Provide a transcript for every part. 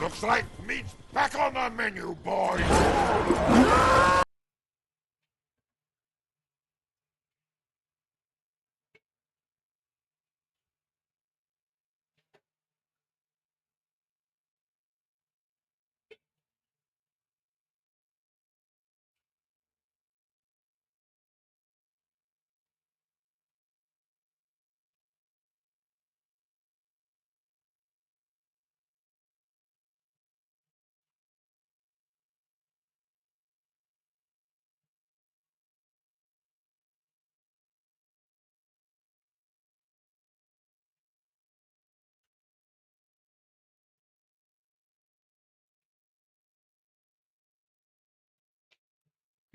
Looks like meat's back on the menu, boys!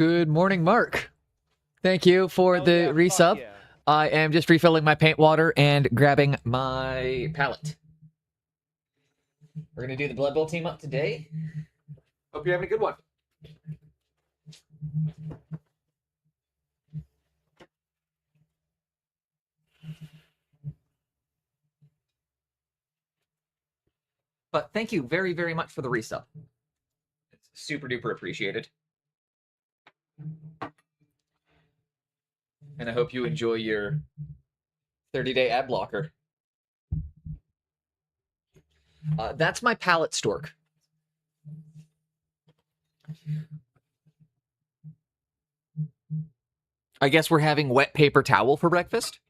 Good morning, Mark. Thank you for the resub. Yeah. I am just refilling my paint water and grabbing my palette. We're going to do the Blood Bowl team up today. Hope you're having a good one. But thank you very, very much for the resub. It's super duper appreciated. And I hope you enjoy your 30-day ad blocker. That's my palette stork. I guess we're having wet paper towel for breakfast.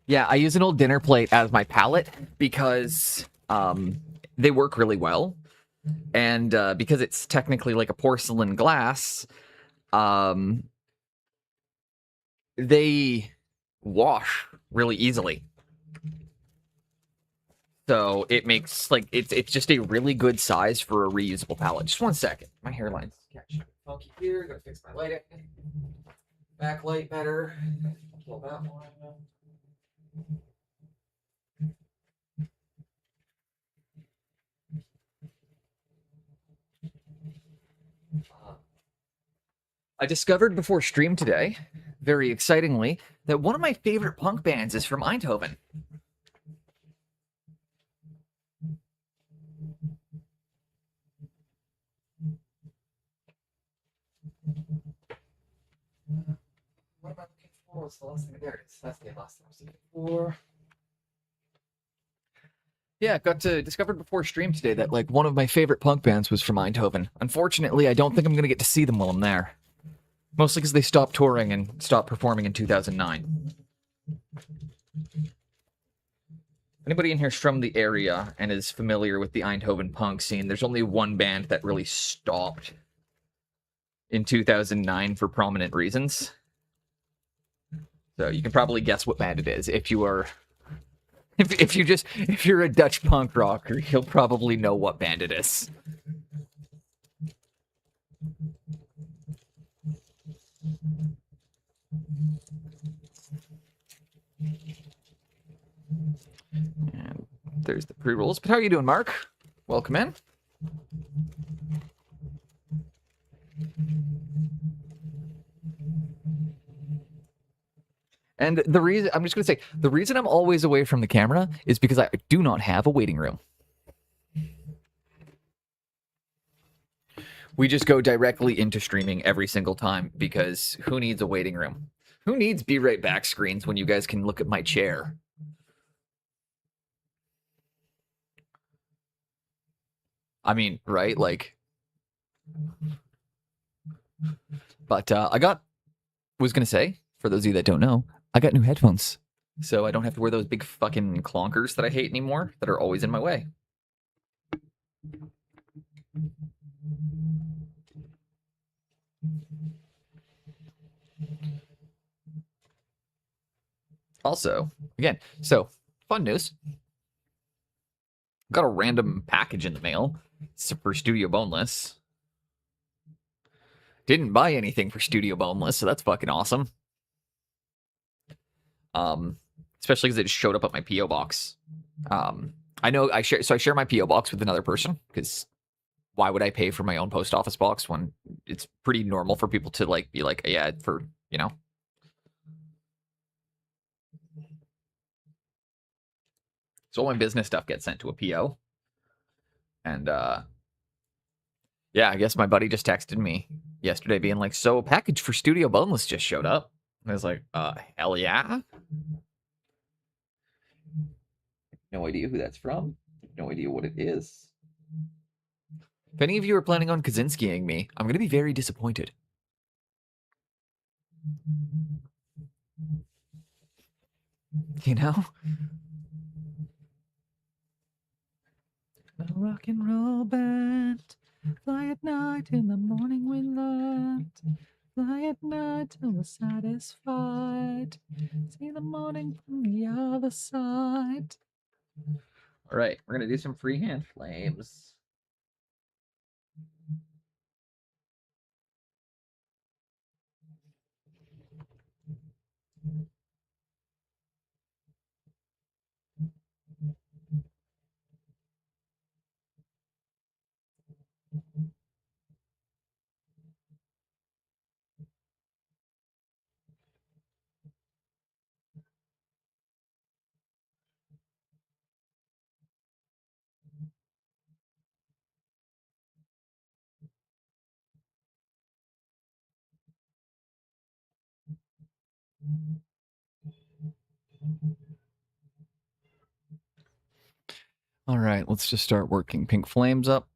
Yeah, I use an old dinner plate as my palette because they work really well. And because it's technically like a porcelain glass, they wash really easily. So it makes like it's just a really good size for a reusable palette. Just one second. My hairline's catching funky here. Gotta fix my lighting. Backlight better. Kill that one. I discovered before stream today, very excitingly, that one of my favorite punk bands is from Eindhoven. What am I looking for? What's the last thing? There it is. That's the last thing I was looking for. Yeah, got to discovered before stream today that like one of my favorite punk bands was from Eindhoven. Unfortunately, I don't think I'm going to get to see them while I'm there. Mostly because they stopped touring and stopped performing in 2009. Anybody in here is from the area and is familiar with the Eindhoven punk scene, there's only one band that really stopped in 2009 for prominent reasons. So you can probably guess what band it is. If you are... If you're a Dutch punk rocker, you'll probably know what band it is. And there's the pre-rolls. But how are you doing, Mark? Welcome in. And the reason, I'm just going to say, the reason I'm always away from the camera is because I do not have a waiting room. We just go directly into streaming every single time because who needs a waiting room? Who needs be right back screens when you guys can look at my chair? I mean, right? Like, but was gonna say, for those of you that don't know, I got new headphones. So I don't have to wear those big fucking clonkers that I hate anymore that are always in my way. Also, again, so fun news. Got a random package in the mail. It's for Studio Boneless. Didn't buy anything for Studio Boneless, so that's fucking awesome. Especially because it just showed up at my PO box. I know I share my PO box with another person because why would I pay for my own post office box when it's pretty normal for people to like be like, yeah, for you know. So all my business stuff gets sent to a PO. And yeah, I guess my buddy just texted me yesterday being like, so a package for Studio Boneless just showed up. And I was like, hell yeah. No idea who that's from. No idea what it is. If any of you are planning on Kaczynskiing me, I'm going to be very disappointed. You know? A rock and roll band. Fly at night, in the morning we land. Fly at night till we're satisfied. See the morning from the other side. All right, we're going to do some freehand flames. All right, let's just start working pink flames up.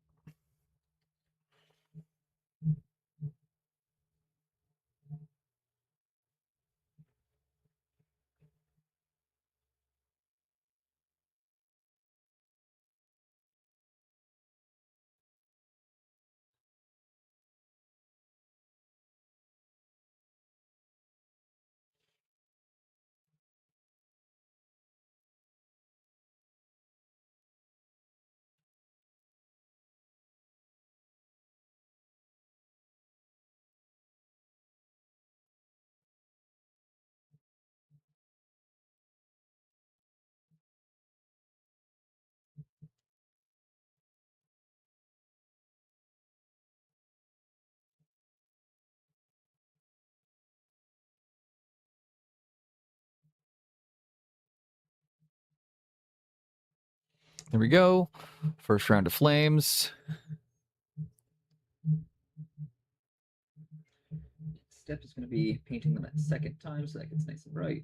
There we go. First round of flames. Next step is going to be painting them at second time so that gets nice and bright.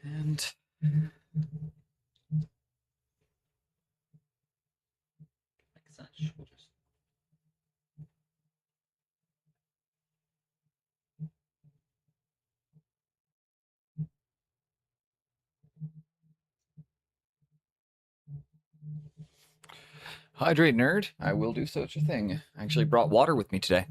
And like such, we'll just hydrate, nerd. I will do such a thing. I actually brought water with me today.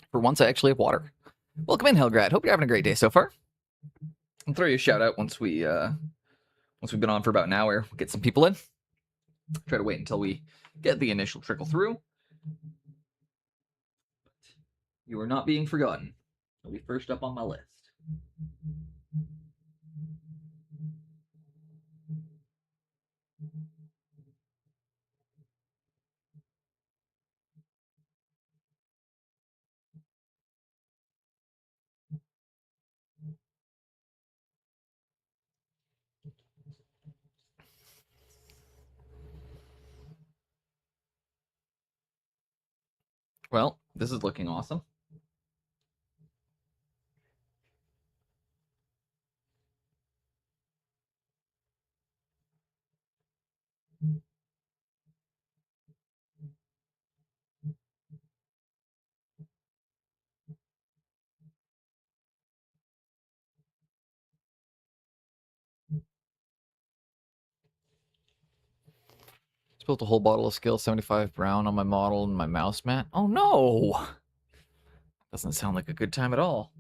For once, I actually have water. Welcome in, Helgrad. Hope you're having a great day so far. I'll throw you a shout out once we've been on for about an hour. We'll get some people in. Try to wait until we get the initial trickle through. You are not being forgotten. You'll be first up on my list. Well, this is looking awesome. Spilled a whole bottle of Skill 75 Brown on my model and my mouse mat. Oh no! Doesn't sound like a good time at all.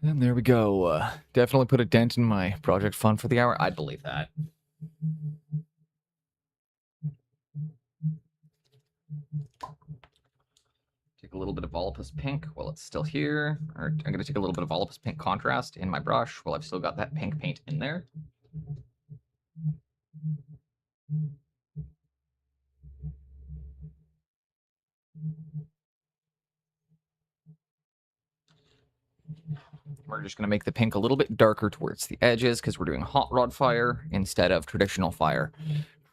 And there we go. Definitely put a dent in my project fund for the hour. I'd believe that. Take a little bit of Volupus Pink while it's still here. Or I'm going to take a little bit of Volupus Pink contrast in my brush while I've still got that pink paint in there. We're just going to make the pink a little bit darker towards the edges because we're doing hot rod fire instead of traditional fire.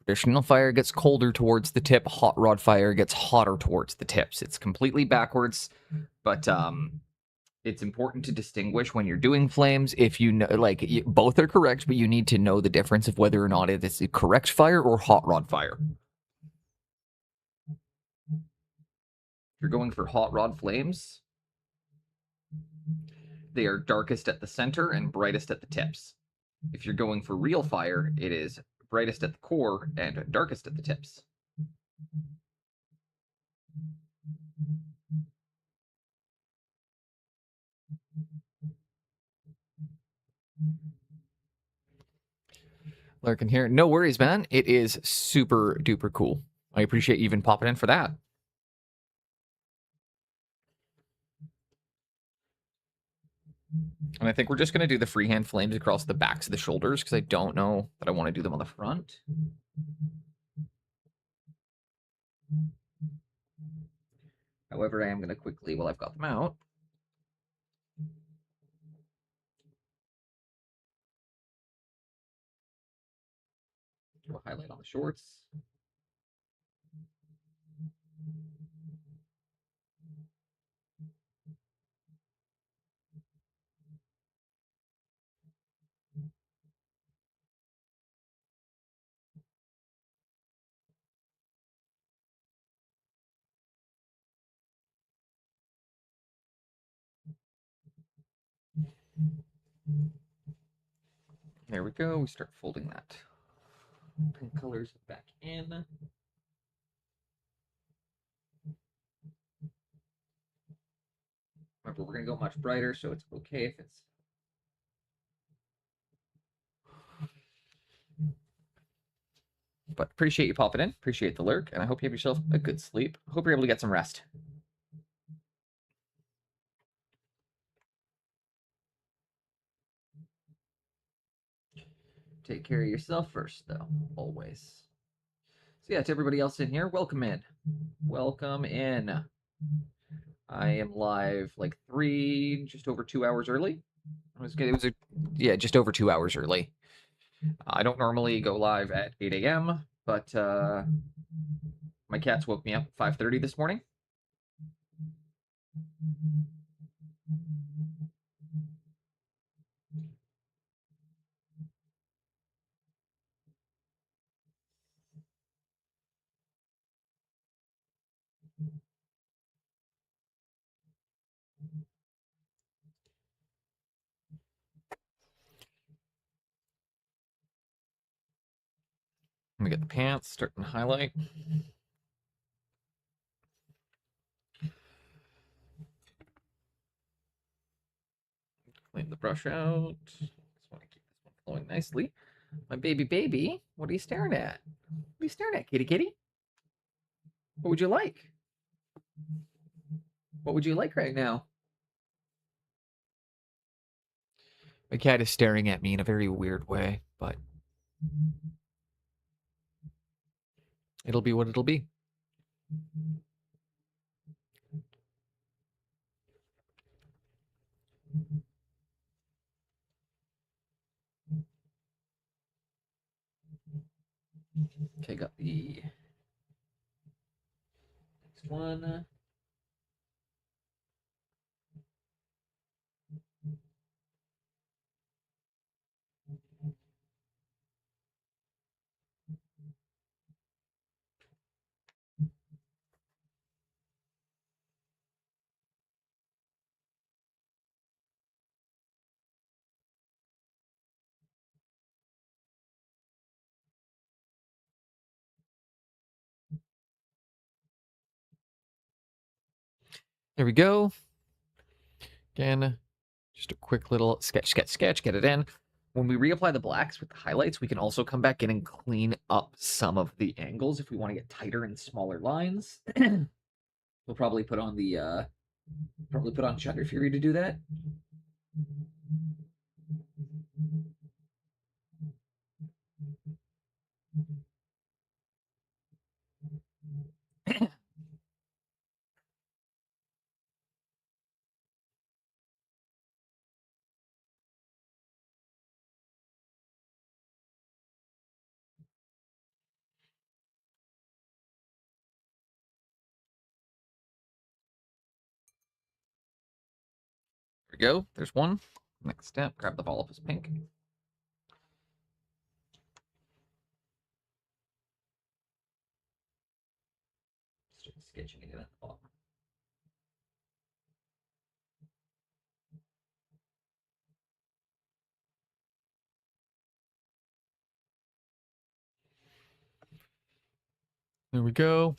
Traditional fire gets colder towards the tip. Hot rod fire gets hotter towards the tips. It's completely backwards, but it's important to distinguish when you're doing flames. If you know, like, both are correct, but you need to know the difference of whether or not it is a correct fire or hot rod fire. If you're going for hot rod flames, they are darkest at the center and brightest at the tips. If you're going for real fire, it is brightest at the core and darkest at the tips. Lurking here. No worries, man. It is super duper cool. I appreciate you even popping in for that. And I think we're just going to do the freehand flames across the backs of the shoulders because I don't know that I want to do them on the front. However, I am going to quickly, while I've got them out, do a highlight on the shorts. There we go. We start folding that pink colors back in. Remember, we're going to go much brighter, so it's okay if it's... But appreciate you popping in. Appreciate the lurk, and I hope you have yourself a good sleep. Hope you're able to get some rest. Take care of yourself first, though, always. So yeah, to everybody else in here, welcome in. Welcome in. I am live like just over 2 hours early. Just over 2 hours early. I don't normally go live at 8 a.m., but my cats woke me up at 5:30 this morning. Let me get the pants, starting to highlight. Clean the brush out. Just want to keep this one flowing nicely. My baby, what are you staring at? What are you staring at, kitty kitty? What would you like? What would you like right now? My cat is staring at me in a very weird way, but it'll be what it'll be. Okay, got the next one. There we go. Again, just a quick little sketch, get it in. When we reapply the blacks with the highlights, we can also come back in and clean up some of the angles if we want to get tighter and smaller lines. We'll probably put on the Shutter Fury to do that. There we go. There's one. Next step, grab the Volupus pink. Start sketching it in at the bottom. There we go.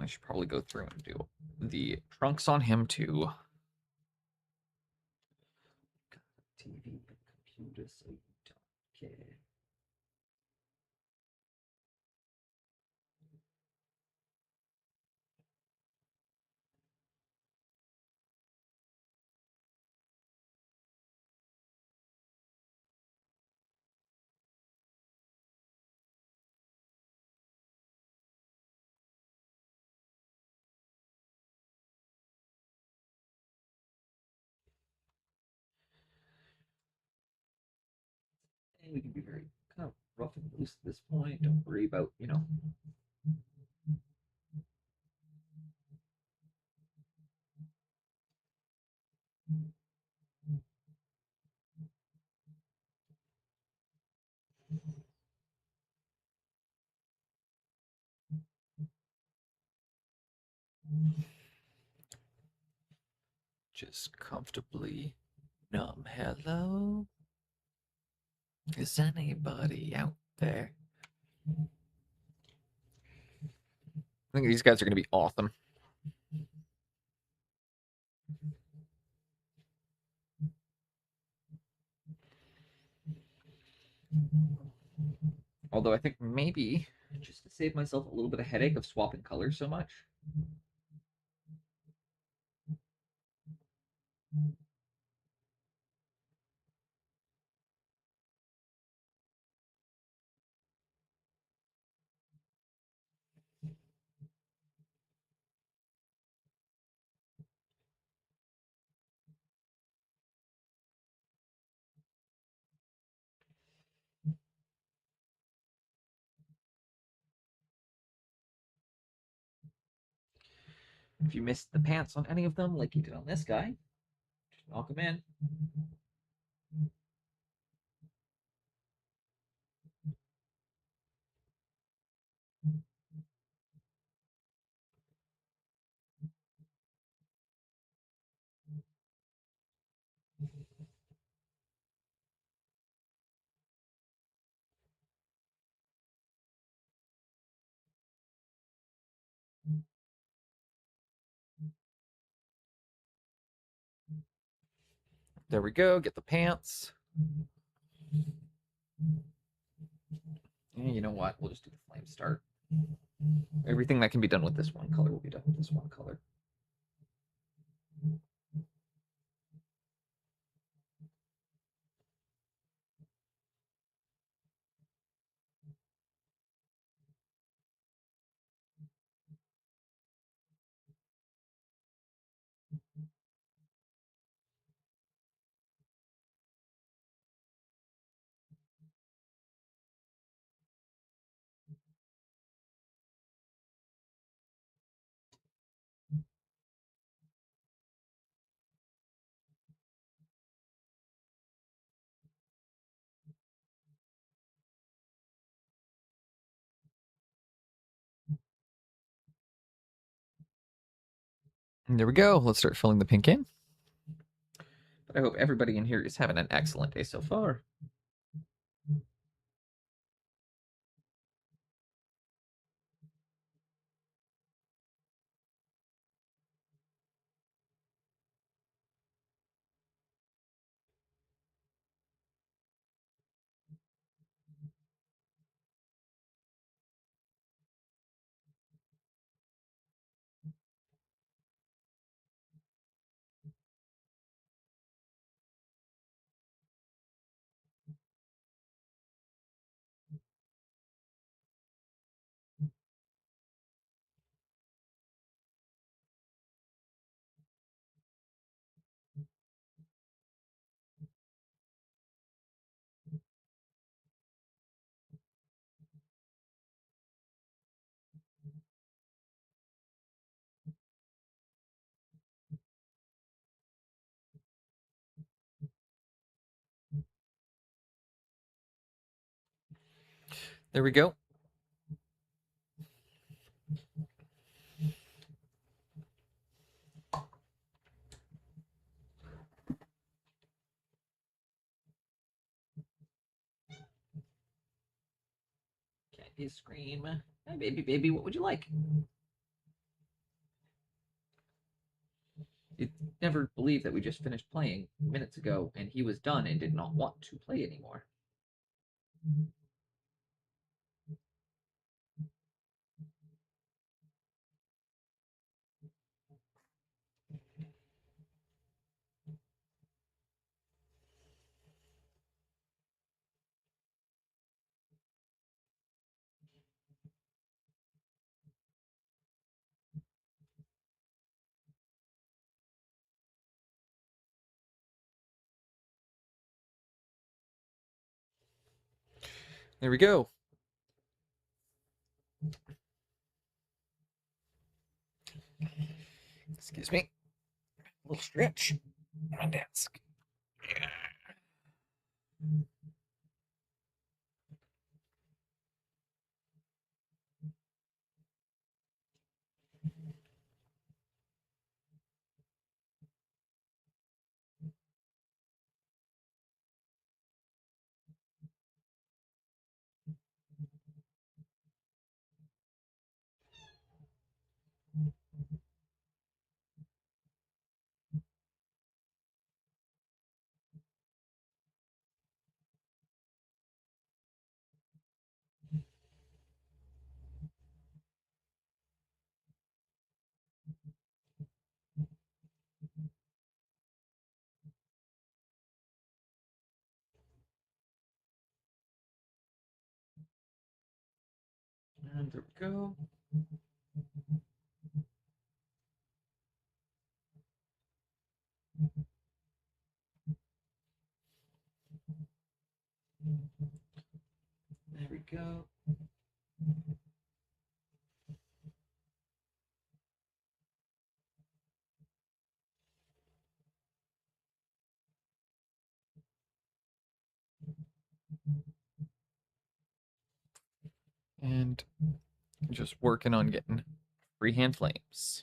I should probably go through and do the trunks on him too. TV and computer, so you don't care. And we can be very kind of rough and loose at this point. Don't worry about, just comfortably numb. Hello? Is anybody out there? I think these guys are going to be awesome. Although I think maybe just to save myself a little bit of headache of swapping colors so much. If you missed the pants on any of them, like you did on this guy, just knock them in. There we go. Get the pants. You know what? We'll just do the flame start. Everything that can be done with this one color will be done with this one color. And there we go. Let's start filling the pink in. But I hope everybody in here is having an excellent day so far. There we go. Can't you scream? Hi, baby, what would you like? You'd never believe that we just finished playing minutes ago, and he was done and did not want to play anymore. There we go. Excuse me. A little stretch on my desk. And there we go. There we go. And just working on getting freehand flames.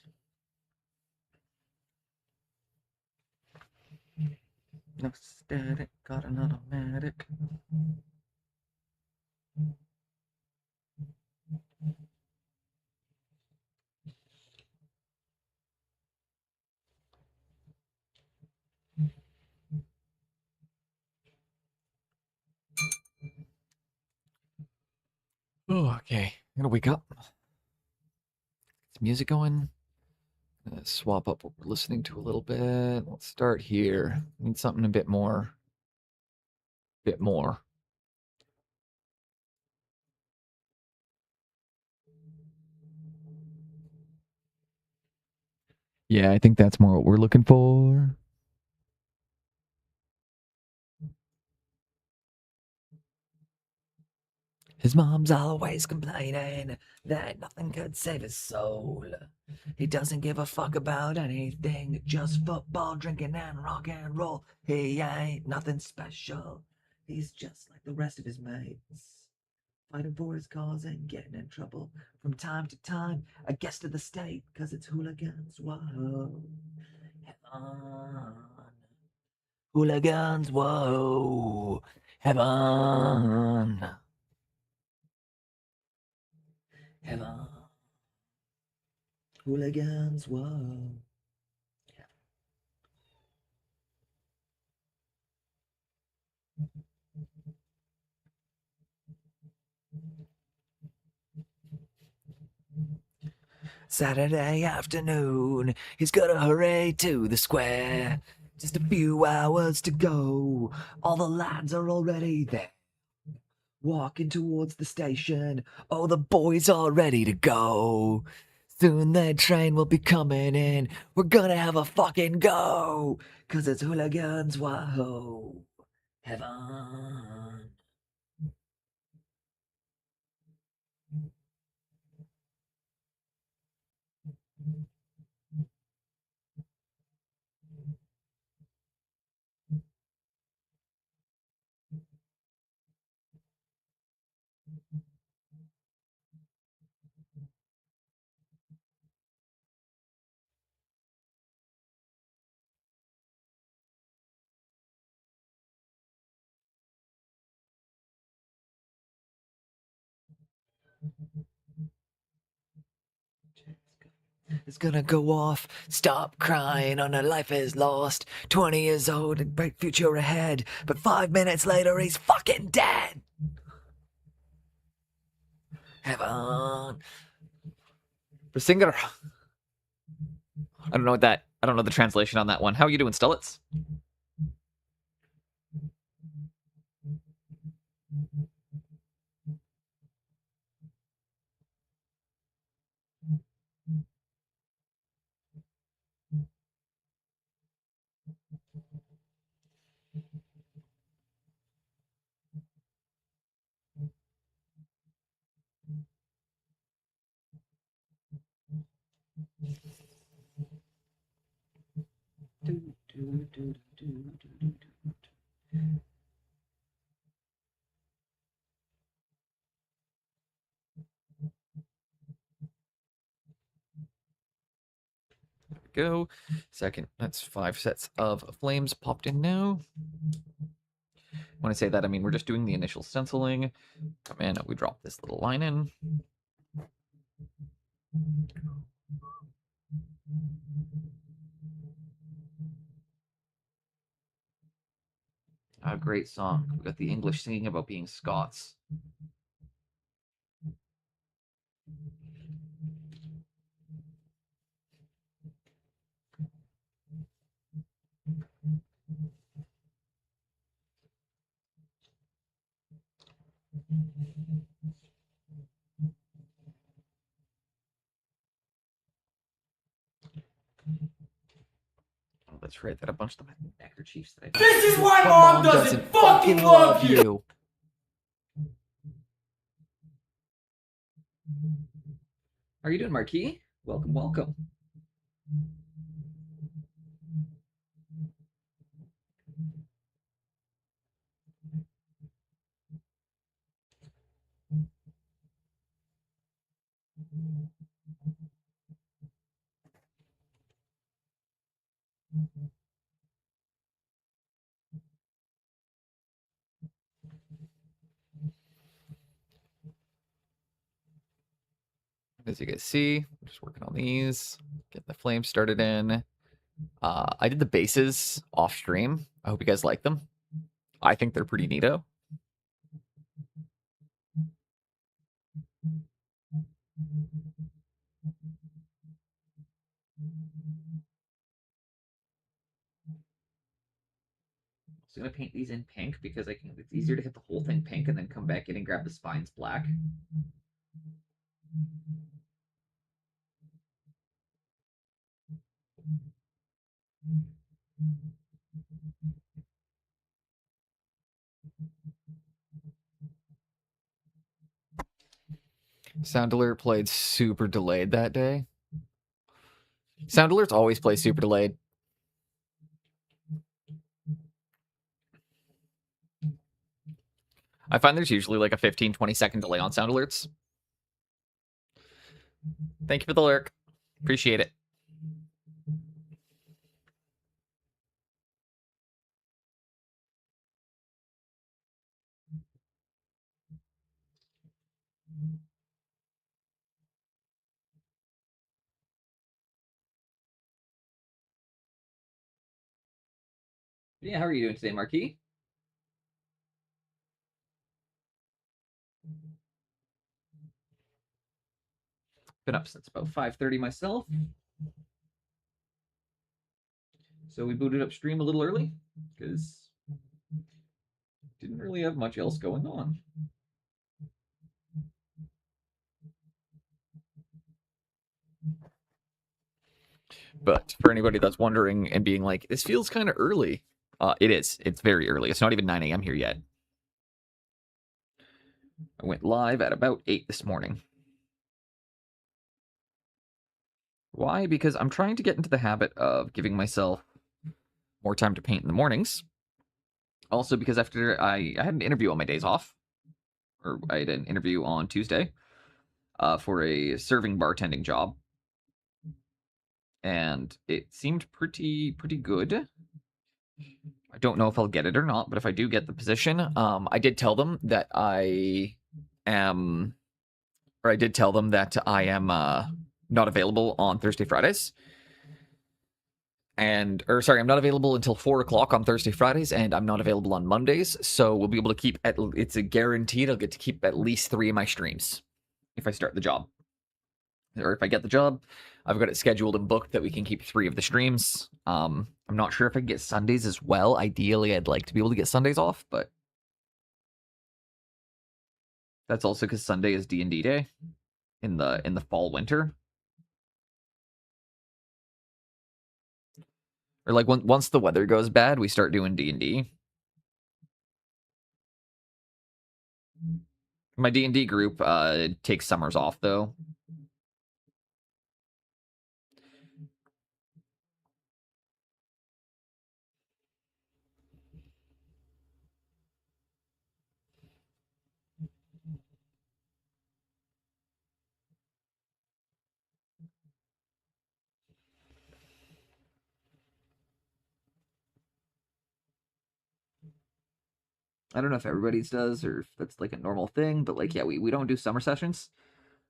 No static, got an automatic. Oh, okay. I'm gonna wake up. Is music going? Swap up what we're listening to a little bit. Let's start here. Need something a bit more. Bit more. Yeah, I think that's more what we're looking for. His mom's always complaining that nothing could save his soul. He doesn't give a fuck about anything, just football, drinking, and rock and roll. He ain't nothing special. He's just like the rest of his mates, fighting for his cause and getting in trouble from time to time. A guest of the state, 'cause it's hooligans. Whoa. Heaven. Hooligans, whoa. Heaven. Heaven. Hooligans, whoa. Saturday afternoon, he's gotta hurry to the square. Just a few hours to go. All the lads are already there. Walking towards the station. Oh, the boys are ready to go. Soon the train will be coming in. We're gonna have a fucking go. 'Cause it's hooligans, whoa. Heaven. Is gonna go off. Stop crying on a life is lost. 20 years old and bright future ahead. But 5 minutes later, he's fucking dead. Heaven. For singer. I don't know what that. I don't know the translation on that one. How are you doing, Stulitz? Go. Second, that's 5 sets of flames popped in now. When I say that, I mean we're just doing the initial stenciling. Come in, we drop this little line in. A great song. We got the English singing about being Scots. Oh, that's right. That a bunch of the neckerchiefs that I. This is why mom doesn't fucking love you. How are you doing, Marquis? Welcome, welcome. As you guys see, I'm just working on these, getting the flame started in. I did the bases off stream. I hope you guys like them. I think they're pretty neato. I'm gonna paint these in pink because it's easier to hit the whole thing pink and then come back in and grab the spines black. Sound Alert played super delayed that day. Sound Alerts always play super delayed. I find there's usually like a 15-20 second delay on Sound Alerts. Thank you for the lurk. Appreciate it. Yeah, how are you doing today, Marquis? Been up since about 5:30 myself. So we booted up stream a little early because didn't really have much else going on. But for anybody that's wondering and being like, this feels kind of early, it is. It's very early. It's not even 9 a.m. here yet. I went live at about 8 this morning. Why? Because I'm trying to get into the habit of giving myself more time to paint in the mornings. Also, because after I had an interview on my days off, or I had an interview on Tuesday for a serving bartending job, and it seemed pretty good. I don't know if I'll get it or not, but if I do get the position, I did tell them that I am not available on Thursday, Fridays. I'm not available until 4 o'clock on Thursday, Fridays, and I'm not available on Mondays. So we'll be able to it's a guaranteed I'll get to keep at least 3 of my streams if I start the job. Or if I get the job, I've got it scheduled and booked that we can keep 3 of the streams. I'm not sure if I can get Sundays as well. Ideally, I'd like to be able to get Sundays off, but that's also because Sunday is D&D day in the fall winter. Or like once the weather goes bad, we start doing D&D. My D&D group takes summers off though. I don't know if everybody's does or if that's like a normal thing, but like, yeah, we don't do summer sessions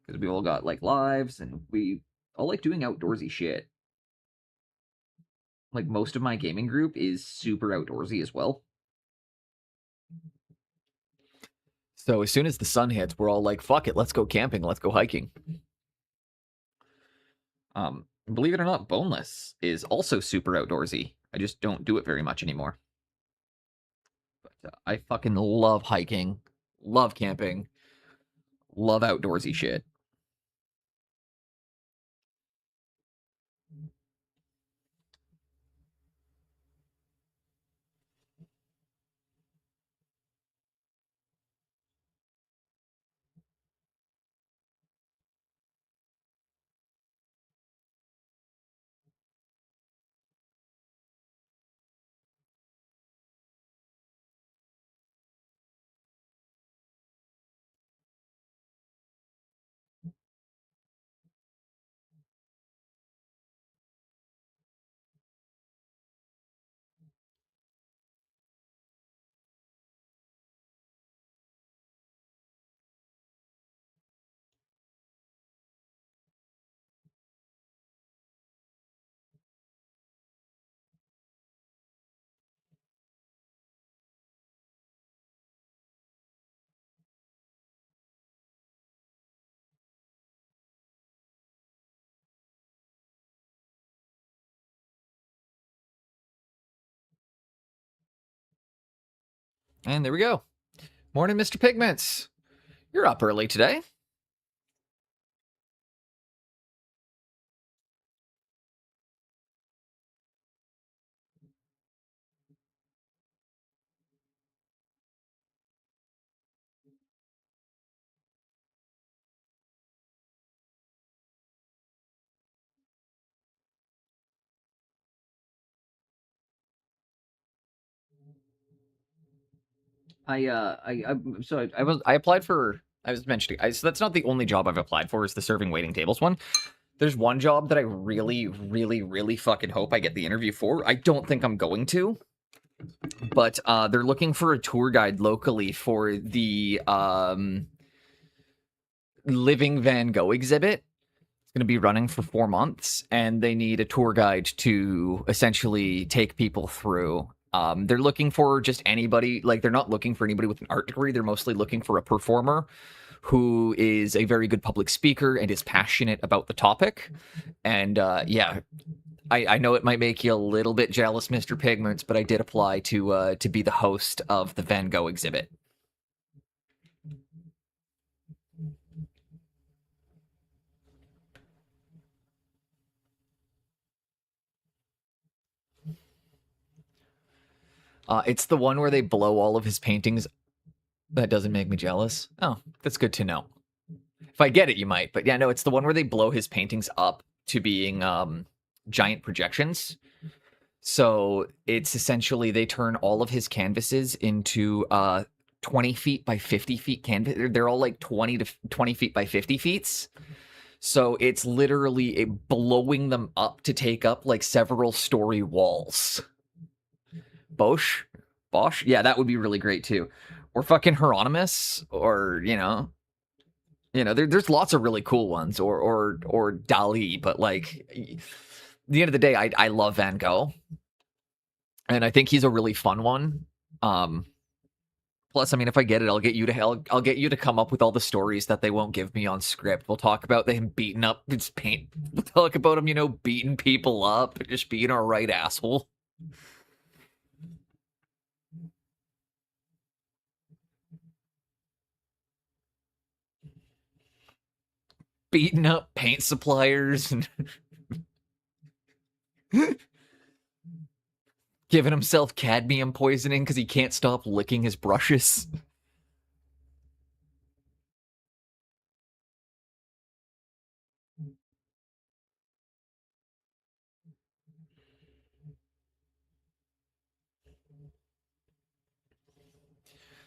because we all got like lives and we all like doing outdoorsy shit. Like most of my gaming group is super outdoorsy as well. So as soon as the sun hits, we're all like, fuck it, let's go camping, let's go hiking. Believe it or not, Boneless is also super outdoorsy. I just don't do it very much anymore. But I fucking love hiking, love camping, love outdoorsy shit. And there we go. Morning, Mr. Pigments. You're up early today. I applied for. I was mentioning. So that's not the only job I've applied for. Is the serving waiting tables one? There's one job that I really, really, really fucking hope I get the interview for. I don't think I'm going to, but they're looking for a tour guide locally for the Living Van Gogh exhibit. It's going to be running for 4 months, and they need a tour guide to essentially take people through. They're looking for just anybody, like they're not looking for anybody with an art degree. They're mostly looking for a performer who is a very good public speaker and is passionate about the topic. And yeah, I know it might make you a little bit jealous, Mr. Pigments, but I did apply to be the host of the Van Gogh exhibit. It's the one where they blow all of his paintings. That doesn't make me jealous. Oh, that's good to know. If I get it, you might. But yeah, no, it's the one where they blow his paintings up to being giant projections. So it's essentially they turn all of his canvases into 20 feet by 50 feet canvas. They're all like 20 feet by 50 feet. So it's literally blowing them up to take up like several story walls. Bosch? Yeah, that would be really great too. Or fucking Hieronymus, or there's lots of really cool ones, or Dali, but like at the end of the day, I love Van Gogh, and I think he's a really fun one. Plus, I mean, if I get it, I'll get you to come up with all the stories that they won't give me on script. We'll talk about him beating up his paint. We'll talk about him, beating people up, just being a right asshole. Beating up paint suppliers and giving himself cadmium poisoning because he can't stop licking his brushes.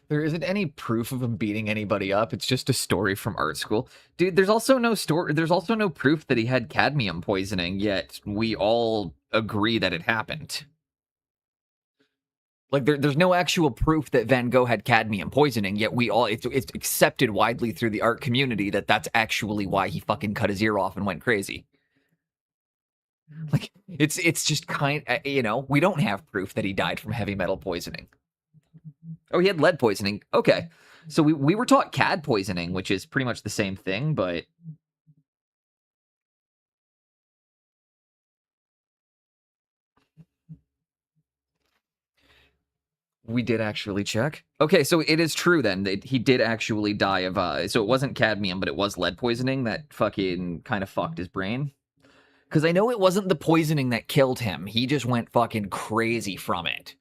There isn't any proof of him beating anybody up. It's just a story from art school. Dude, there's also no story. There's also no proof that he had cadmium poisoning, yet we all agree that it happened. Like there's no actual proof that Van Gogh had cadmium poisoning, yet it's accepted widely through the art community that that's actually why he fucking cut his ear off and went crazy. Like it's just we don't have proof that he died from heavy metal poisoning. Oh, he had lead poisoning. Okay. So we were taught CAD poisoning, which is pretty much the same thing, but we did actually check. Okay, so it is true then that he did actually die of so it wasn't cadmium, but it was lead poisoning that fucking kind of fucked his brain. Because I know it wasn't the poisoning that killed him. He just went fucking crazy from it.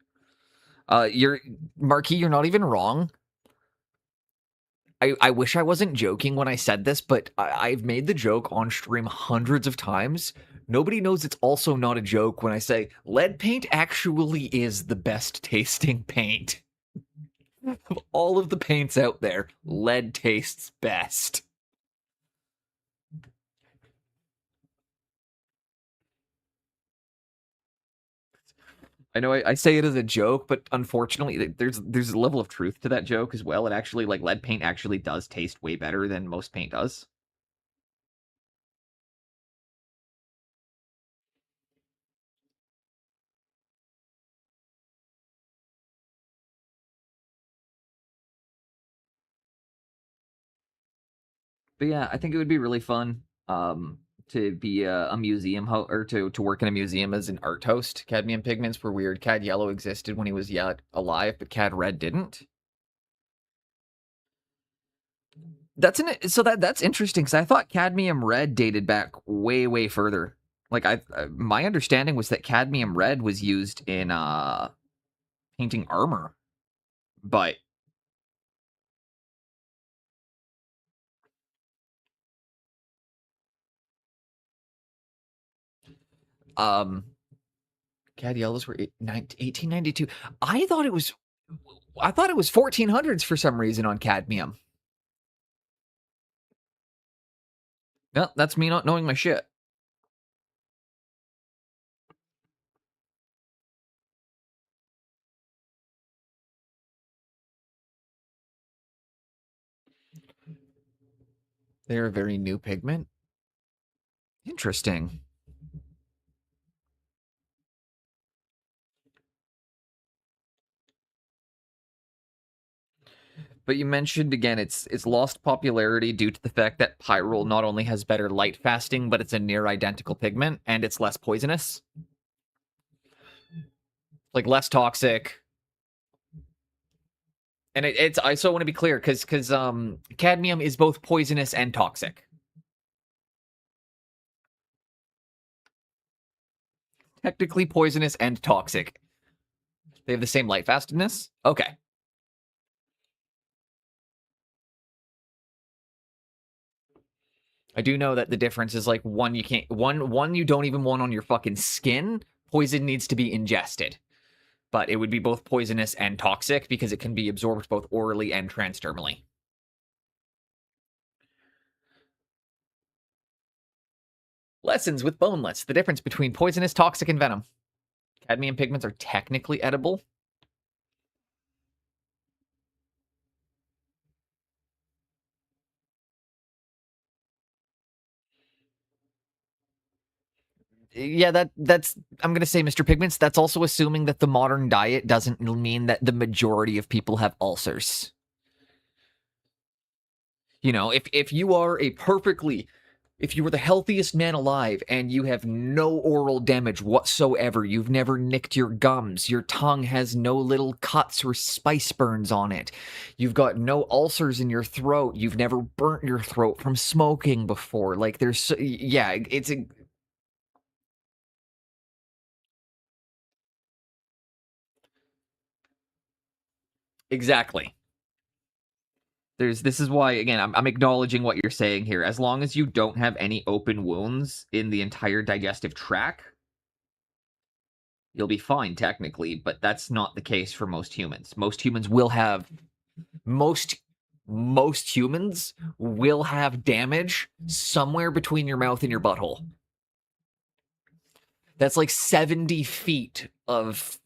Marquis, you're not even wrong. I wish I wasn't joking when I said this, but I've made the joke on stream hundreds of times. Nobody knows it's also not a joke when I say lead paint actually is the best tasting paint. Of all of the paints out there, lead tastes best. I know I say it as a joke, but unfortunately, there's a level of truth to that joke as well. It actually, like, lead paint actually does taste way better than most paint does. But yeah, I think it would be really fun to be a museum or to work in a museum as an art host. Cadmium pigments were weird. Cad yellow existed when he was yet alive, but Cad red didn't. That's interesting because I thought cadmium red dated back way further. Like my understanding was that cadmium red was used in painting armor, but Cad yellows were 1892. I thought it was 1400s for some reason on cadmium. No, that's me not knowing my shit. They're a very new pigment. Interesting. But you mentioned again, it's lost popularity due to the fact that Pyrrole not only has better light fasting, but it's a near identical pigment and it's less poisonous. Like less toxic. And I also want to be clear because cadmium is both poisonous and toxic. Technically poisonous and toxic. They have the same light fastness? Okay. I do know that the difference is like one you don't even want on your fucking skin. Poison needs to be ingested. But it would be both poisonous and toxic because it can be absorbed both orally and transdermally. Lessons with boneless. The difference between poisonous, toxic, and venom. Cadmium pigments are technically edible. Yeah, that's I'm gonna say, Mr. Pigments, that's also assuming that the modern diet doesn't mean that the majority of people have ulcers. You know, if you are if you were the healthiest man alive and you have no oral damage whatsoever, you've never nicked your gums, your tongue has no little cuts or spice burns on it, you've got no ulcers in your throat, you've never burnt your throat from smoking before, like it's a exactly. This is why again I'm acknowledging what you're saying here. As long as you don't have any open wounds in the entire digestive tract, you'll be fine technically, but that's not the case for most humans. Most most humans will have damage somewhere between your mouth and your butthole. That's like 70 feet of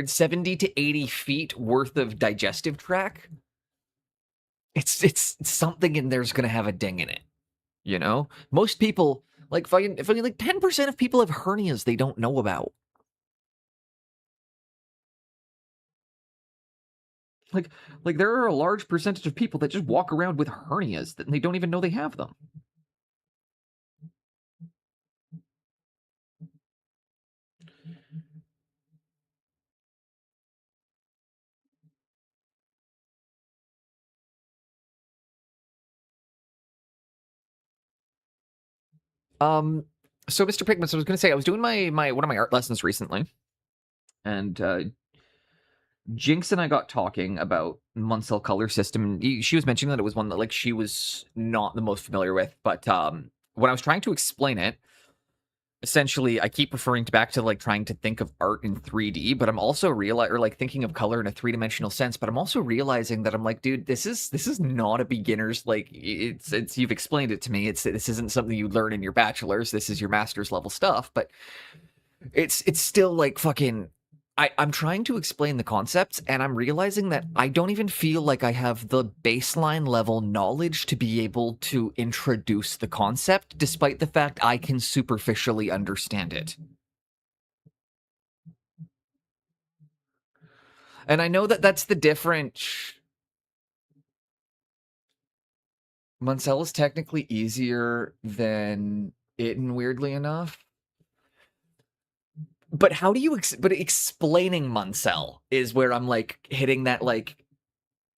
70 to 80 feet worth of digestive tract. It's something in there's gonna have a ding in it. You know? Most people like fucking 10% of people have hernias they don't know about. Like there are a large percentage of people that just walk around with hernias that they don't even know they have them. So Mr. Pigments, I was going to say I was doing my one of my art lessons recently, and Jinx and I got talking about Munsell color system. She was mentioning that it was one that like she was not the most familiar with, but when I was trying to explain it, essentially I keep referring back to like trying to think of art in 3D, but I'm also thinking of color in a three-dimensional sense, but I'm also realizing that I'm like, dude, this is not a beginner's, like it's you've explained it to me. This isn't something you learn in your bachelor's. This is your master's level stuff, but it's still like fucking I'm trying to explain the concepts and I'm realizing that I don't even feel like I have the baseline level knowledge to be able to introduce the concept, despite the fact I can superficially understand it. And I know that that's the difference. Munsell is technically easier than Itten, weirdly enough. But how do you... but explaining Munsell is where I'm, like, hitting that, like...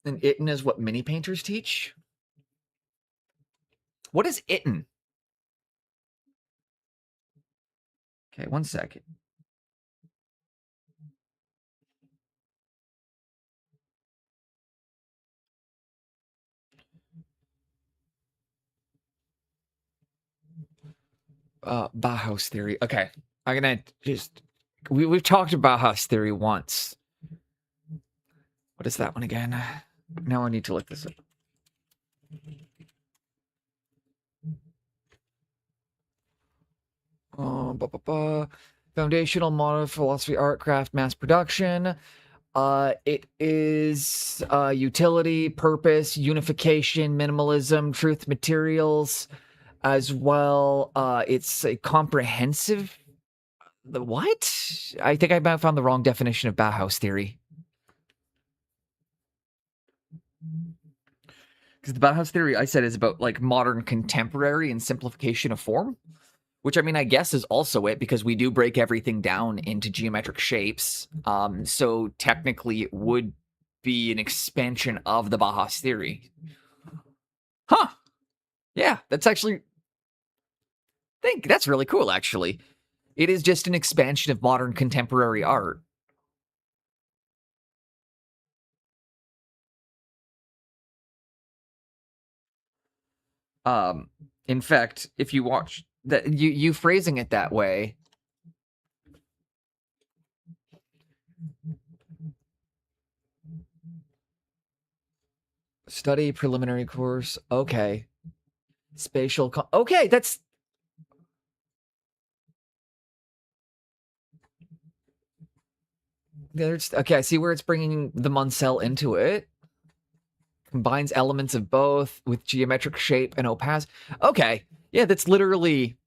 And Itten is what mini painters teach? What is Itten? Okay, 1 second. Bauhaus theory. Okay, I'm gonna just... We've talked about Bauhaus theory once. What is that one again? Now I need to look this up. Foundational modern philosophy, art, craft, mass production. It is utility, purpose, unification, minimalism, truth, materials, as well. It's a comprehensive... The what? I think I might have found the wrong definition of Bauhaus theory. Because the Bauhaus theory I said is about like modern contemporary and simplification of form, which I mean, I guess is also it because we do break everything down into geometric shapes. So technically it would be an expansion of the Bauhaus theory. Huh. Yeah, that's actually... that's really cool, actually. It is just an expansion of modern contemporary art. In fact, if you watch that, you phrasing it that way, study preliminary course. Okay, spatial. Okay, that's... okay. I see where it's bringing the Munsell into it. Combines elements of both with geometric shape and opacity. Okay, yeah, that's literally...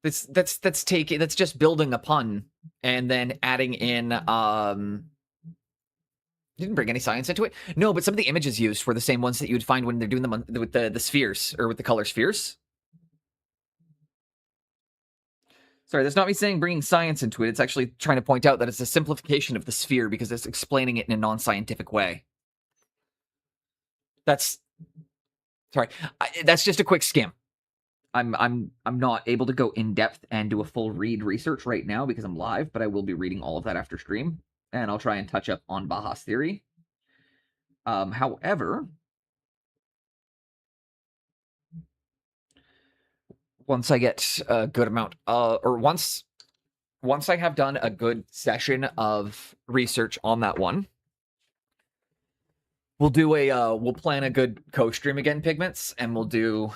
That's taking... that's just building upon and then adding in didn't bring any science into it. No, but some of the images used were the same ones that you would find when they're doing them with the spheres or with the color spheres. Sorry, that's not me saying bringing science into it. It's actually trying to point out that it's a simplification of the sphere because it's explaining it in a non-scientific way. That's... sorry, that's just a quick skim. I'm not able to go in depth and do a full read research right now because I'm live, but I will be reading all of that after stream, and I'll try and touch up on Bauhaus theory. However, once I get a good amount, or once I have done a good session of research on that one, we'll do a we'll plan a good co-stream again, Pigments, and we'll do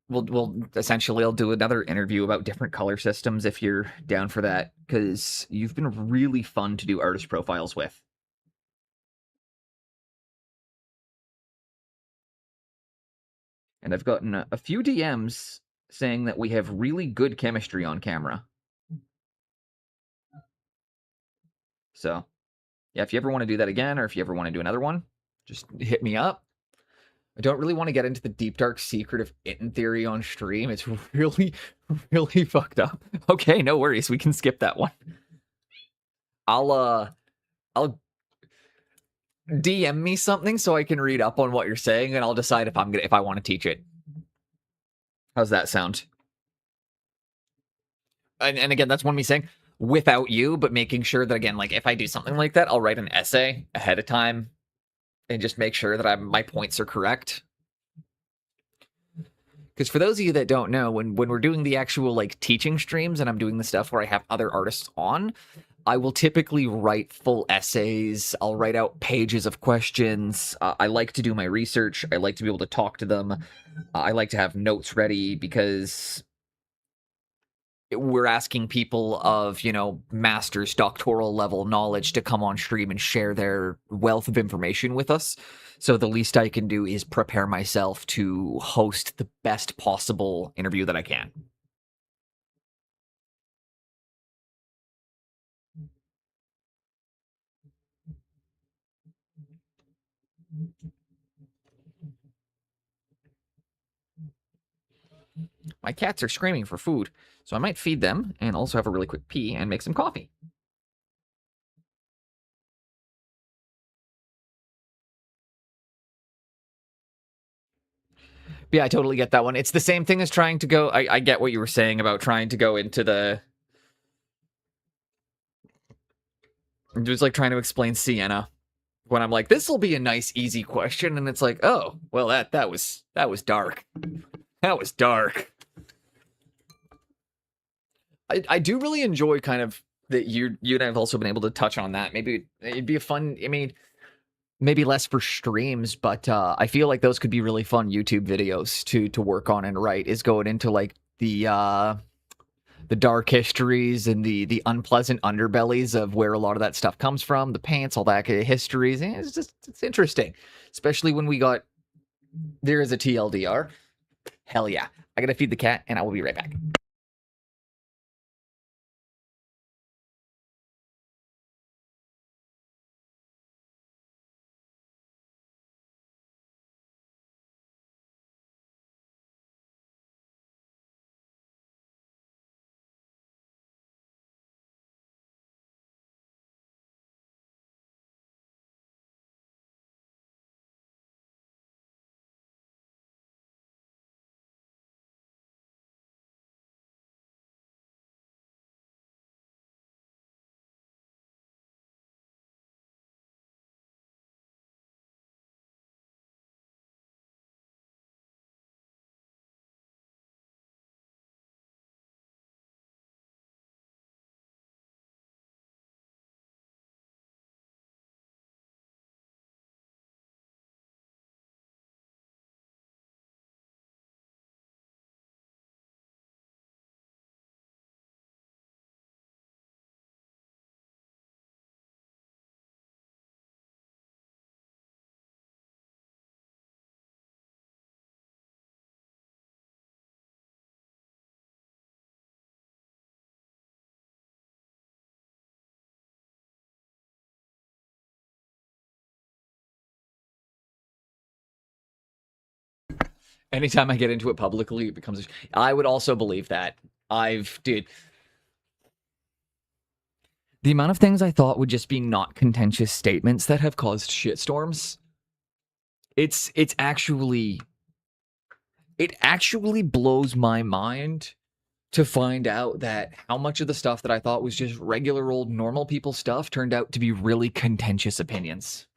we'll essentially I'll do another interview about different color systems if you're down for that, because you've been really fun to do artist profiles with. And I've gotten a few DMs saying that we have really good chemistry on camera. So, yeah, if you ever want to do that again, or if you ever want to do another one, just hit me up. I don't really want to get into the deep, dark secret of Itten theory on stream. It's really, really fucked up. Okay, no worries. We can skip that one. I'll DM me something so I can read up on what you're saying, and I'll decide if I want to teach it. How's that sound? And again, that's one of me saying without you, but making sure that, again, like if I do something like that, I'll write an essay ahead of time and just make sure that my points are correct. Because for those of you that don't know, when we're doing the actual like teaching streams and I'm doing the stuff where I have other artists on, I will typically write full essays. I'll write out pages of questions. I like to do my research. I like to be able to talk to them. I like to have notes ready because we're asking people of, master's, doctoral level knowledge to come on stream and share their wealth of information with us. So the least I can do is prepare myself to host the best possible interview that I can. My cats are screaming for food, so I might feed them and also have a really quick pee and make some coffee. Yeah, I totally get that one. It's the same thing as trying to go. I get what you were saying about trying to go into the. It was like trying to explain Sienna when I'm like, this will be a nice, easy question, and it's like, oh, well, that was dark. That was dark. I do really enjoy kind of that you and I have also been able to touch on that. Maybe it'd be a fun. I mean, maybe less for streams, but I feel like those could be really fun YouTube videos to work on and write. Is going into like the dark histories and the unpleasant underbellies of where a lot of that stuff comes from, the paints, all that kind of histories. And it's interesting, especially when we got there is a TLDR. Hell yeah! I gotta feed the cat, and I will be right back. Anytime I get into it publicly, it becomes. I would also believe that. Dude. The amount of things I thought would just be not contentious statements that have caused shitstorms. It's actually. It actually blows my mind to find out that how much of the stuff that I thought was just regular old normal people stuff turned out to be really contentious opinions.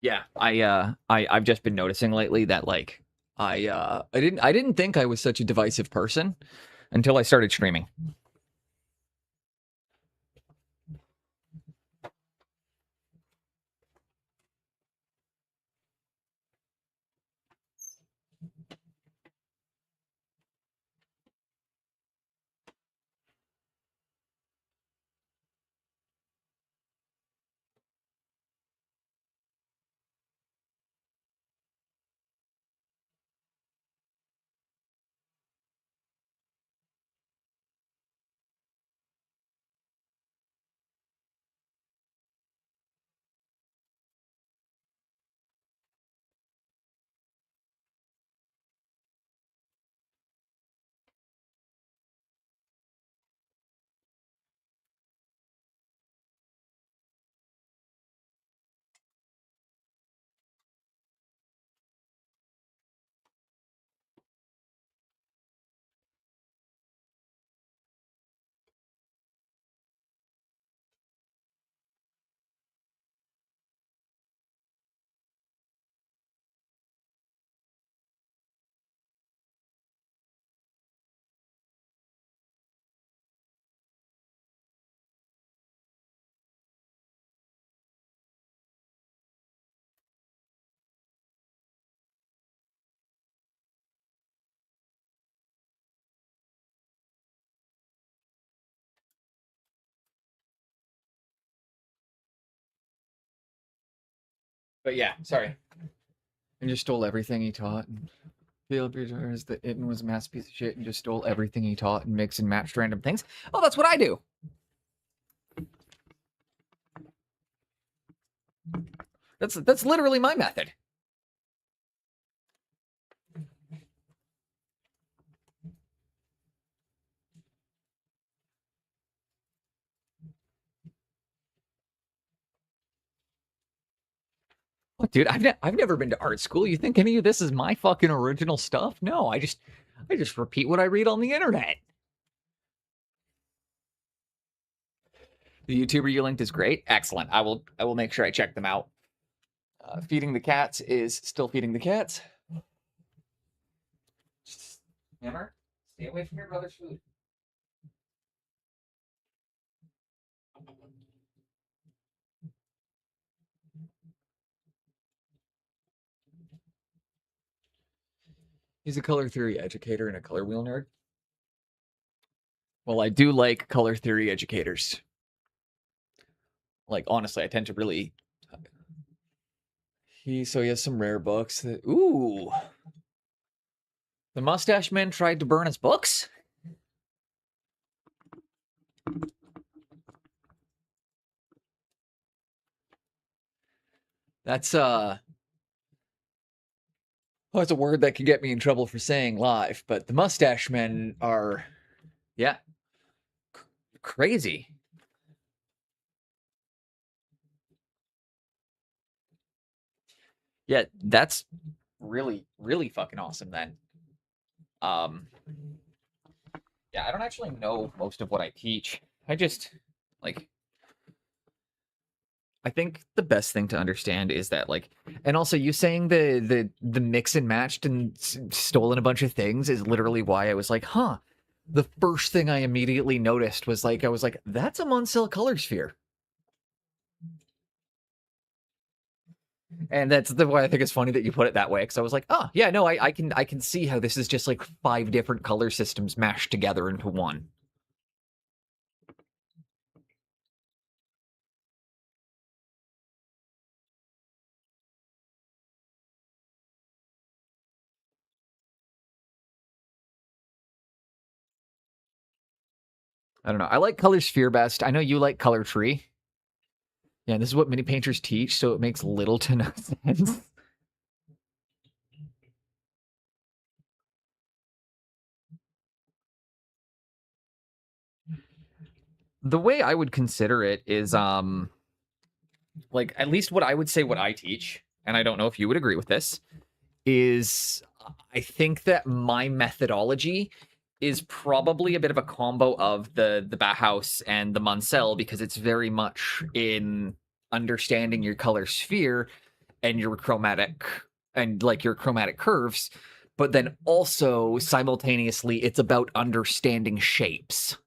Yeah, I've just been noticing lately that like I didn't think I was such a divisive person until I started streaming. But yeah, sorry. And just stole everything he taught. And Field returns that Itten was a masterpiece of shit and just stole everything he taught and mixed and matched random things. Oh, that's what I do. That's literally my method. What, dude? I've never been to art school. You think any of this is my fucking original stuff? No, I just repeat what I read on the internet. The YouTuber you linked is great. Excellent. I will make sure I check them out. Feeding the cats is still feeding the cats. Hammer, stay away from your brother's food. He's a color theory educator and a color wheel nerd. Well, I do like color theory educators. Like, honestly, I tend to really... he has some rare books that... Ooh! The mustache man tried to burn his books? That's, oh, it's a word that could get me in trouble for saying live, but the mustache men are... yeah. Crazy. Yeah, that's really, really fucking awesome then. Yeah, I don't actually know most of what I teach. I just, like, I think the best thing to understand is that, like, and also you saying the mix and matched and stolen a bunch of things is literally why I was like, huh. The first thing I immediately noticed was like, I was like, that's a Munsell color sphere. And that's the why I think it's funny that you put it that way, because I was like, oh yeah, no, I can see how this is just like 5 different color systems mashed together into one. I don't know. I like color sphere best. I know you like color tree. Yeah, this is what mini painters teach, so it makes little to no sense. The way I would consider it is like at least what I would say what I teach, and I don't know if you would agree with this, is I think that my methodology is probably a bit of a combo of the Bauhaus and the Munsell, because it's very much in understanding your color sphere and your chromatic and like your chromatic curves, but then also simultaneously it's about understanding shapes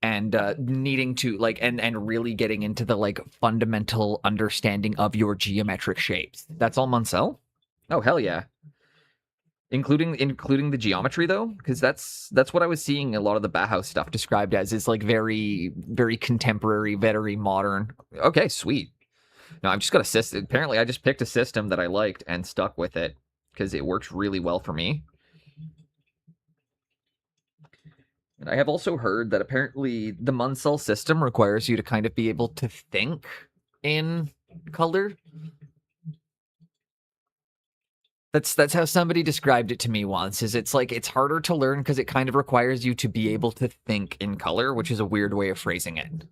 and needing to like and really getting into the like fundamental understanding of your geometric shapes. That's all Munsell? Oh hell yeah. Including the geometry though, because that's what I was seeing a lot of the Bauhaus stuff described as, is like very, very contemporary, very modern. Okay, sweet. No, I've just got a system. Apparently, I just picked a system that I liked and stuck with it because it works really well for me. And I have also heard that apparently the Munsell system requires you to kind of be able to think in color. That's how somebody described it to me once, is it's like it's harder to learn because it kind of requires you to be able to think in color, which is a weird way of phrasing it.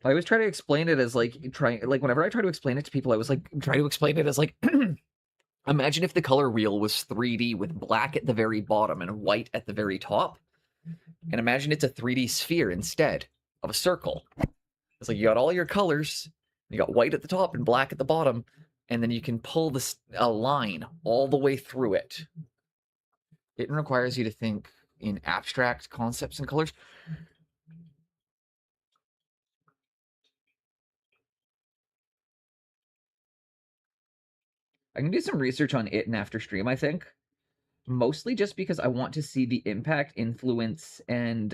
I always try to explain it as like whenever I try to explain it to people, I was like try to explain it as like imagine if the color wheel was 3D with black at the very bottom and white at the very top. And imagine it's a 3D sphere instead of a circle. It's like you got all your colors, you got white at the top and black at the bottom, and then you can pull a line all the way through it. It requires you to think in abstract concepts and colors. I can do some research on it and after stream, I think. Mostly just because I want to see the impact, influence, and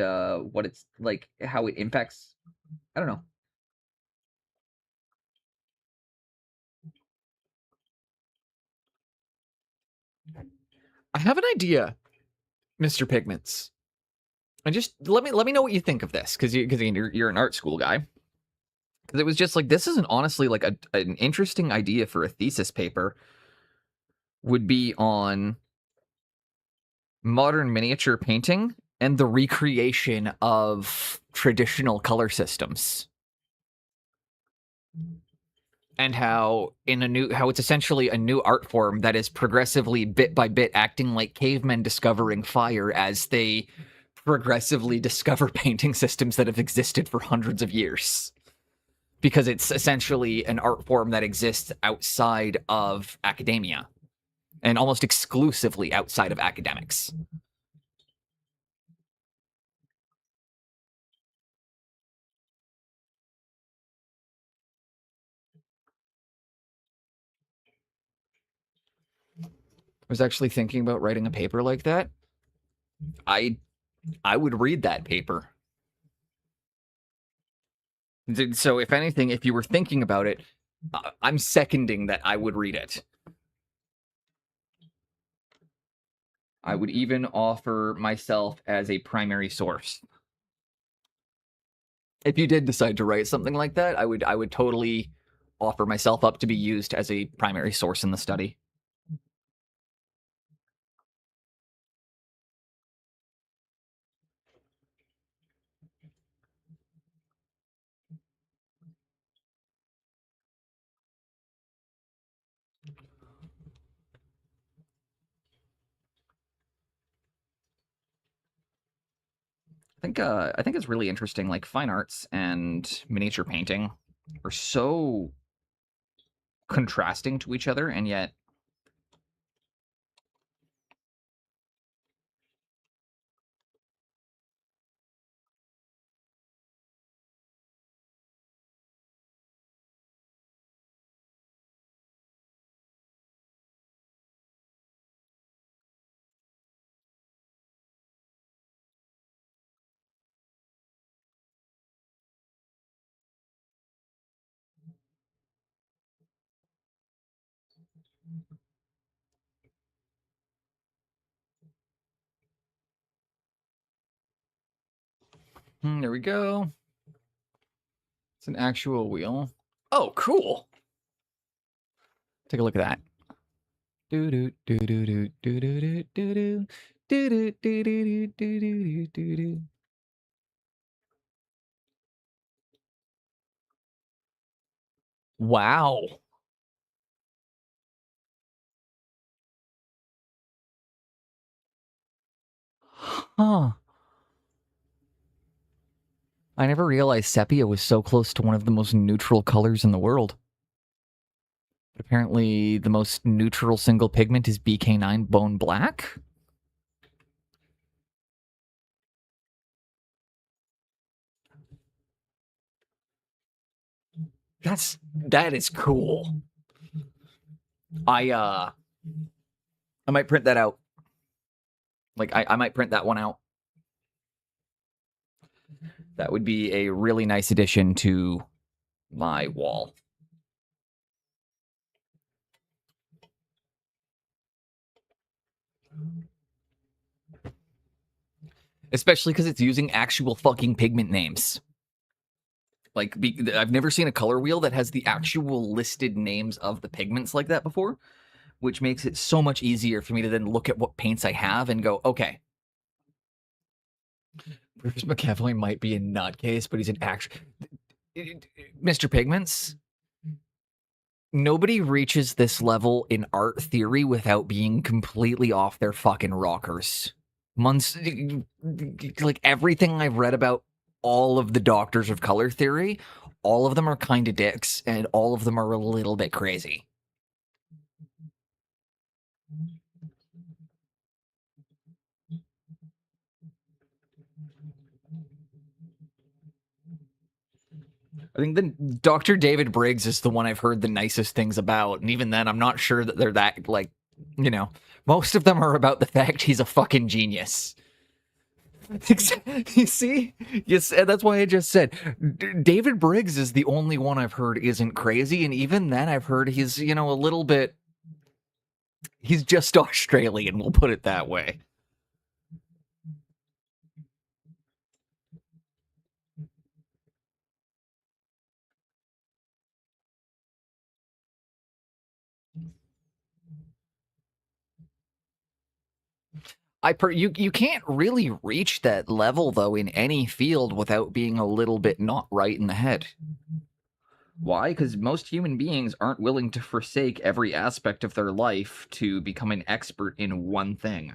what it's like, how it impacts. I don't know. I have an idea, Mr. Pigments. And just let me know what you think of this, because you're an art school guy. Because it was just like, this isn't honestly like an interesting idea for a thesis paper. Would be on modern miniature painting and the recreation of traditional color systems. And how it's essentially a new art form that is progressively, bit by bit, acting like cavemen discovering fire as they progressively discover painting systems that have existed for hundreds of years. Because it's essentially an art form that exists outside of academia, and almost exclusively outside of academics. I was actually thinking about writing a paper like that. I would read that paper. So if anything, if you were thinking about it, I'm seconding that I would read it. I would even offer myself as a primary source. If you did decide to write something like that, I would totally offer myself up to be used as a primary source in the study. I think it's really interesting. Like, fine arts and miniature painting are so contrasting to each other, and yet there we go. It's an actual wheel. Oh, cool. Take a look at that. Do do do do do do do do do do do do do do do do. Wow. Huh. I never realized sepia was so close to one of the most neutral colors in the world. But apparently, the most neutral single pigment is BK9 bone black. That is cool. I might print that out. Like, I might print that one out. That would be a really nice addition to my wall. Especially because it's using actual fucking pigment names. Like, I've never seen a color wheel that has the actual listed names of the pigments like that before, which makes it so much easier for me to then look at what paints I have and go, okay. Bruce McAvoy might be a nutcase, but he's an actual... Mr. Pigments, nobody reaches this level in art theory without being completely off their fucking rockers. Like, everything I've read about all of the doctors of color theory, all of them are kind of dicks, and all of them are a little bit crazy. I think the Dr. David Briggs is the one I've heard the nicest things about, and even then, I'm not sure that they're that, like, You know, most of them are about the fact he's a fucking genius. You see? Yes, and that's why I just said David Briggs is the only one I've heard isn't crazy, and even then I've heard he's, a little bit. He's just Australian, we'll put it that way. You can't really reach that level though in any field without being a little bit not right in the head. Why? Because most human beings aren't willing to forsake every aspect of their life to become an expert in one thing.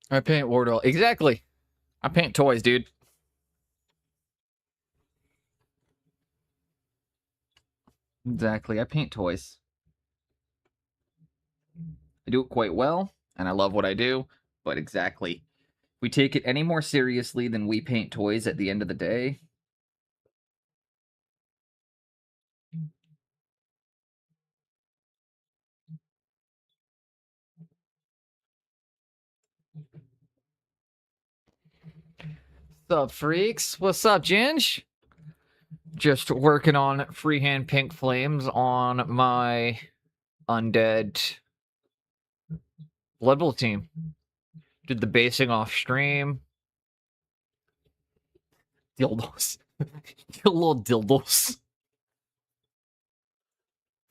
I paint Wardell. Exactly. I paint toys, dude. Exactly. I paint toys. I do it quite well, and I love what I do, but exactly. If we take it any more seriously than we paint toys at the end of the day, What's up, freaks? What's up, Ginge? Just working on freehand pink flames on my undead Blood Bowl team. Did the basing off stream. Dildos. You little dildos.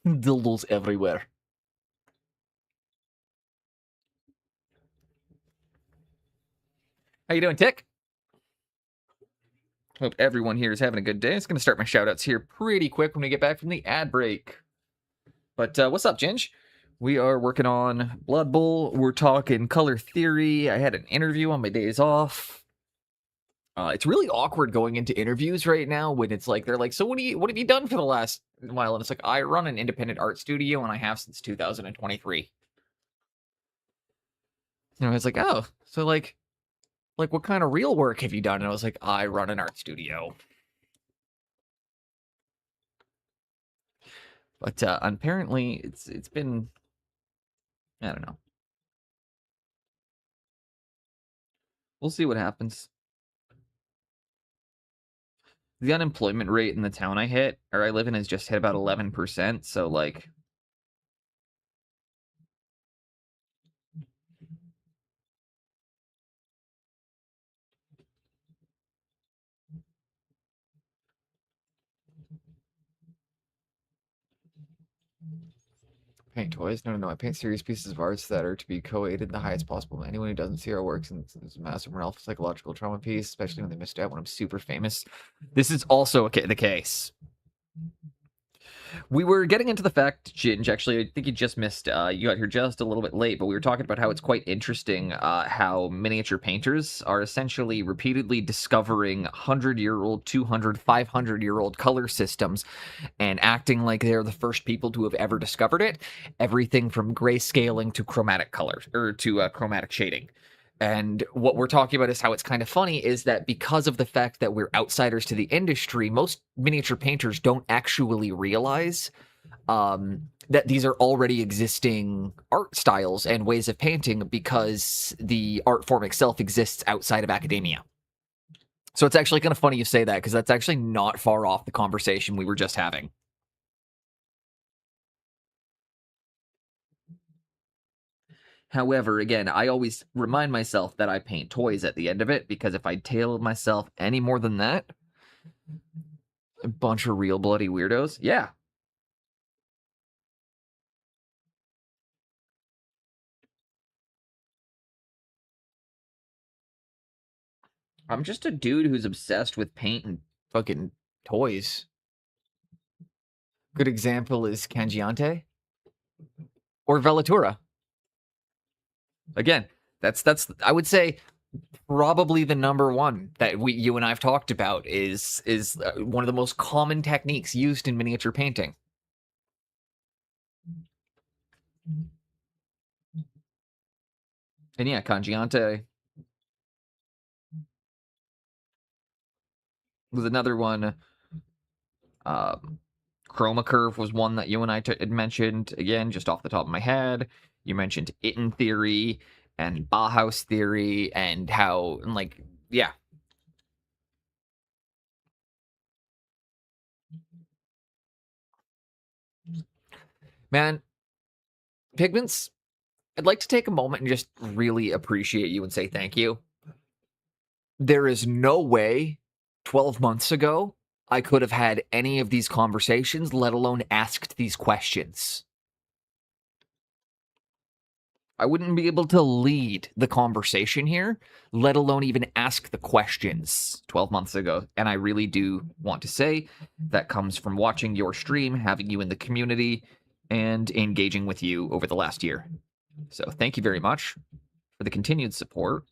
Dildos everywhere. How you doing, Tick? hope everyone here is having a good day. It's going to start my shoutouts here pretty quick when we get back from the ad break. But what's up, Ginge? We are working on Blood Bowl. We're talking color theory. I had an interview on my days off. It's really awkward going into interviews right now when it's like they're like, so what have you done for the last while? And it's like, I run an independent art studio and I have since 2023. It's like, oh, so like what kind of real work have you done? And I was like, I run an art studio. But apparently it's been, I don't know. We'll see what happens. The unemployment rate in the town I live in has just hit about 11%. So like, Paint toys? No. I paint serious pieces of arts that are to be co-aided the highest possible. Anyone who doesn't see our works, and it's a massive moral psychological trauma piece, especially when they missed out when I'm super famous. this is also the case. We were getting into the fact, Ginge, actually, I think you just missed, you got here just a little bit late, but we were talking about how it's quite interesting how miniature painters are essentially repeatedly discovering 100-year-old, 200, 500-year-old color systems and acting like they're the first people to have ever discovered it. Everything from grayscaling to chromatic color, or to chromatic shading. And what we're talking about is how it's kind of funny is that because of the fact that we're outsiders to the industry, most miniature painters don't actually realize that these are already existing art styles and ways of painting because the art form itself exists outside of academia. So it's actually kind of funny you say that because that's actually not far off the conversation we were just having. However, again, I always remind myself that I paint toys at the end of it, because if I tail myself any more than that, a bunch of real bloody weirdos. Yeah. I'm just a dude who's obsessed with paint and Fucking toys. Good example is Cangiante or Velatura. Again, that's I would say probably the number one that you and I've talked about is one of the most common techniques used in miniature painting. And yeah, Kanjiante was another one. Chroma Curve was one that you and I had mentioned, again, just off the top of my head. You mentioned Itten theory and Bauhaus theory and how, like, yeah. Man, Pigments, I'd like to take a moment and just really appreciate you and say thank you. There is no way 12 months ago I could have had any of these conversations, let alone asked these questions. I wouldn't be able to lead the conversation here, let alone even ask the questions 12 months ago. And I really do want to say that comes from watching your stream, having you in the community, and engaging with you over the last year. So thank you very much for the continued support.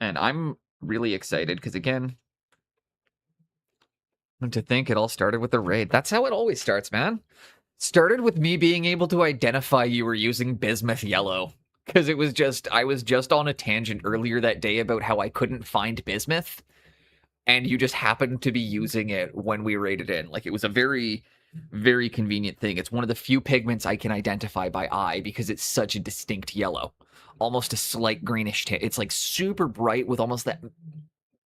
And I'm really excited because, again, to think it all started with the raid. That's how it always starts, man. Started with me being able to identify you were using bismuth yellow. Because I was just on a tangent earlier that day about how I couldn't find bismuth. And you just happened to be using it when we raided in. Like, it was a very, very convenient thing. It's one of the few pigments I can identify by eye because it's such a distinct yellow. Almost a slight greenish tint. It's like super bright with almost that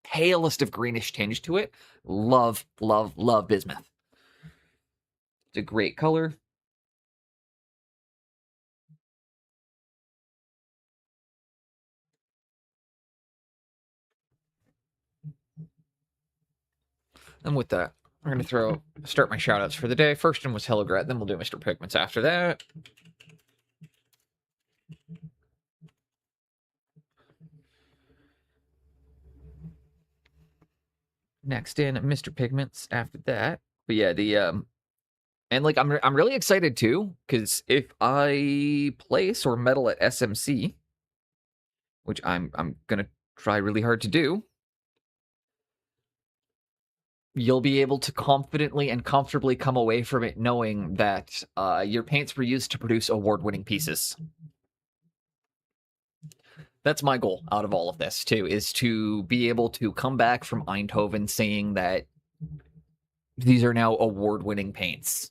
palest of greenish tinge to it. Love, love, love bismuth. It's a great color. And with that, I'm going to start my shoutouts for the day. First one was Hellograt, then we'll do Mr. Pigments after that. Next in Mr. Pigments after that. But yeah, and like I'm really excited too, because if I place or medal at SMC, which I'm gonna try really hard to do, you'll be able to confidently and comfortably come away from it knowing that your paints were used to produce award-winning pieces. That's my goal out of all of this too, is to be able to come back from Eindhoven saying that these are now award-winning paints.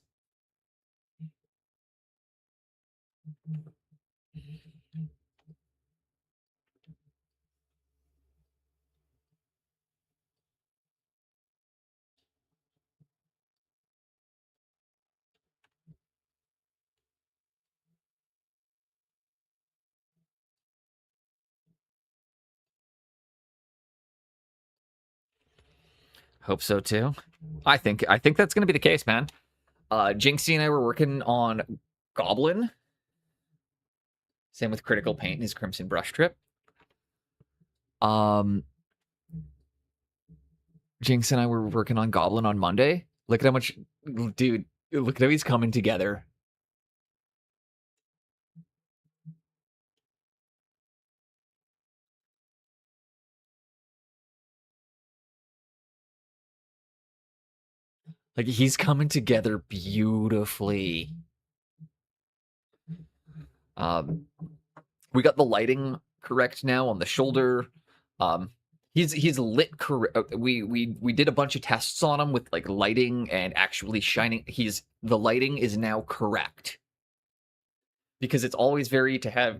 Hope so too. I think that's going to be the case, man. Jinxie and I were working on Goblin. Same with Critical Paint and his Crimson Brush Trip. Jinx and I were working on Goblin on Monday. Look at how much, dude. Look at how he's coming together. Like, he's coming together beautifully. We got the lighting correct now on the shoulder. He's lit correct. We did a bunch of tests on him with like lighting and actually shining. The lighting is now correct. Because it's always very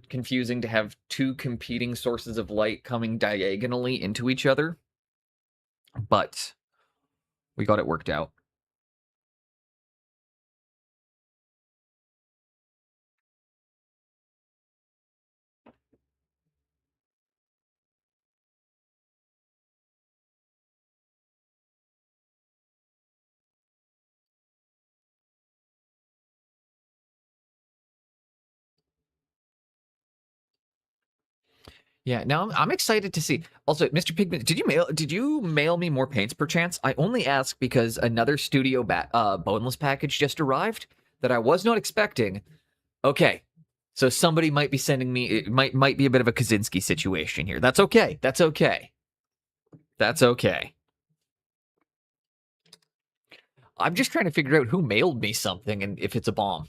confusing to have two competing sources of light coming diagonally into each other. But we got it worked out. Yeah, now I'm excited to see. Also, Mr. Pigment, did you mail me more paints per chance? I only ask because another studio boneless package just arrived that I was not expecting. Okay, so somebody might be sending me. It might be a bit of a Kaczynski situation here. That's okay. That's okay. That's okay. I'm just trying to figure out who mailed me something and if it's a bomb.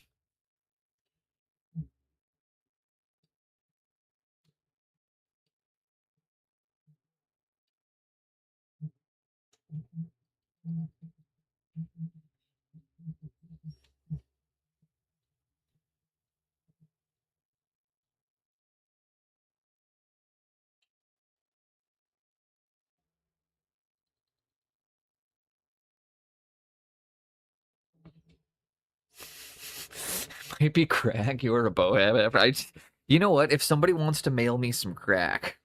Might be crack. You're a bohab. You know what? If somebody wants to mail me some crack,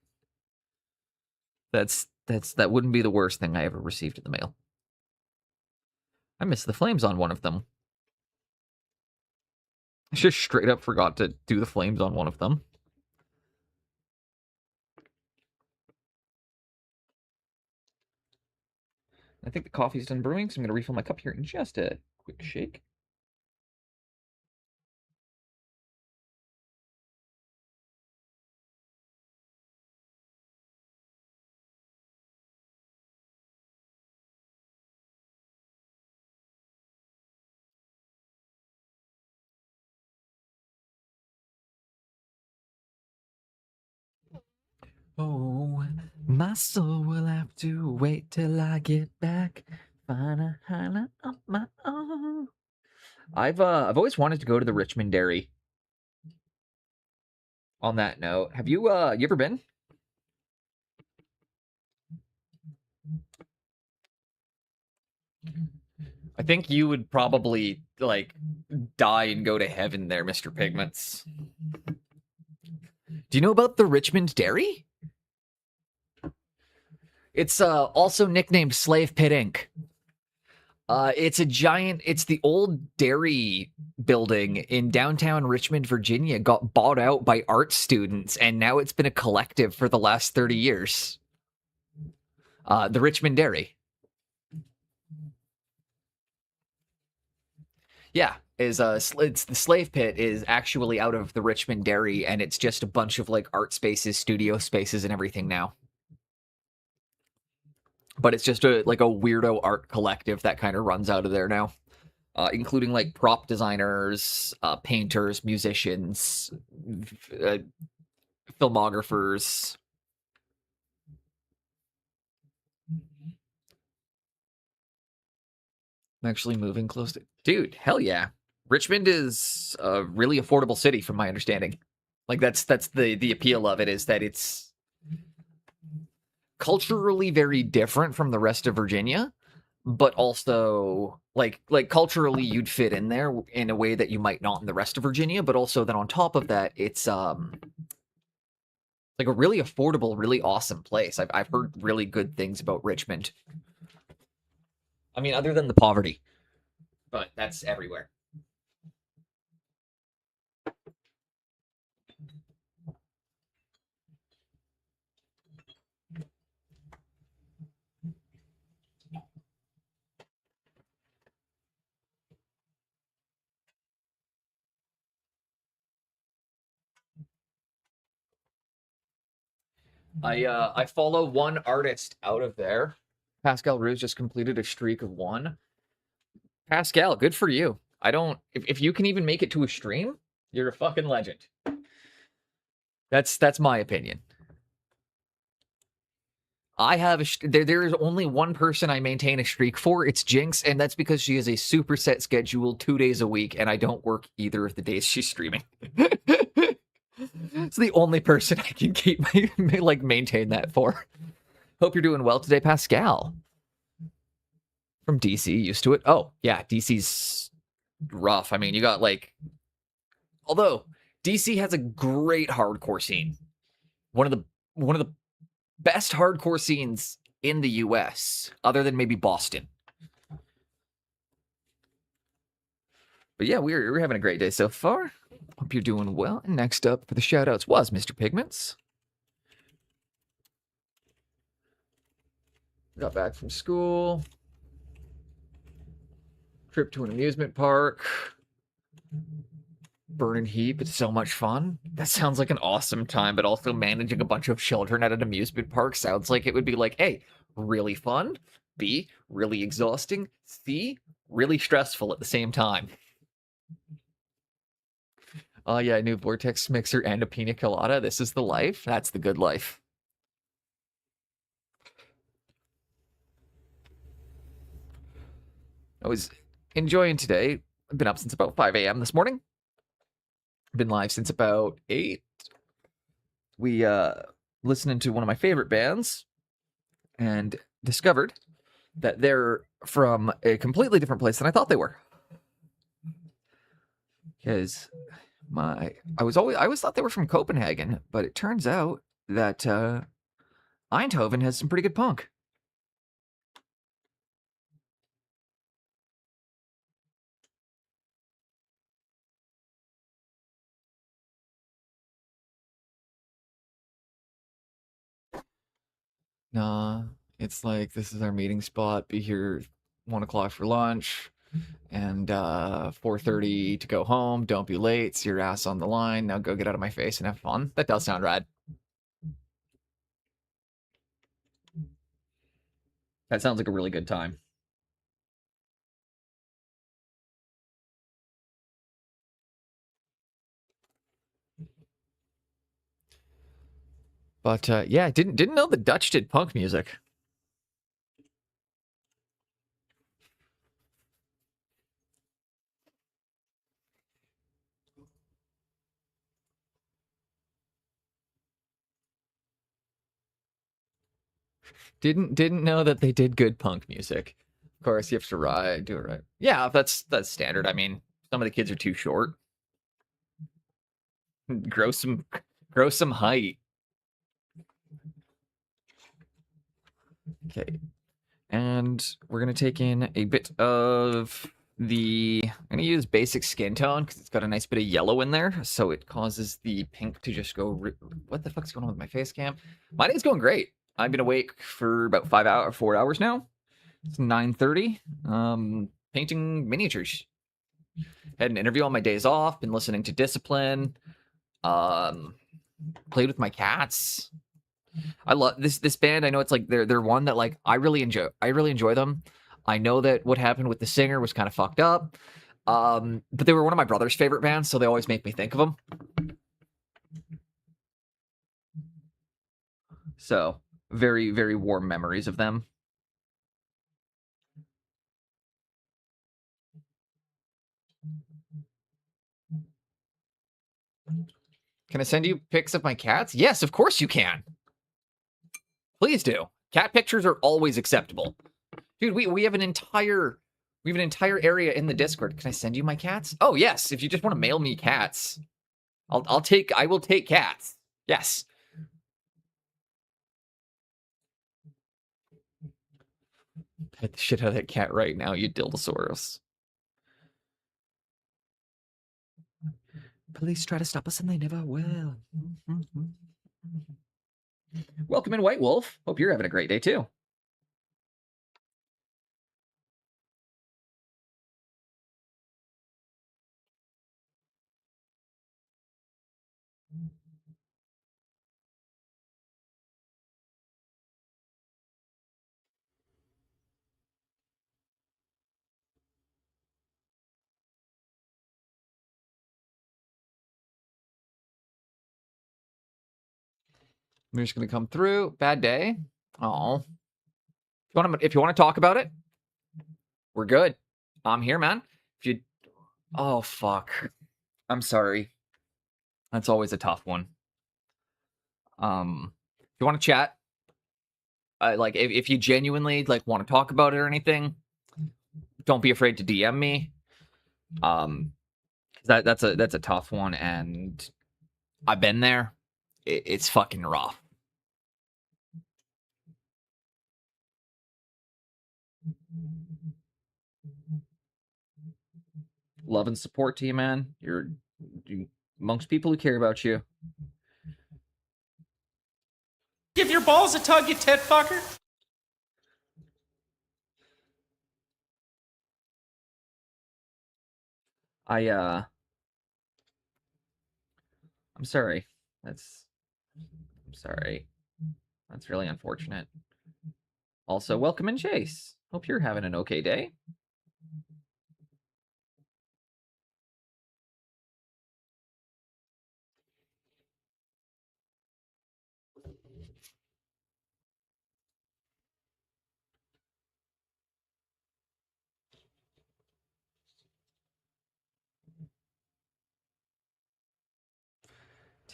that wouldn't be the worst thing I ever received in the mail. I missed the flames on one of them. I just straight up forgot to do the flames on one of them. I think the coffee's done brewing, so I'm going to refill my cup here in just a quick shake. Oh, my soul will have to wait till I get back. Find a highlight of my own. I've always wanted to go to the Richmond Dairy. On that note, have you ever been? I think you would probably like die and go to heaven there, Mr. Pigments. Do you know about the Richmond Dairy? It's also nicknamed Slave Pit Inc. It's the old dairy building in downtown Richmond, Virginia, got bought out by art students, and now it's been a collective for the last 30 years. The Richmond Dairy. Yeah, it's the Slave Pit is actually out of the Richmond Dairy, and it's just a bunch of like art spaces, studio spaces, and everything now. But it's just a weirdo art collective that kind of runs out of there now, including like prop designers, painters, musicians, filmographers. I'm actually moving close to... Dude, hell yeah. Richmond is a really affordable city from my understanding. Like that's the appeal of it, is that it's culturally very different from the rest of Virginia, but also like culturally you'd fit in there in a way that you might not in the rest of Virginia, but also then on top of that, it's like a really affordable, really awesome place. I've heard really good things about Richmond. I mean, other than the poverty, but that's everywhere. I follow one artist out of there. Pascal Ruse just completed a streak of 1. Pascal, good for you. I don't... If you can even make it to a stream, you're a fucking legend. That's my opinion. I have there is only one person I maintain a streak for. It's Jinx, and that's because she has a super set schedule 2 days a week, and I don't work either of the days she's streaming. It's the only person I can keep maintain that for. Hope you're doing well today, Pascal. From DC, used to it. Oh, yeah, DC's rough. I mean, you got although DC has a great hardcore scene. One of the best hardcore scenes in the US, other than maybe Boston. But yeah, we're having a great day so far. Hope you're doing well. And next up for the shoutouts was Mr. Pigments. Got back from school. Trip to an amusement park. Burning Heap. It's so much fun. That sounds like an awesome time, but also managing a bunch of children at an amusement park sounds like it would be like, A, really fun. B, really exhausting. C, really stressful at the same time. Oh yeah, new Vortex mixer and a pina colada. This is the life. That's the good life. I was enjoying today. I've been up since about 5 a.m. this morning. Been live since about 8. We listening to one of my favorite bands and discovered that they're from a completely different place than I thought they were. Because I always thought they were from Copenhagen, but it turns out that Eindhoven has some pretty good punk. Nah, it's like, this is our meeting spot. Be here 1 o'clock for lunch, and 4:30 to go home. Don't be late. It's your ass on the line. Now go get out of my face and have fun. That does sound rad. That sounds like a really good time. But yeah, didn't know the Dutch did punk music. Didn't know that they did good punk music. Of course, you have to do it right. Yeah, that's standard. I mean, some of the kids are too short. Grow some height. Okay. And we're gonna take in a bit of I'm gonna use basic skin tone because it's got a nice bit of yellow in there, so it causes the pink to just go. What the fuck's going on with my face cam? My day's going great. I've been awake for about 4 hours now. It's 9:30. Painting miniatures. Had an interview on my days off. Been listening to Discipline. Played with my cats. I love this band. I know it's like they're one that like I really enjoy them. I know that what happened with the singer was kind of fucked up. But they were one of my brother's favorite bands, so they always make me think of them. So very, very warm memories of them. Can I send you pics of my cats? Yes, of course you can. Please do. Cat pictures are always acceptable. Dude, we have an entire area in the Discord. Can I send you my cats? Oh yes, if you just want to mail me cats. I will take cats. Yes. Pet the shit out of that cat right now, you dildosaurus. Police try to stop us and they never will. Welcome in, White Wolf. Hope you're having a great day too. We're just gonna come through. Bad day. Oh. If you want to talk about it, we're good. I'm here, man. If you Oh fuck. I'm sorry. That's always a tough one. If you want to chat, like if you genuinely like want to talk about it or anything, don't be afraid to DM me. That's a tough one, and I've been there. It's fucking rough. Love and support to you, man. You're amongst people who care about you. Give your balls a tug, you tit fucker. I'm sorry. I'm sorry. That's really unfortunate. Also, welcome in, Chase. Hope you're having an okay day.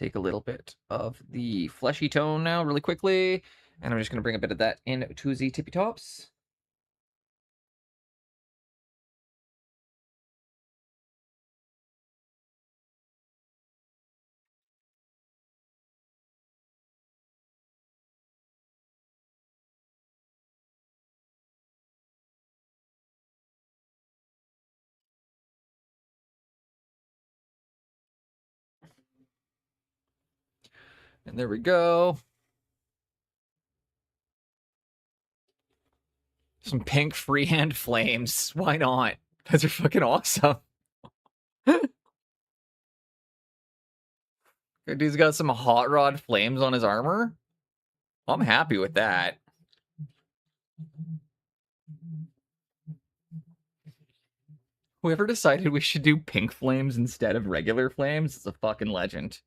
take a little bit of the fleshy tone now really quickly, and I'm just going to bring a bit of that into the tippy tops. And there we go. Some pink freehand flames. Why not? Those are fucking awesome. Dude's got some hot rod flames on his armor. I'm happy with that. Whoever decided we should do pink flames instead of regular flames is a fucking legend.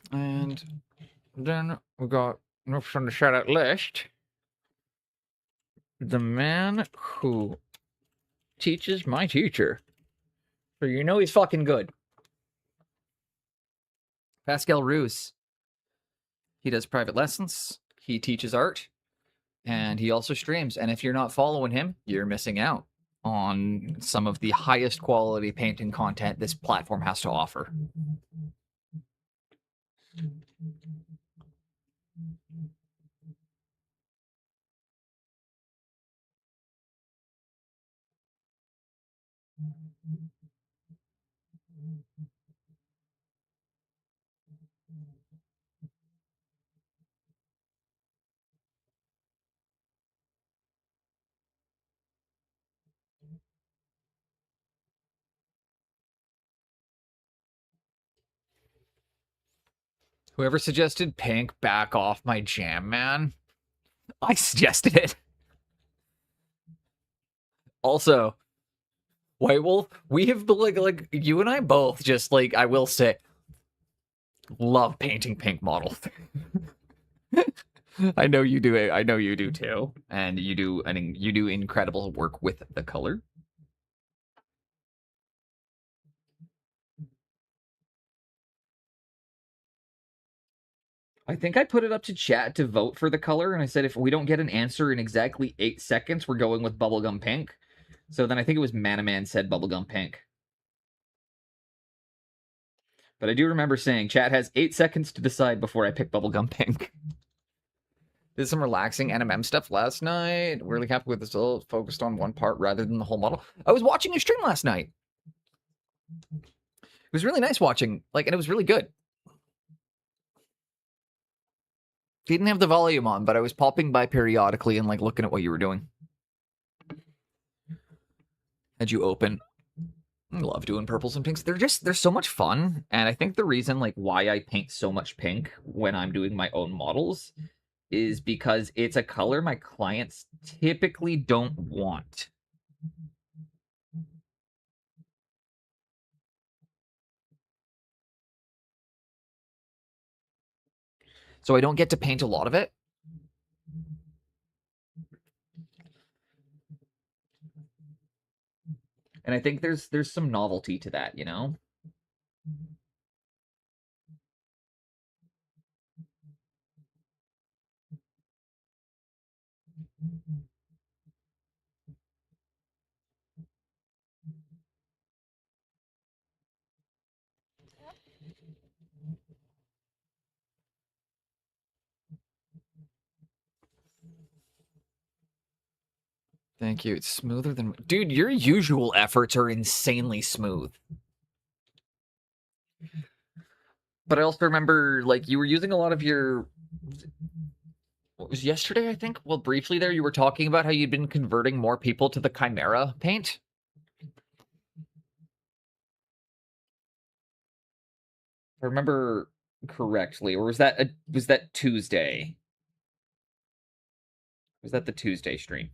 And then we got next on the shout out list, the man who teaches my teacher. So you know he's fucking good. Pascal Roos. He does private lessons, he teaches art, and he also streams. And if you're not following him, you're missing out on some of the highest quality painting content this platform has to offer. Whoever suggested pink, back off my jam, man. I suggested it. Also, White Wolf, we have like you and I both just like, I will say, love painting pink models. I know you do. I know you do too, and you do. I mean, you do incredible work with the color. I think I put it up to chat to vote for the color, and I said if we don't get an answer in exactly 8 seconds, we're going with bubblegum pink. So then I think it was Manaman said bubblegum pink. But I do remember saying chat has 8 seconds to decide before I pick bubblegum pink. Did some relaxing NMM stuff last night. Really happy with this. All focused on one part rather than the whole model. I was watching a stream last night. It was really nice watching, like, and it was really good. Didn't have the volume on, but I was popping by periodically and like looking at what you were doing. Had you open? I love doing purples and pinks. They're so much fun. And I think the reason like why I paint so much pink when I'm doing my own models is because it's a color my clients typically don't want. So I don't get to paint a lot of it. And I think there's some novelty to that, you know? Thank you. It's smoother than... Dude, your usual efforts are insanely smooth. But I also remember, like, you were using a lot of your... What was yesterday, I think? Well, briefly there, you were talking about how you'd been converting more people to the Chimera paint. If I remember correctly, or was that Tuesday? Was that the Tuesday stream?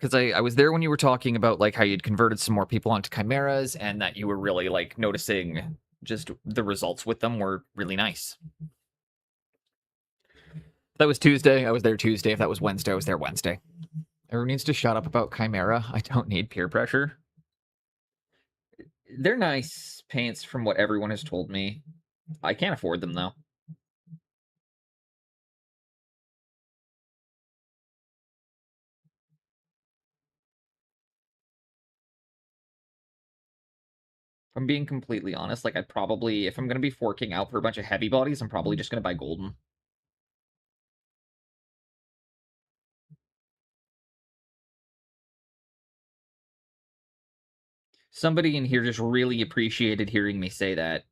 because I was there when you were talking about like how you'd converted some more people onto chimeras and that you were really like noticing just the results with them were really nice. If that was Tuesday, I was there Tuesday. If that was Wednesday, I was there Wednesday. Everyone needs to shut up about chimera. I don't need peer pressure. They're nice paints from what everyone has told me. I can't afford them though. If I'm being completely honest, like I'd probably, if I'm going to be forking out for a bunch of heavy bodies, I'm probably just going to buy golden. Somebody in here just really appreciated hearing me say that.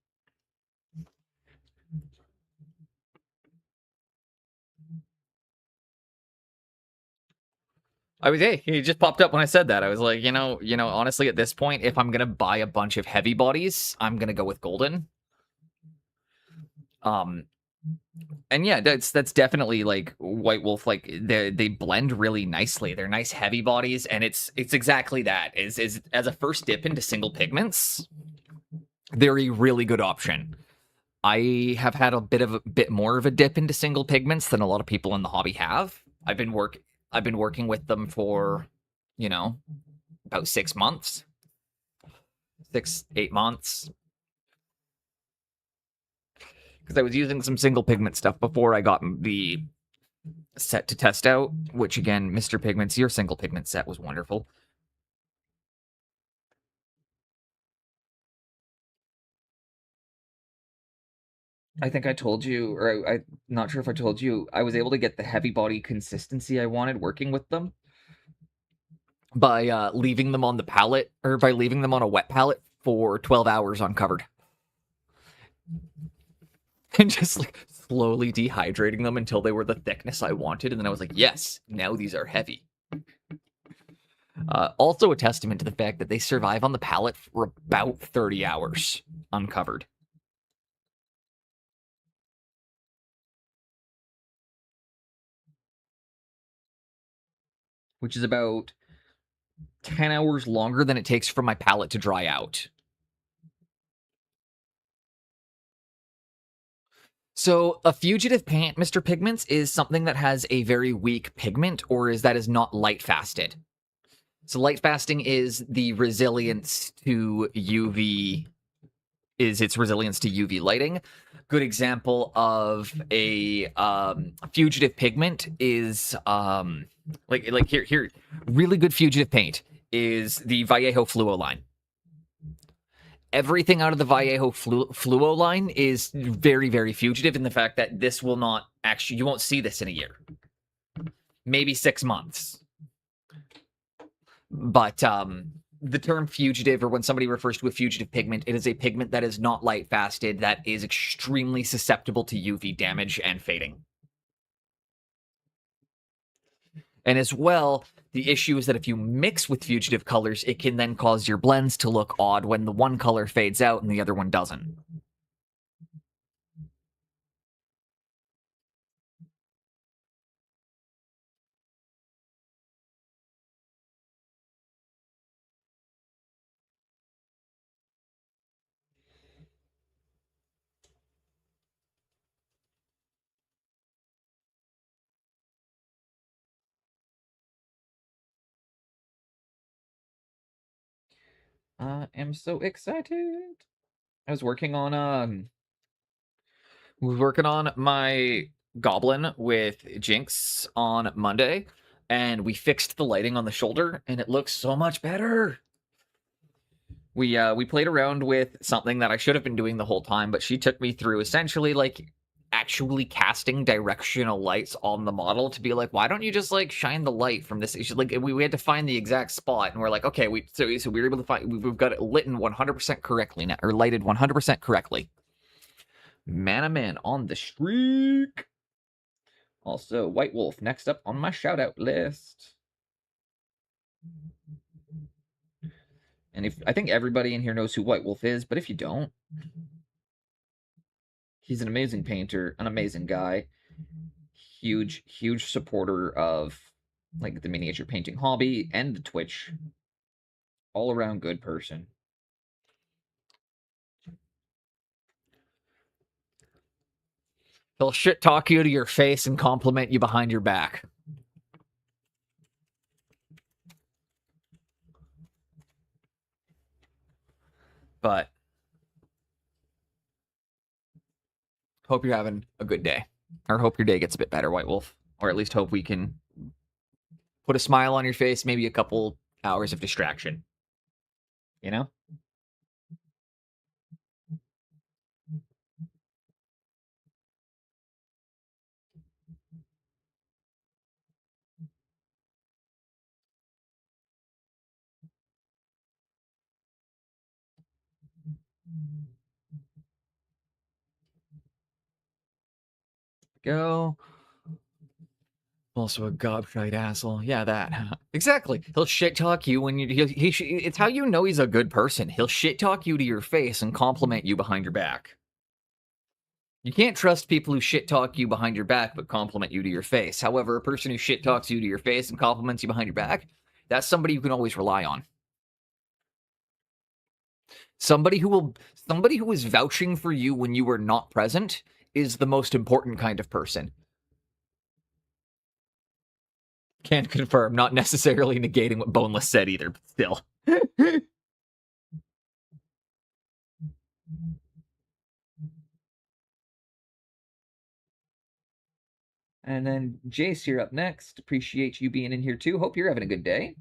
He just popped up when I said that. I was like, honestly, at this point, if I'm gonna buy a bunch of heavy bodies, I'm gonna go with golden. And yeah, that's definitely like White Wolf. Like they blend really nicely. They're nice heavy bodies, and it's exactly that. Is as a first dip into single pigments, they're a really good option. I have had a bit more of a dip into single pigments than a lot of people in the hobby have. I've been working with them for, about 6 months. 8 months. Because I was using some single pigment stuff before I got the set to test out, which again, Mr. Pigments, your single pigment set was wonderful. I think I told you, or I'm not sure if I told you, I was able to get the heavy body consistency I wanted working with them by leaving them on the palette, or by leaving them on a wet palette for 12 hours uncovered. And just like slowly dehydrating them until they were the thickness I wanted. And then I was like, yes, now these are heavy. Also a testament to the fact that they survive on the palette for about 30 hours uncovered. Which is about 10 hours longer than it takes for my palette to dry out. So a fugitive paint, Mr. Pigments, is something that has a very weak pigment, or that is not light fasted. So light fasting is the resilience to UV, is its resilience to UV lighting. Good example of a fugitive pigment is like here really good fugitive paint is the Vallejo Fluo line. Everything out of the Vallejo Fluo line is very, very fugitive in the fact that this will not actually, you won't see this in a year. Maybe 6 months. But the term fugitive, or when somebody refers to a fugitive pigment, it is a pigment that is not light fasted, that is extremely susceptible to UV damage and fading. And as well, the issue is that if you mix with fugitive colors, it can then cause your blends to look odd when the one color fades out and the other one doesn't. I am so excited. I was working on my goblin with Jinx on Monday, and we fixed the lighting on the shoulder, and it looks so much better. We played around with something that I should have been doing the whole time, but she took me through essentially like actually casting directional lights on the model to be like, why don't you just like shine the light from this? She's like, we had to find the exact spot, and we're like, okay, so we were able to find, we've got it lit in 100% correctly now, or lighted 100% correctly. Man on the streak. Also, White Wolf next up on my shout out list. And I think everybody in here knows who White Wolf is, but if you don't, he's an amazing painter, an amazing guy, huge supporter of like the miniature painting hobby and the Twitch. All around good person. He'll shit talk you to your face and compliment you behind your back. But hope you're having a good day. Or hope your day gets a bit better, White Wolf. Or at least hope we can put a smile on your face, maybe a couple hours of distraction. You know? Go. Also a gobshite asshole. Yeah, that. Exactly. He'll shit talk you when it's how you know he's a good person. He'll shit talk you to your face and compliment you behind your back. You can't trust people who shit talk you behind your back but compliment you to your face. However, a person who shit talks you to your face and compliments you behind your back, that's somebody you can always rely on. Somebody who is vouching for you when you were not present is the most important kind of person. Can't confirm, not necessarily negating what Boneless said either, but still. And then Jace, you're up next. Appreciate you being in here too. Hope you're having a good day.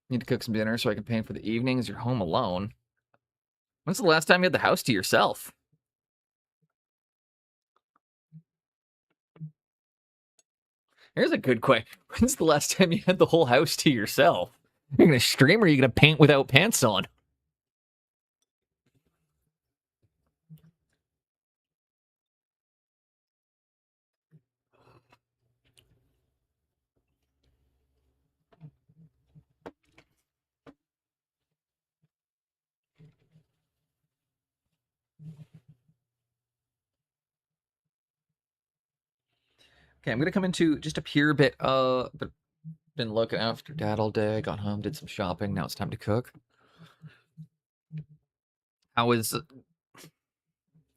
Need to cook some dinner so I can paint for the evenings. You're home alone. When's the last time you had the house to yourself? Here's a good question. When's the last time you had the whole house to yourself? You're gonna stream or are you gonna paint without pants on? Okay, I'm gonna come into just a pure bit. But been looking after Dad all day. Got home, did some shopping. Now it's time to cook. How is?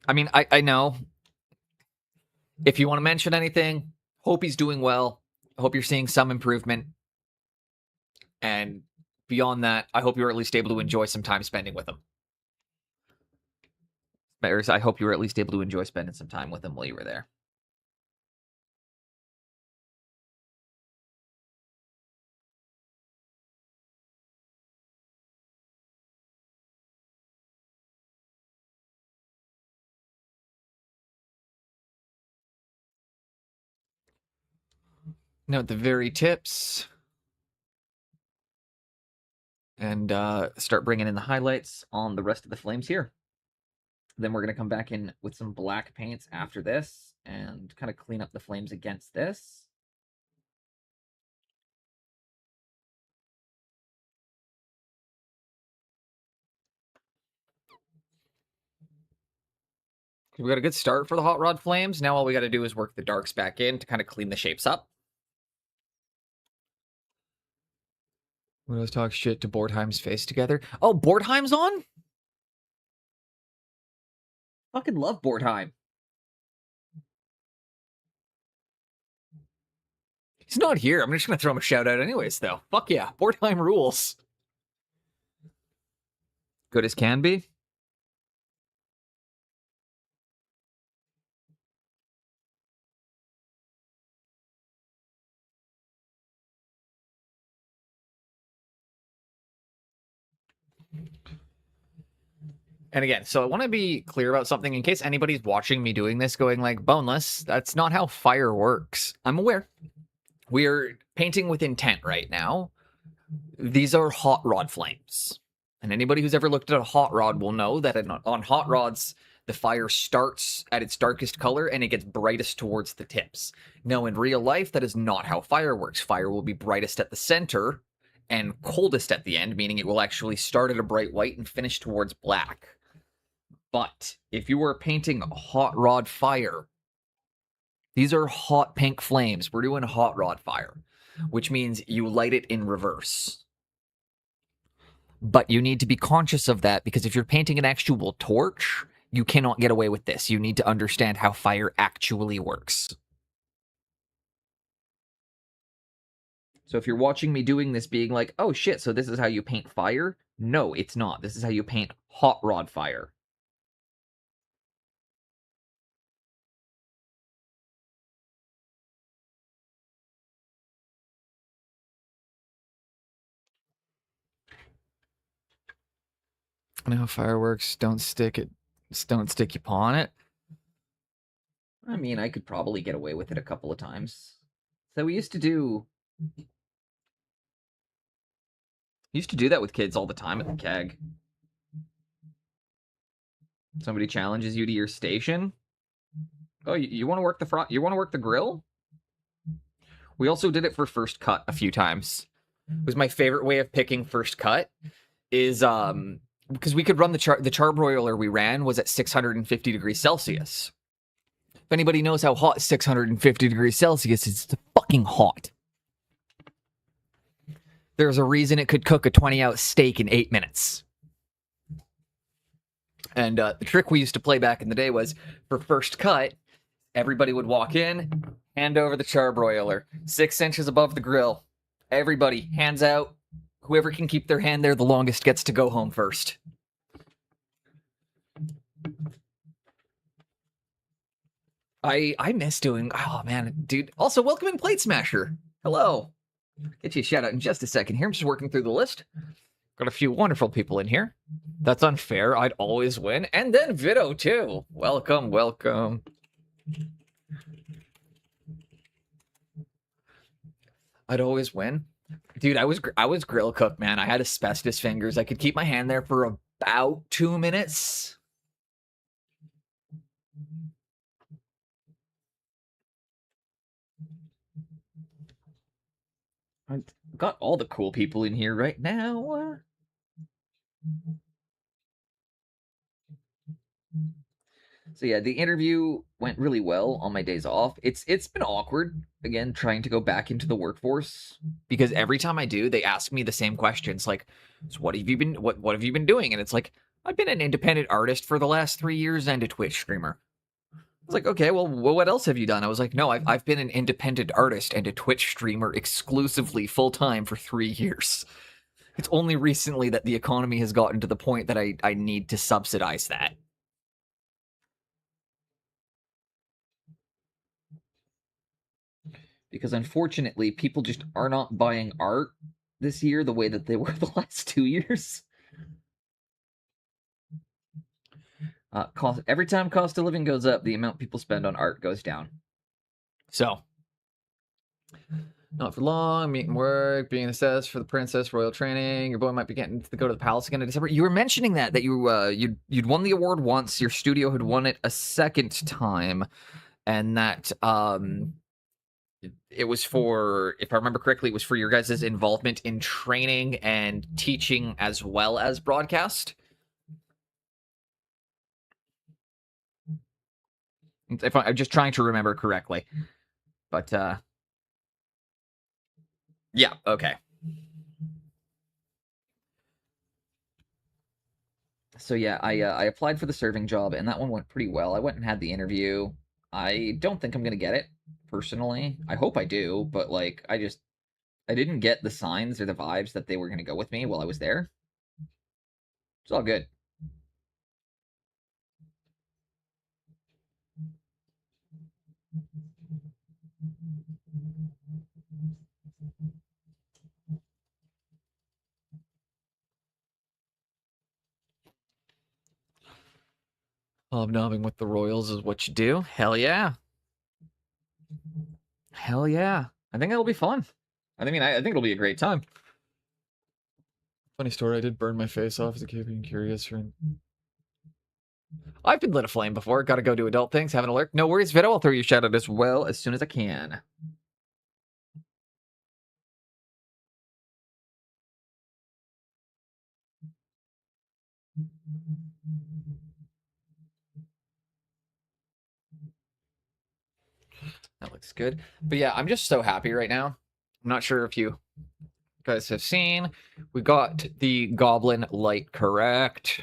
I mean, I know. If you want to mention anything, hope he's doing well. I hope you're seeing some improvement. And beyond that, I hope you're at least able to enjoy some time spending with him. I hope you were at least able to enjoy spending some time with him while you were there. Note the very tips. And start bringing in the highlights on the rest of the flames here. Then we're going to come back in with some black paints after this and kind of clean up the flames against this. We got a good start for the hot rod flames. Now all we got to do is work the darks back in to kind of clean the shapes up. Let's talk shit to Bortheim's face together. Oh, Bortheim's on? Fucking love Bortheim. He's not here. I'm just going to throw him a shout out anyways, though. Fuck yeah. Bortheim rules. Good as can be. And again, so I want to be clear about something in case anybody's watching me doing this going like, Boneless, that's not how fire works. I'm aware. We're painting with intent right now. These are hot rod flames. And anybody who's ever looked at a hot rod will know that on hot rods, the fire starts at its darkest color and it gets brightest towards the tips. Now, in real life, that is not how fire works. Fire will be brightest at the center and coldest at the end, meaning it will actually start at a bright white and finish towards black. But if you were painting hot rod fire, these are hot pink flames. We're doing hot rod fire, which means you light it in reverse. But you need to be conscious of that, because if you're painting an actual torch, you cannot get away with this. You need to understand how fire actually works. So if you're watching me doing this being like, oh shit, so this is how you paint fire? No, it's not. This is how you paint hot rod fire. I know how fireworks don't stick you paw on it. I mean, I could probably get away with it a couple of times. So we used to do that with kids all the time at the keg. Somebody challenges you to your station. Oh, you want to work you want to work the grill? We also did it for first cut a few times. It was my favorite way of picking first cut is because we could run the charbroiler we ran was at 650 degrees Celsius. If anybody knows how hot 650 degrees Celsius is, it's fucking hot. There's a reason it could cook a 20-ounce steak in 8 minutes. And the trick we used to play back in the day was, for first cut, everybody would walk in, hand over the charbroiler, 6 inches above the grill. Everybody, hands out. Whoever can keep their hand there the longest gets to go home first. I miss doing... Oh, man, dude. Also, welcome in, Plate Smasher. Hello. Get you a shout out in just a second here. I'm just working through the list. Got a few wonderful people in here. That's unfair. I'd always win. And then Vito, too. Welcome, welcome. I'd always win. Dude, I was grill cook, man. I had asbestos fingers. I could keep my hand there for about 2 minutes. I've got all the cool people in here right now. So yeah, the interview went really well on my days off. It's been awkward, again, trying to go back into the workforce. Because every time I do, they ask me the same questions, like, so what have you been doing? And it's like, I've been an independent artist for the last 3 years and a Twitch streamer. It's like, okay, well, what else have you done? I was like, no, I've been an independent artist and a Twitch streamer exclusively full-time for 3 years. It's only recently that the economy has gotten to the point that I need to subsidize that. Because unfortunately, people just are not buying art this year the way that they were the last 2 years. Every time cost of living goes up, the amount people spend on art goes down. So, not for long, meeting work, being assessed for the princess royal training. Your boy might be getting to go to the palace again in December. You were mentioning that you'd won the award once, your studio had won it a second time, and that it was for, if I remember correctly, it was for your guys' involvement in training and teaching as well as broadcast. If I'm just trying to remember correctly. But, yeah, okay. So yeah, I applied for the serving job, and that one went pretty well. I went and had the interview. I don't think I'm going to get it, personally. I hope I do, but, like, I didn't get the signs or the vibes that they were going to go with me while I was there. It's all good. Hobnobbing with the royals is what you do. Hell yeah. Hell yeah. I think it'll be fun. I think it'll be a great time. Funny story, I did burn my face off as a kid being curious. I've been lit aflame before. Gotta go do adult things. Have an alert. No worries, Vito. I'll throw you a shout out as well as soon as I can. That looks good. But yeah, I'm just so happy right now. I'm not sure if you guys have seen. We got the goblin light correct.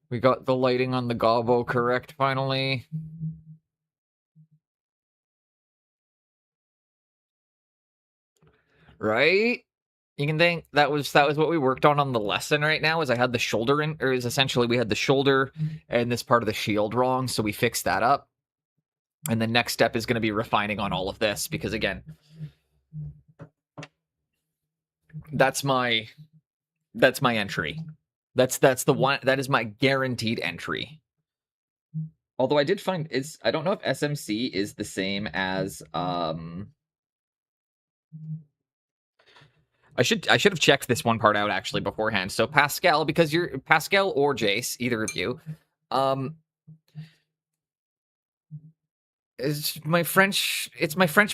We got the lighting on the gobbo correct finally. Right? You can think that was what we worked on the lesson right now. Is I had the shoulder in, or is essentially we had the shoulder and this part of the shield wrong, so we fixed that up. And the next step is going to be refining on all of this because again, that's my entry. That's the one that is my guaranteed entry. Although I did find I don't know if SMC is the same as I should have checked this one part out actually beforehand. So Pascal, because you're Pascal or Jace, either of you, it's my French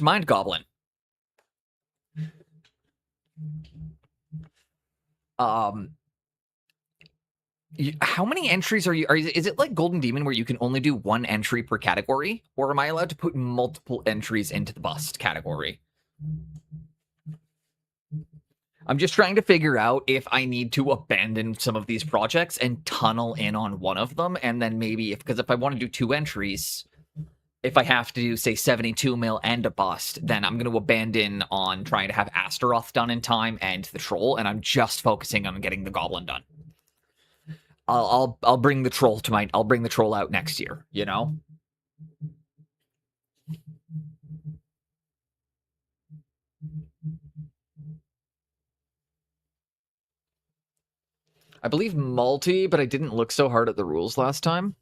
mind goblin. How many entries are you? Is it like Golden Demon where you can only do one entry per category, or am I allowed to put multiple entries into the bust category? I'm just trying to figure out if I need to abandon some of these projects and tunnel in on one of them, and then maybe because if I want to do 2 entries, if I have to do, say, 72 mil and a bust, then I'm going to abandon on trying to have Astaroth done in time and the Troll, and I'm just focusing on getting the Goblin done. I'll bring the Troll I'll bring the Troll out next year, you know? I believe multi, but I didn't look so hard at the rules last time.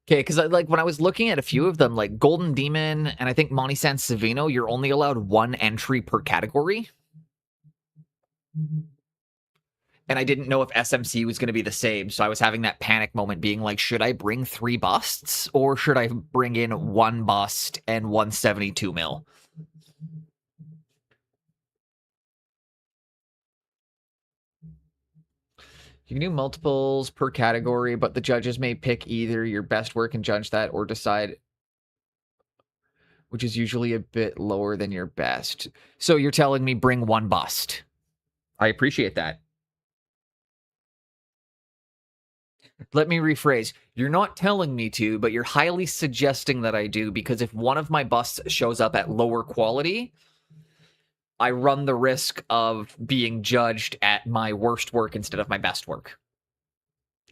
Okay, because when I was looking at a few of them, like Golden Demon and I think Monty San Savino, you're only allowed 1 entry per category. And I didn't know if SMC was going to be the same, so I was having that panic moment being like, should I bring 3 busts, or should I bring in 1 bust and 172 mil? You can do multiples per category, but the judges may pick either your best work and judge that, or decide which is usually a bit lower than your best. So you're telling me bring 1 bust. I appreciate that. Let me rephrase. You're not telling me to, but you're highly suggesting that I do, because if one of my busts shows up at lower quality, I run the risk of being judged at my worst work instead of my best work.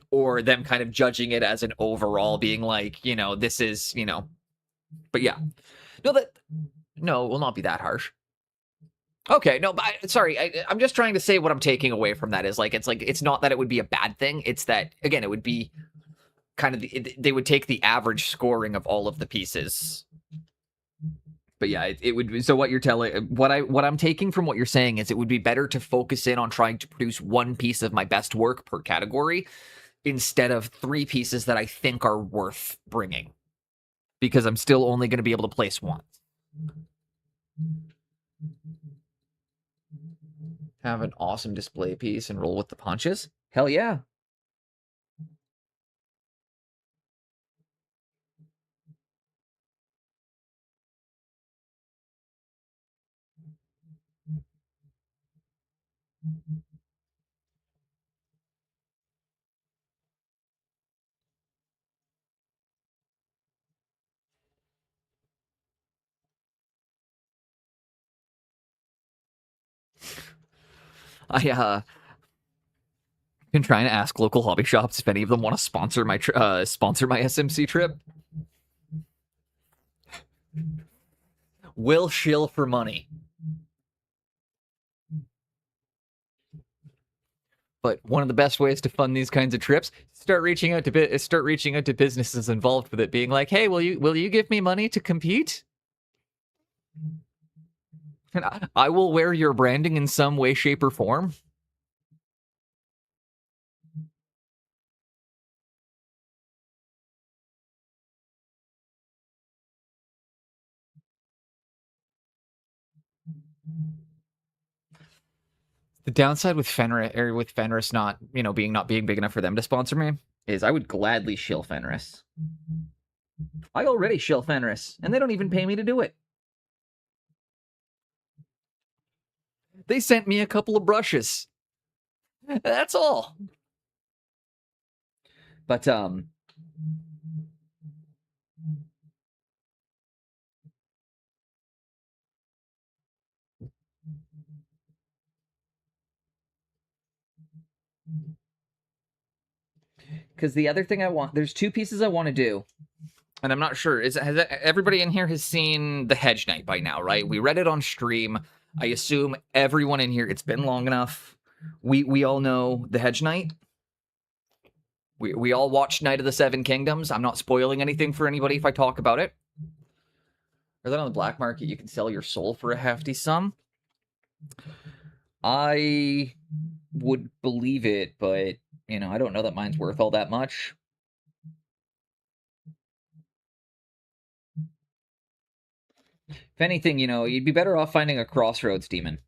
Or them kind of judging it as an overall, being like, this is, But yeah. No, it will not be that harsh. Okay, no, but sorry, I'm just trying to say what I'm taking away from that is it's not that it would be a bad thing. It's that, again, it would be kind of, they would take the average scoring of all of the pieces. But yeah, it would. So what you're telling, what I'm taking from what you're saying is it would be better to focus in on trying to produce 1 piece of my best work per category instead of 3 pieces that I think are worth bringing, because I'm still only going to be able to place 1. Have an awesome display piece and roll with the punches? Hell yeah. Been trying to ask local hobby shops if any of them want to sponsor my SMC trip. Will shill for money. But one of the best ways to fund these kinds of trips, start reaching out to businesses involved with it, being like, "Hey, will you give me money to compete?" And I will wear your branding in some way, shape, or form. The downside with Fenris not being big enough for them to sponsor me is I would gladly shill Fenris. I already shill Fenris, and they don't even pay me to do it. They sent me a couple of brushes. That's all. But because the other thing there's two pieces I want to do. And I'm not sure. Everybody in here has seen The Hedge Knight by now, right? We read it on stream. I assume everyone in here, it's been long enough. We all know The Hedge Knight. We all watched Knight of the Seven Kingdoms. I'm not spoiling anything for anybody if I talk about it. Or that on the black market, you can sell your soul for a hefty sum. I would believe it, but, I don't know that mine's worth all that much. If anything, you'd be better off finding a crossroads demon.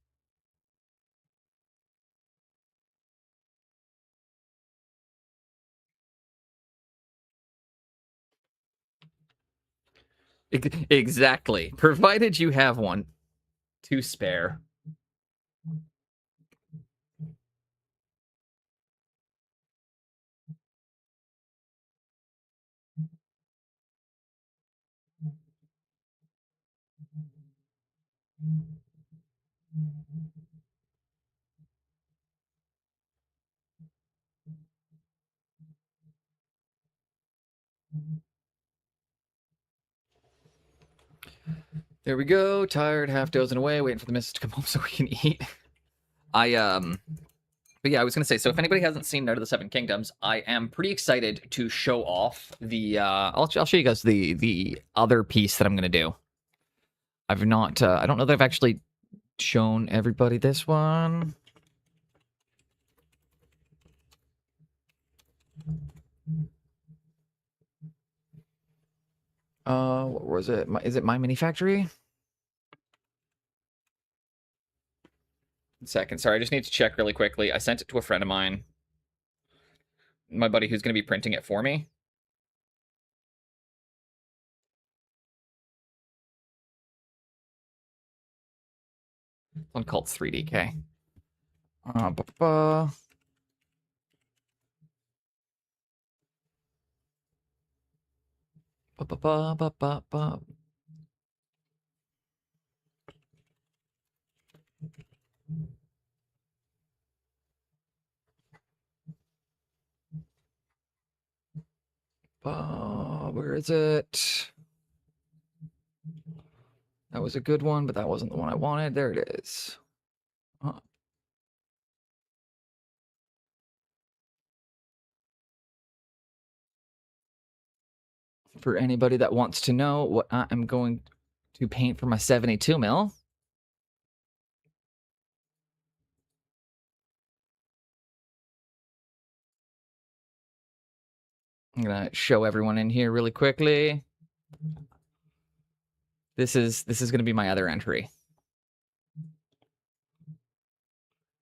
Exactly. Provided you have one to spare. There we go. Tired, half dozing away, waiting for the missus to come home so we can eat. But yeah, I was gonna say, so if anybody hasn't seen Knight of the Seven Kingdoms, I am pretty excited to show off the I'll show you guys the other piece that I'm gonna do. I've not I don't know that I've actually shown everybody this one. What was it? Is it My Mini Factory? Second, sorry, I just need to check really quickly. I sent it to a friend of mine, my buddy who's going to be printing it for me. One called 3DK. Where is it? That was a good one, but that wasn't the one I wanted. There it is. For anybody that wants to know what I'm going to paint for my 72 mil. I'm gonna show everyone in here really quickly. This is gonna be my other entry.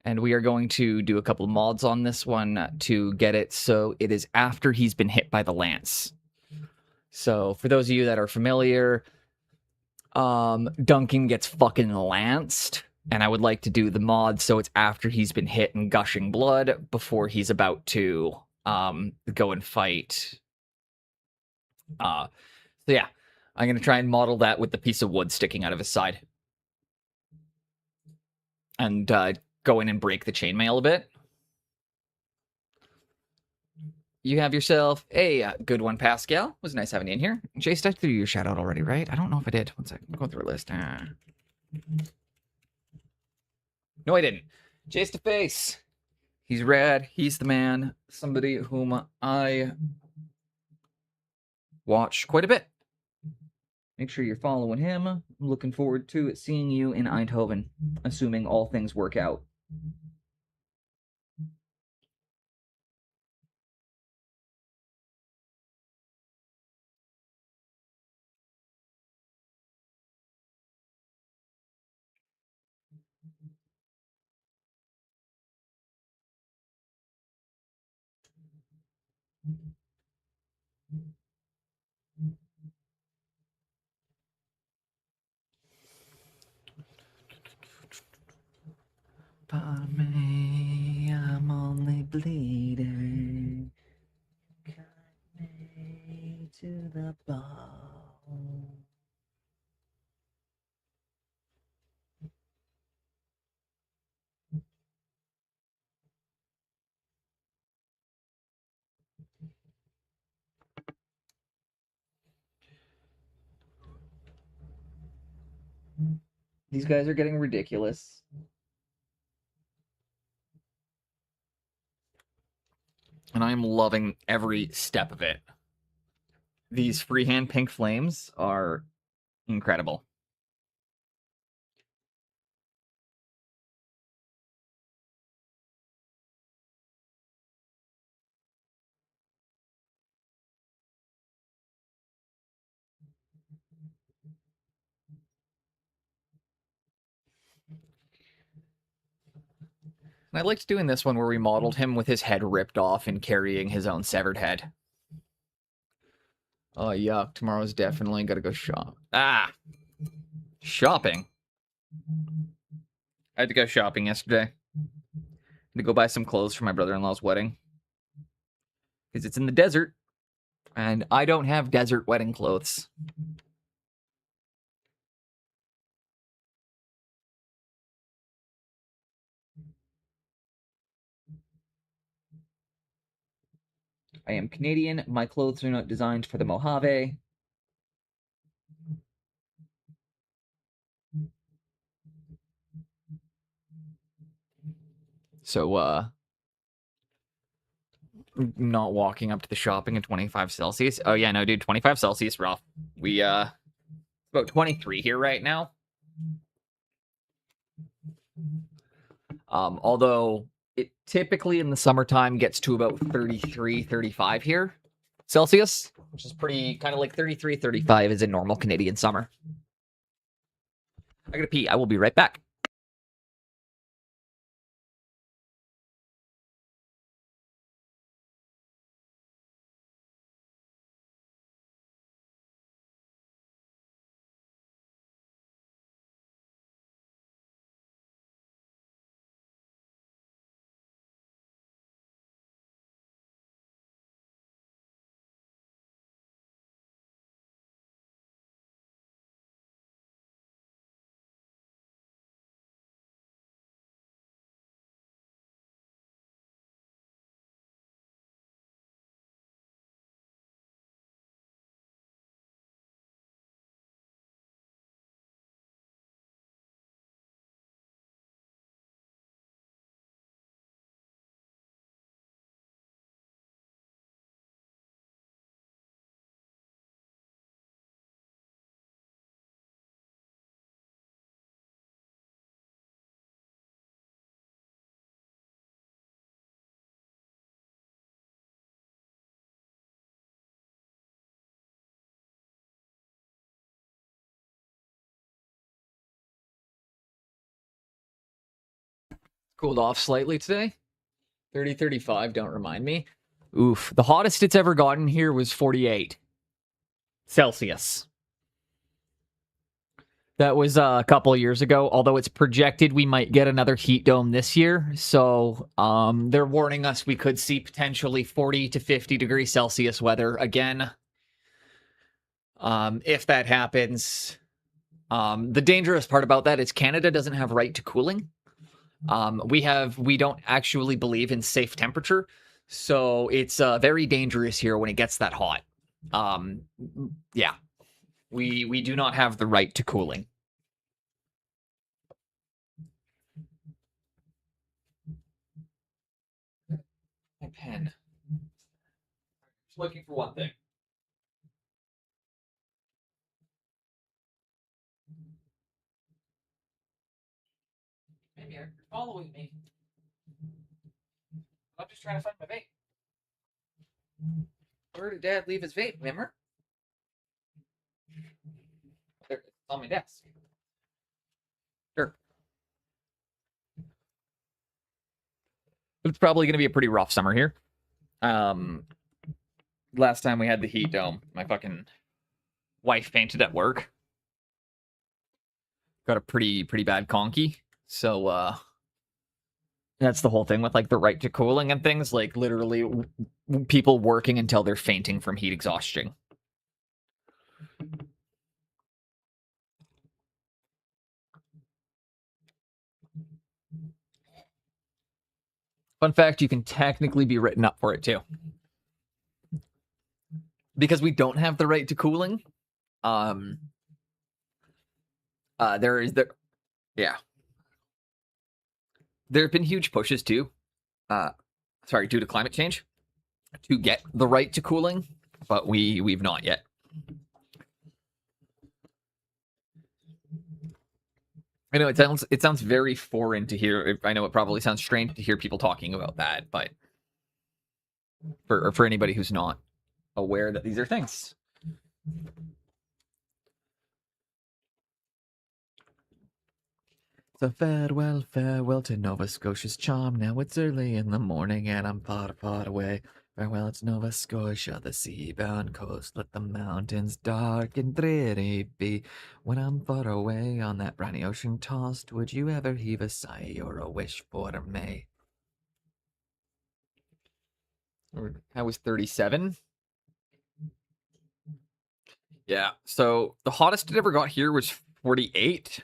And we are going to do a couple of mods on this one to get it so it is after he's been hit by the lance. So for those of you that are familiar, Duncan gets fucking lanced, and I would like to do the mod so it's after he's been hit and gushing blood before he's about to go and fight. So yeah, I'm going to try and model that with the piece of wood sticking out of his side. And go in and break the chainmail a bit. You have yourself a good one, Pascal. It was nice having you in here. Jace, I threw your shout out already, right? I don't know if I did. One second. I'm going through a list. No, I didn't. Jace to face. He's rad. He's the man. Somebody whom I watch quite a bit. Make sure you're following him. I'm looking forward to seeing you in Eindhoven, assuming all things work out. Pardon me, I'm only bleeding. Cut me to the bone. These guys are getting ridiculous. And I'm loving every step of it. These freehand pink flames are incredible. And I liked doing this one where we modeled him with his head ripped off and carrying his own severed head. Oh, yuck. Tomorrow's definitely gotta go shop. Ah! Shopping? I had to go shopping yesterday. To go buy some clothes for my brother-in-law's wedding. Because it's in the desert. And I don't have desert wedding clothes. I am Canadian. My clothes are not designed for the Mojave. So, not walking up to the shopping at 25 Celsius. Oh, yeah, no, dude, 25 Celsius, rough. We, about 23 here right now. Although it typically in the summertime gets to about 33, 35 here Celsius, which is pretty kind of like 33, 35 is a normal Canadian summer. I gotta pee. I will be right back. Cooled off slightly today. 30, 35, don't remind me. Oof. The hottest it's ever gotten here was 48 Celsius. That was a couple of years ago, although it's projected we might get another heat dome this year. So they're warning us we could see potentially 40 to 50 degrees Celsius weather again. If that happens, the dangerous part about that is Canada doesn't have right to cooling. We don't actually believe in safe temperature. So it's very dangerous here when it gets that hot. Yeah, we do not have the right to cooling. My pen. Just looking for one thing. here. You're following me. I'm just trying to find my vape. Where did Dad leave his vape, remember? There, it's on my desk. Sure. It's probably going to be a pretty rough summer here. Last time we had the heat dome, my fucking wife painted at work. Got a pretty bad conky. So, that's the whole thing with, like, the right to cooling and things. Like, literally, people working until they're fainting from heat exhaustion. Fun fact, you can technically be written up for it, too. Because we don't have the right to cooling, there have been huge pushes, too, due to climate change, to get the right to cooling, but we've not yet. I know it sounds very foreign to hear. I know it probably sounds strange to hear people talking about that, but for anybody who's not aware that these are things. So farewell to Nova Scotia's charm. Now it's early in the morning and I'm far away. Farewell to Nova Scotia, the sea-bound coast. Let the mountains dark and dreary be. When I'm far away on that briny ocean tossed, would you ever heave a sigh or a wish for May? I was 37. Yeah, so the hottest it ever got here was 48.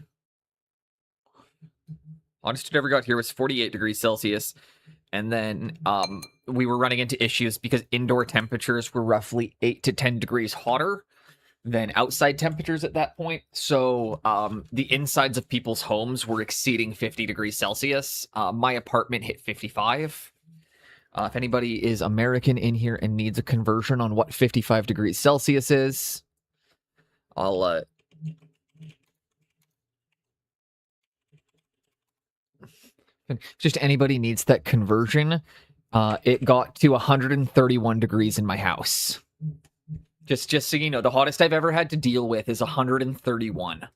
Hottest it ever got here was 48 degrees Celsius. And then we were running into issues because indoor temperatures were roughly 8 to 10 degrees hotter than outside temperatures at that point. So the insides of people's homes were exceeding 50 degrees Celsius. My apartment hit 55. If anybody is American in here and needs a conversion on what 55 degrees Celsius is, I'll just anybody needs that conversion. It got to 131 degrees in my house. Just so you know, the hottest I've ever had to deal with is 131.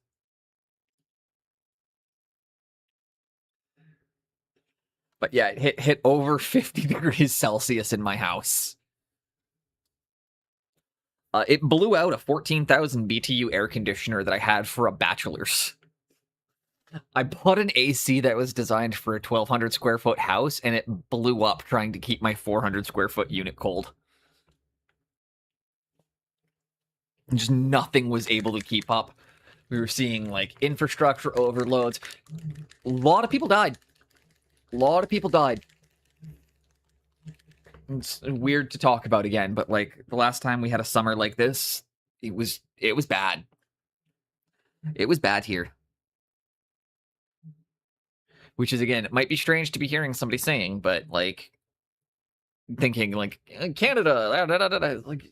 But yeah, it hit over 50 degrees Celsius in my house. It blew out a 14,000 BTU air conditioner that I had for a bachelor's. I bought an AC that was designed for a 1,200 square foot house, and it blew up trying to keep my 400 square foot unit cold. Just nothing was able to keep up. We were seeing, like, infrastructure overloads. A lot of people died. It's weird to talk about again, but, like, the last time we had a summer like this, it was bad. It was bad here. Which is, again, it might be strange to be hearing somebody saying, but, like, thinking, like, Canada, like,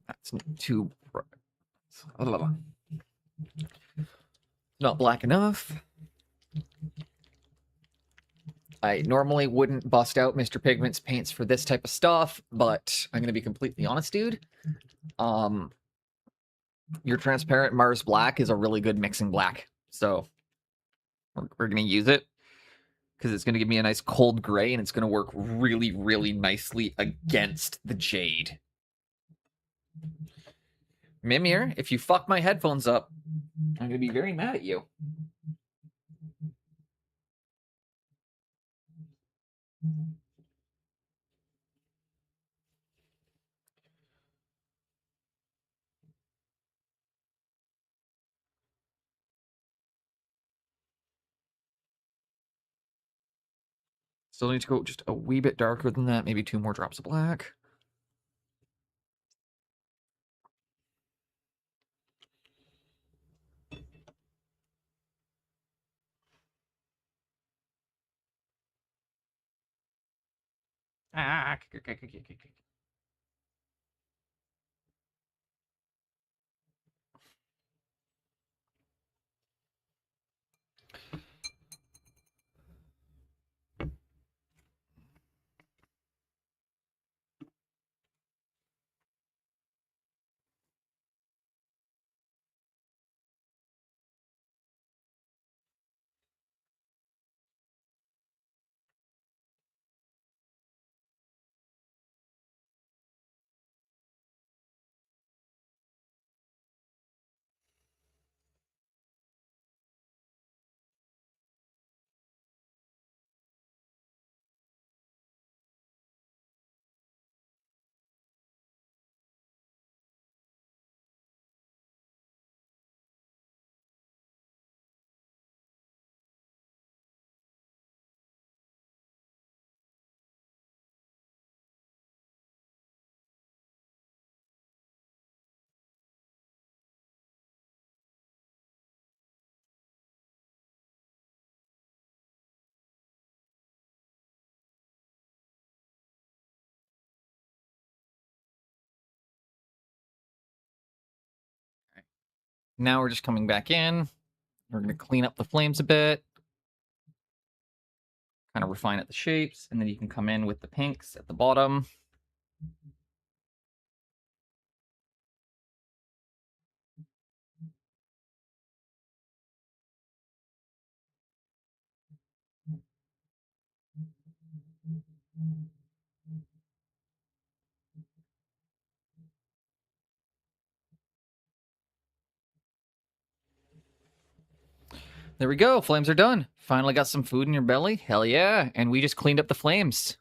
that's too bright. Not black enough. I normally wouldn't bust out Mr. Pigment's paints for this type of stuff, but I'm going to be completely honest, dude. Your transparent Mars Black is a really good mixing black, so we're going to use it because it's going to give me a nice cold gray, and it's going to work really, really nicely against the jade. Mimir, if you fuck my headphones up, I'm going to be very mad at you. Still need to go just a wee bit darker than that, maybe 2 more drops of black. Now we're just coming back in. We're going to clean up the flames a bit. Kind of refine at the shapes. And then you can come in with the pinks at the bottom. There we go. Flames are done. Finally got some food in your belly. Hell yeah. And we just cleaned up the flames.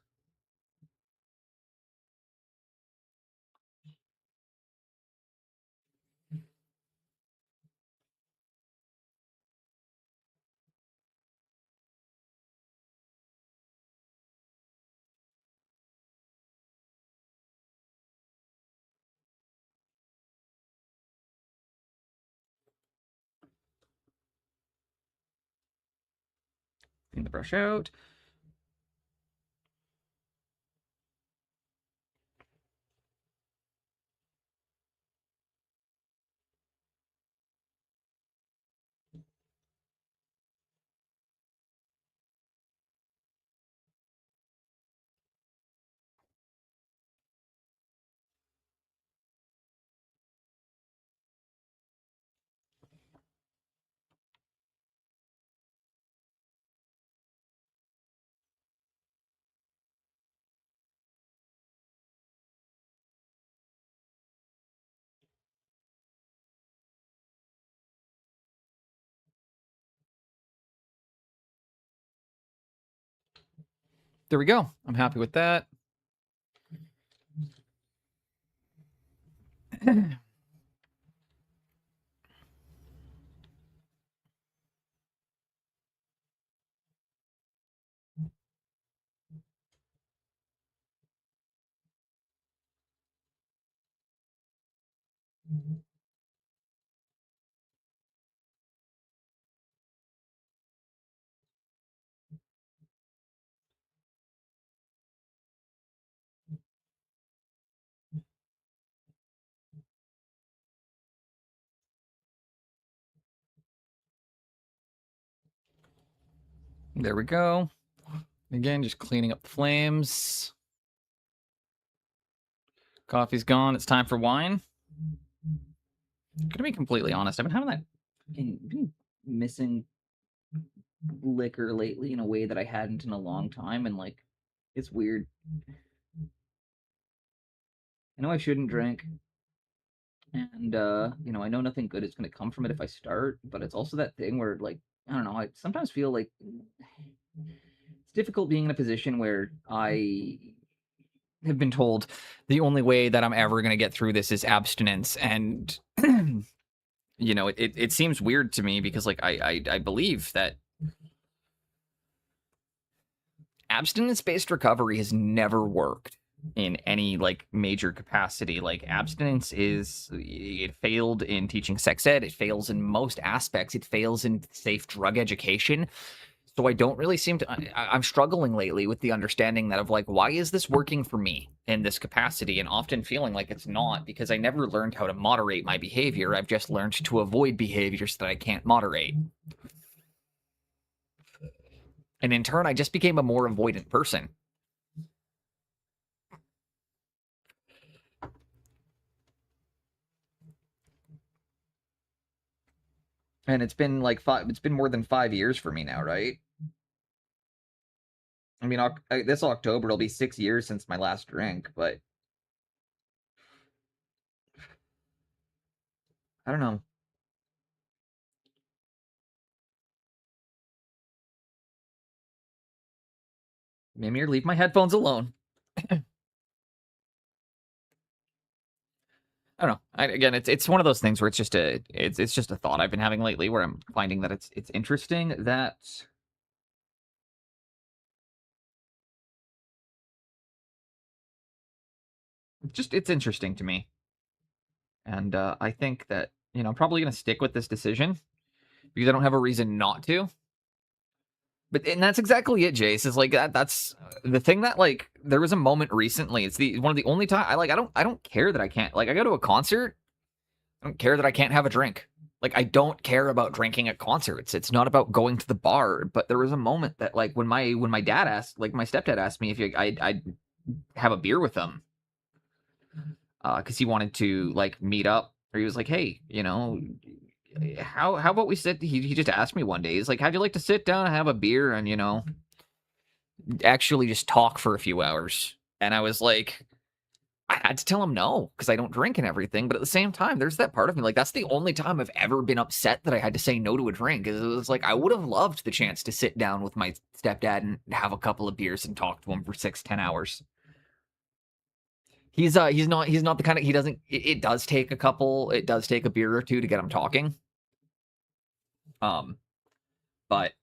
Clean the brush out. There we go. I'm happy with that. There we go. Again, just cleaning up the flames. Coffee's gone. It's time for wine. Gonna be completely honest. I've been having that Been missing liquor lately in a way that I hadn't in a long time, and like, it's weird. I know I shouldn't drink, and I know nothing good is going to come from it if I start, but it's also that thing where, like, I don't know, I sometimes feel like it's difficult being in a position where I have been told the only way that I'm ever going to get through this is abstinence. And, it seems weird to me because, like, I believe that abstinence-based recovery has never worked in any, like, major capacity. Like, abstinence it failed in teaching sex ed. It fails in most aspects. It fails in safe drug education. So I don't really seem to. I'm struggling lately with the understanding that of like, why is this working for me in this capacity, and often feeling like it's not because I never learned how to moderate my behavior. I've just learned to avoid behaviors that I can't moderate. And in turn, I just became a more avoidant person. And it's been like it's been more than 5 years for me now, right? I mean, this October it'll be 6 years since my last drink, but I don't know. Mimir, leave my headphones alone. I don't know. Again, it's one of those things where it's just a thought I've been having lately, where I'm finding that it's interesting that it's interesting to me, and I think that I'm probably gonna stick with this decision because I don't have a reason not to. And that's exactly it, Jace. Is like that's the thing that like there was a moment recently. It's one of the only time I don't care that I can't I go to a concert. I don't care that I can't have a drink. Like I don't care about drinking at concerts. It's not about going to the bar. But there was a moment that like when my dad asked, like my stepdad asked me if I'd have a beer with him, because he wanted to like meet up, or he was like, hey, how about we sit? He just asked me one day. He's like, how'd you like to sit down and have a beer and actually just talk for a few hours? And I was like, I had to tell him no because I don't drink and everything. But at the same time, there's that part of me like that's the only time I've ever been upset that I had to say no to a drink. Is it was like I would have loved the chance to sit down with my stepdad and have a couple of beers and talk to him for 6-10 hours. He's not the kind of he doesn't. It does take a beer or two to get him talking. But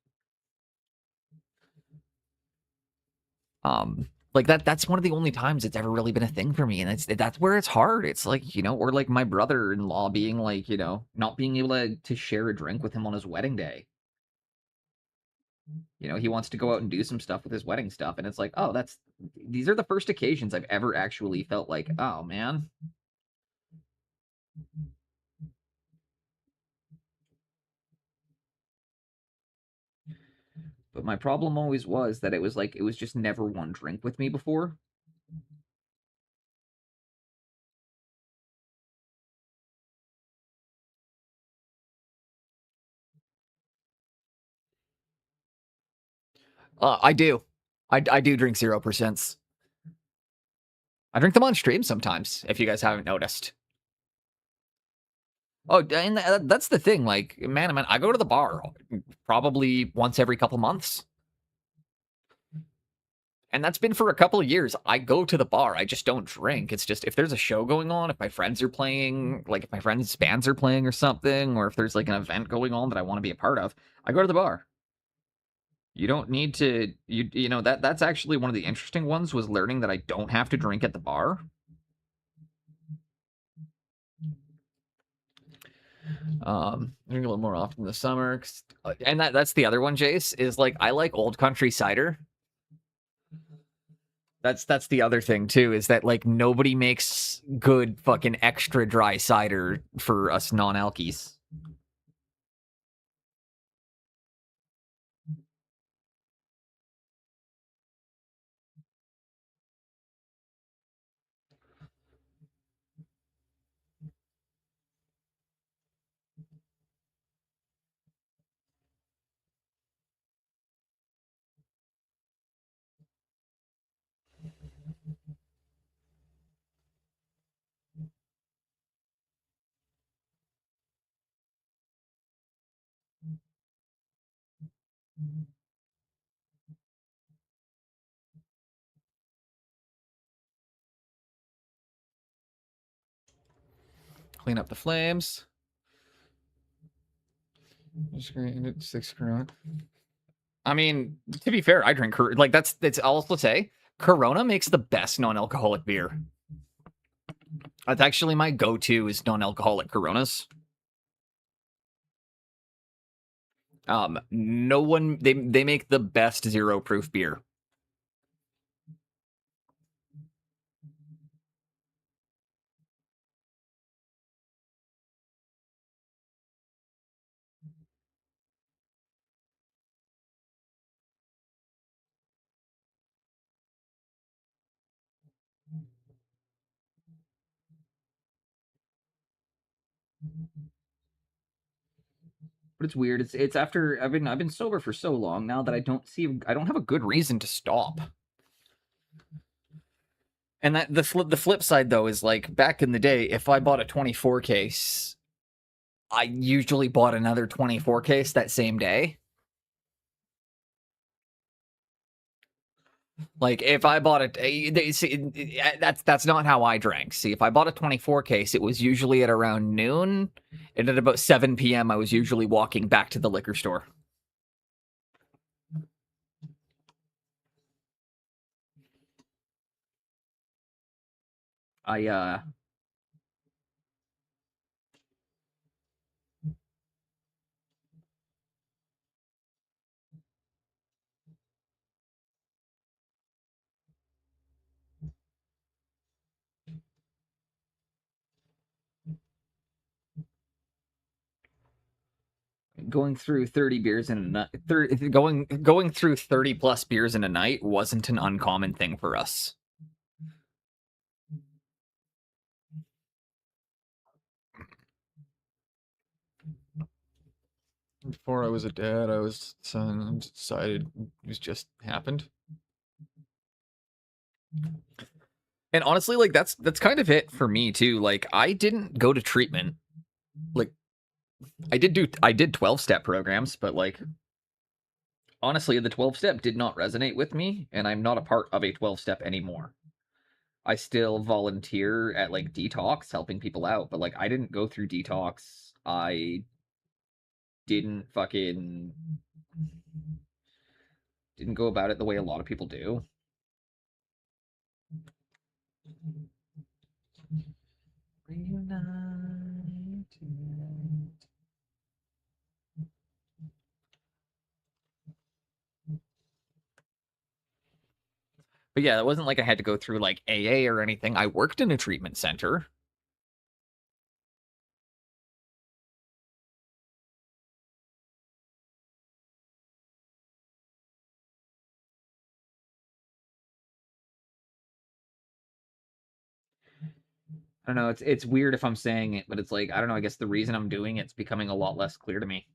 like that's one of the only times it's ever really been a thing for me, and that's where it's hard. It's like or like my brother-in-law being like not being able to share a drink with him on his wedding day. He wants to go out and do some stuff with his wedding stuff, and it's like, oh, these are the first occasions I've ever actually felt like, oh man. But my problem always was that it was just never one drink with me before. I do. I do drink 0%. I drink them on stream sometimes, if you guys haven't noticed. Oh, and that's the thing. Like, man, I go to the bar probably once every couple months. And that's been for a couple of years. I go to the bar. I just don't drink. It's just if there's a show going on, if my friends are playing, like if my friends' bands are playing or something, or if there's like an event going on that I want to be a part of, I go to the bar. You don't need to that's actually one of the interesting ones was learning that I don't have to drink at the bar. Drink a little more often in the summer. And that's the other one, Jace, is like I like Old Country cider. That's the other thing too, is that like nobody makes good fucking extra dry cider for us non-alkies. Clean up the flames. I mean, to be fair, I drink like that's also say Corona makes the best non-alcoholic beer. That's actually my go-to is non-alcoholic Coronas. No one they make the best 0 proof beer. But it's weird. It's after I've been sober for so long now that I don't have a good reason to stop. And that the flip side though is like back in the day, if I bought a 24 case, I usually bought another 24 case that same day. Like if I bought that's not how I drank. See, if I bought a 24 case, it was usually at around noon, and at about 7 p.m. I was usually walking back to the liquor store. Going through 30 beers in a night, going through 30 plus beers in a night wasn't an uncommon thing for us. Before I was a dad, I was son, and decided it was just happened. And honestly, like that's kind of it for me too. Like I didn't go to treatment. Like I did 12-step programs, but like honestly, the 12-step did not resonate with me, and I'm not a part of a 12-step anymore. I still volunteer at like detox, helping people out, but like I didn't go through detox. I didn't go about it the way a lot of people do. But yeah, it wasn't like I had to go through like AA or anything. I worked in a treatment center. I don't know. It's weird if I'm saying it, but it's like I don't know. I guess the reason I'm doing it's becoming a lot less clear to me.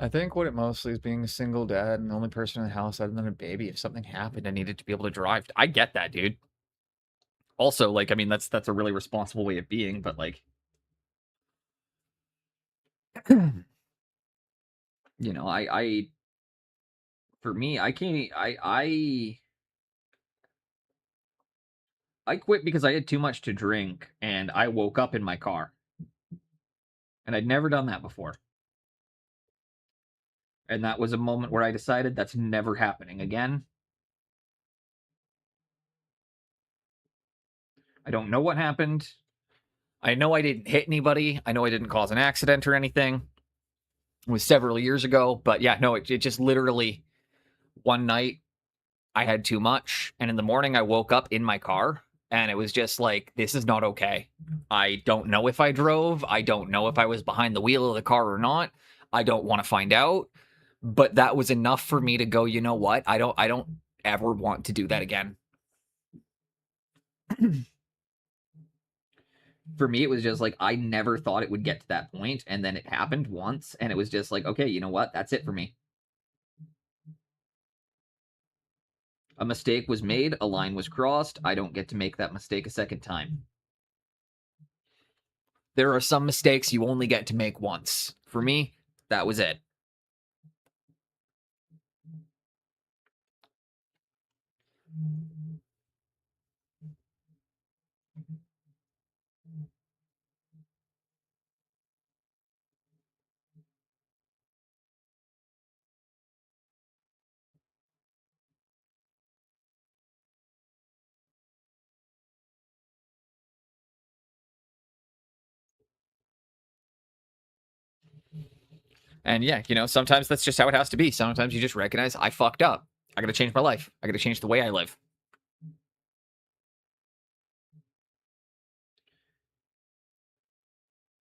I think what it mostly is being a single dad and the only person in the house other than a baby. If something happened, I needed to be able to drive. I get that, dude. Also, like, I mean, that's a really responsible way of being, but like, you know, for me, I can't. I quit because I had too much to drink, and I woke up in my car, and I'd never done that before. And that was a moment where I decided that's never happening again. I don't know what happened. I know I didn't hit anybody. I know I didn't cause an accident or anything. It was several years ago, but yeah, no, it just literally one night I had too much, and in the morning I woke up in my car, and it was just like, this is not okay. I don't know if I drove. I don't know if I was behind the wheel of the car or not. I don't want to find out. But that was enough for me to go, you know what? I don't ever want to do that again. For me, it was just like I never thought it would get to that point, and then it happened once, and it was just like, okay, you know what? That's it for me. A mistake was made, a line was crossed. I don't get to make that mistake a second time. There are some mistakes you only get to make once. For me, that was it. And yeah, you know, sometimes that's just how it has to be. Sometimes you just recognize I fucked up. I gotta change my life. I gotta change the way I live.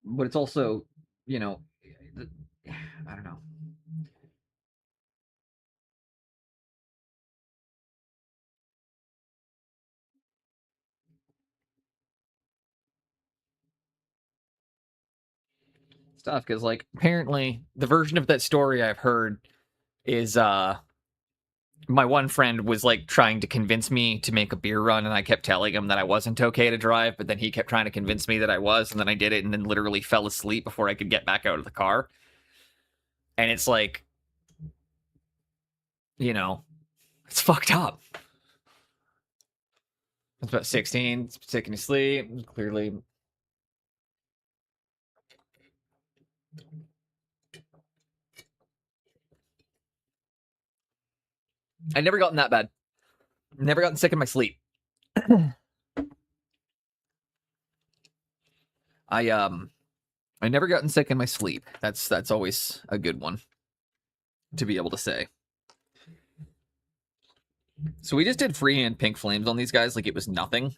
But it's also, you know, I don't know. Stuff, because like apparently the version of that story I've heard is my one friend was like trying to convince me to make a beer run, and I kept telling him that I wasn't okay to drive, but then he kept trying to convince me that I was, and then I did it and then literally fell asleep before I could get back out of the car. And it's like, you know, it's fucked up. It's about 16, it's taking a sleep, clearly. I've never gotten that bad. Never gotten sick in my sleep. I never gotten sick in my sleep. That's always a good one to be able to say. So we just did freehand pink flames on these guys like it was nothing.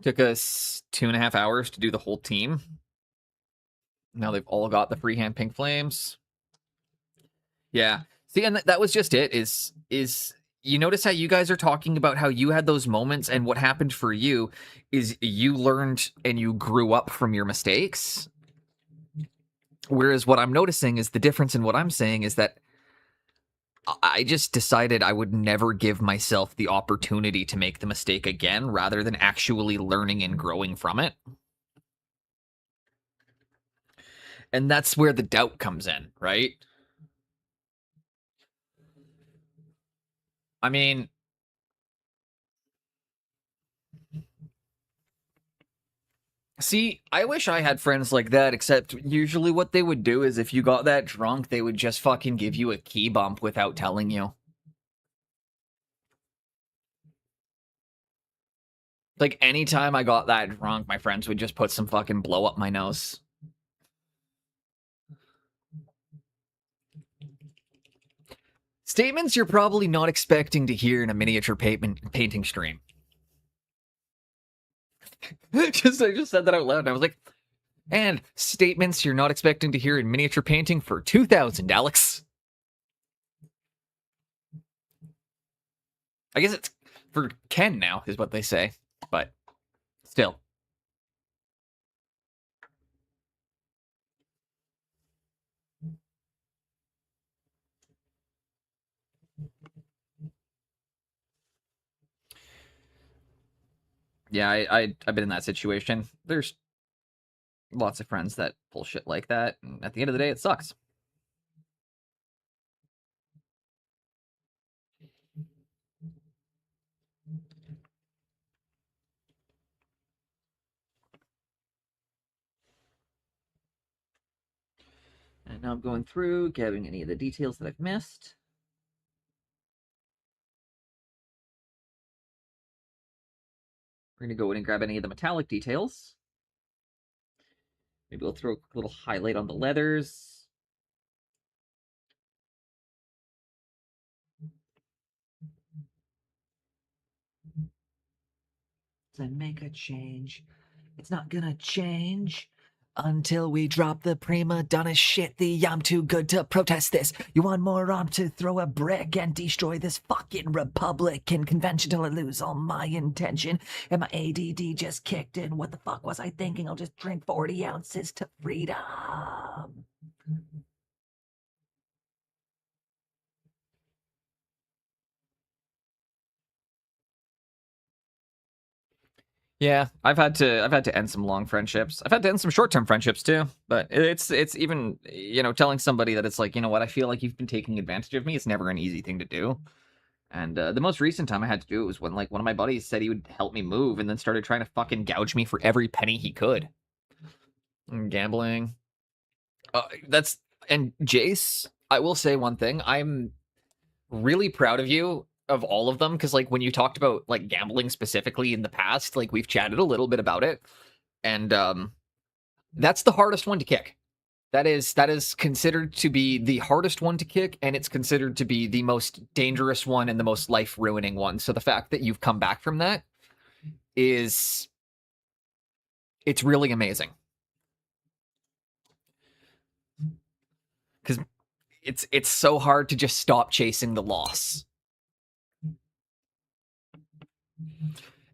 Took us 2.5 hours to do the whole team. Now they've all got the freehand pink flames. Yeah. See, and that was just it, is you notice how you guys are talking about how you had those moments, and what happened for you is you learned and you grew up from your mistakes. Whereas what I'm noticing is the difference in what I'm saying is that I just decided I would never give myself the opportunity to make the mistake again, rather than actually learning and growing from it. And that's where the doubt comes in, right? I mean, see, I wish I had friends like that, except usually what they would do is if you got that drunk, they would just fucking give you a key bump without telling you. Like, anytime I got that drunk, my friends would just put some fucking blow up my nose. Statements you're probably not expecting to hear in a miniature painting stream. I just said that out loud, and I was like, and statements you're not expecting to hear in miniature painting for 2,000, Alex. I guess it's for Ken now, is what they say, but still. Yeah, I've been in that situation. There's lots of friends that pull shit like that, and at the end of the day, it sucks. And now I'm going through, gathering any of the details that I've missed. We're going to go in and grab any of the metallic details. Maybe we'll throw a little highlight on the leathers. To make a change. It's not gonna change until we drop the prima donna shit. The I'm too good to protest this. You want more arm to throw a brick and destroy this fucking Republican convention till I lose all my intention. And my ADD just kicked in. What the fuck was I thinking? I'll just drink 40 ounces to freedom. Yeah, I've had to end some long friendships. I've had to end some short-term friendships too. But it's even, you know, telling somebody that it's like, you know what, I feel like you've been taking advantage of me. It's never an easy thing to do. And the most recent time I had to do it was when like one of my buddies said he would help me move, and then started trying to fucking gouge me for every penny he could. Gambling. And Jace, I will say one thing. I'm really proud of you, of all of them, because like when you talked about like gambling specifically in the past, like we've chatted a little bit about it, and that's the hardest one to kick. That is considered to be the hardest one to kick, and it's considered to be the most dangerous one and the most life-ruining one. So the fact that you've come back from that it's really amazing. Because it's so hard to just stop chasing the loss.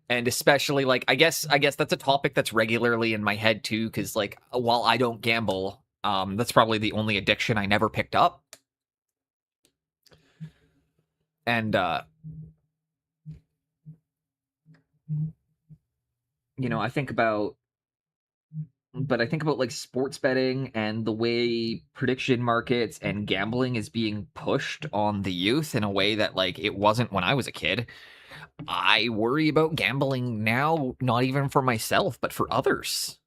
And especially, like, I guess that's a topic that's regularly in my head too, because, like, while I don't gamble, that's probably the only addiction I never picked up. And you know, I think about like sports betting and the way prediction markets and gambling is being pushed on the youth in a way that, like, it wasn't when I was a kid. I worry about gambling now, not even for myself, but for others.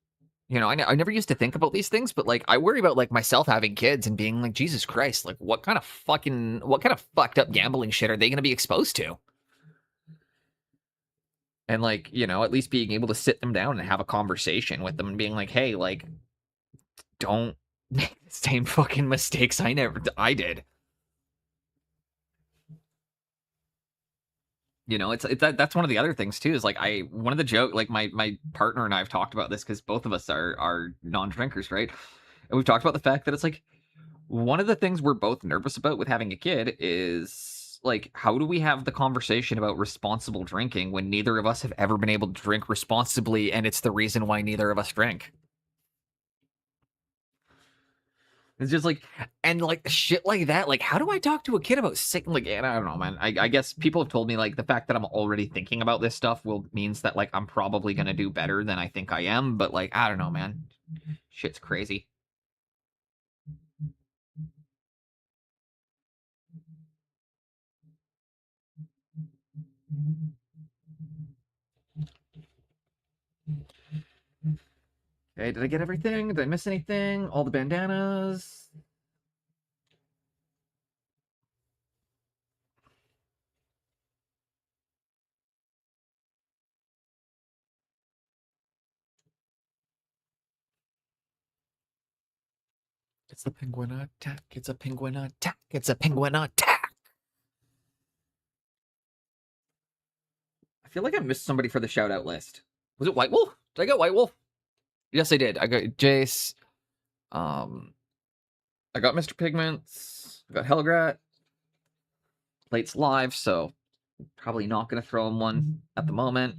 You know, I never used to think about these things, but, like, I worry about, like, myself having kids and being like, Jesus Christ, like, what kind of fucked up gambling shit are they going to be exposed to? And, like, you know, at least being able to sit them down and have a conversation with them and being like, hey, like, don't make the same fucking mistakes I did. You know, that's one of the other things too, is like, one of the joke, like, my partner and I have talked about this because both of us are non-drinkers, right? And we've talked about the fact that it's like, one of the things we're both nervous about with having a kid is, like, how do we have the conversation about responsible drinking when neither of us have ever been able to drink responsibly, and it's the reason why neither of us drink? It's just like, and, like, shit like that. Like, how do I talk to a kid about sick? Like, and I don't know, man. I guess people have told me, like, the fact that I'm already thinking about this stuff means that, like, I'm probably gonna do better than I think I am. But, like, I don't know, man. Shit's crazy. Okay, did I get everything? Did I miss anything? All the bandanas? It's the penguin attack. It's a penguin attack. It's a penguin attack. I feel like I missed somebody for the shout out list. Was it White Wolf? Did I get White Wolf? Yes, I did. I got Jace. I got Mr. Pigments. I got Helgrat. Plate's live, so probably not going to throw him one at the moment.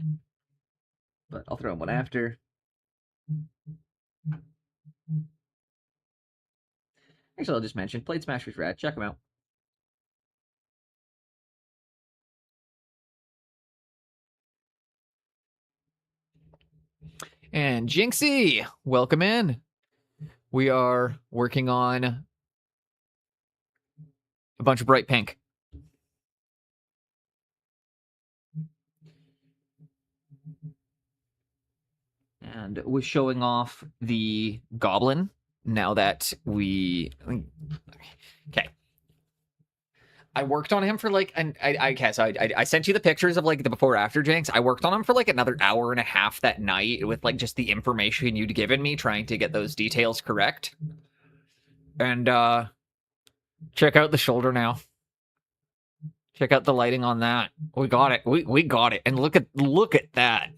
But I'll throw him one after. Actually, I'll just mention Plate Smasher's rad. Check him out. And Jinxie, welcome in. We are working on a bunch of bright pink. And was showing off the goblin now that we... Okay. I worked on him for, like, I sent you the pictures of, like, the before after, Jinx. I worked on him for, like, another hour and a half that night with, like, just the information you'd given me, trying to get those details correct. And check out the shoulder now. Check out the lighting on that. We got it. We got it. And look at that.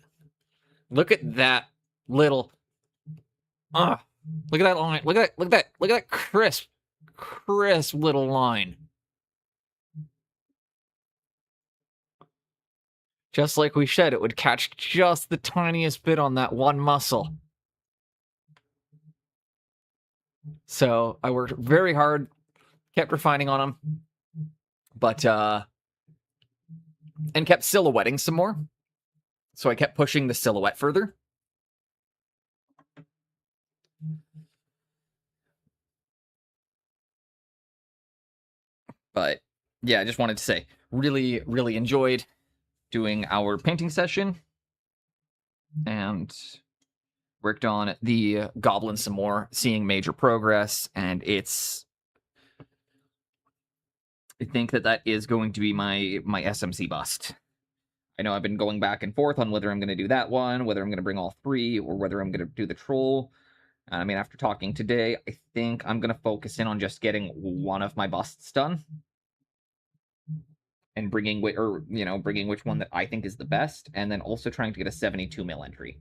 Look at that little look at that line. Look at that crisp little line. Just like we said, it would catch just the tiniest bit on that one muscle. So I worked very hard, kept refining on them, but and kept silhouetting some more. So I kept pushing the silhouette further. But yeah, I just wanted to say, really, really enjoyed doing our painting session and worked on the goblin some more, seeing major progress, and I think that is going to be my SMC bust. I know I've been going back and forth on whether I'm going to do that one, whether I'm going to bring all three, or whether I'm going to do the troll. I mean, after talking today, I think I'm going to focus in on just getting one of my busts done. And bringing which one that I think is the best, and then also trying to get a 72 mil entry.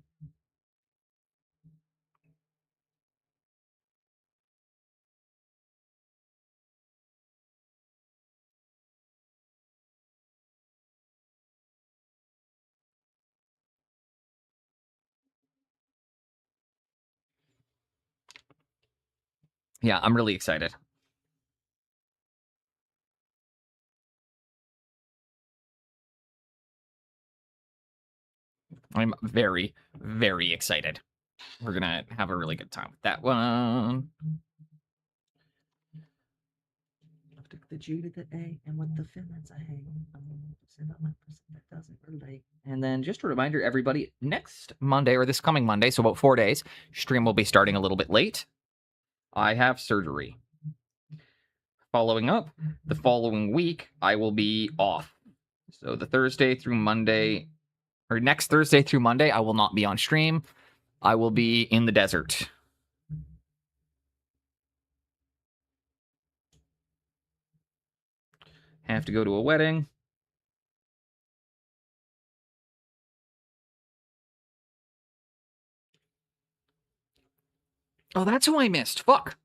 Yeah, I'm really excited. I'm very, very excited. We're gonna have a really good time with that one. Took the G to the A, and with the fin, that's a hey. That doesn't relate. And then just a reminder, everybody, next Monday, or this coming Monday, so about 4 days, stream will be starting a little bit late. I have surgery. Following up, the following week, I will be off. So the Thursday through Monday, or next Thursday through Monday, I will not be on stream. I will be in the desert. Have to go to a wedding. Oh, that's who I missed. Fuck.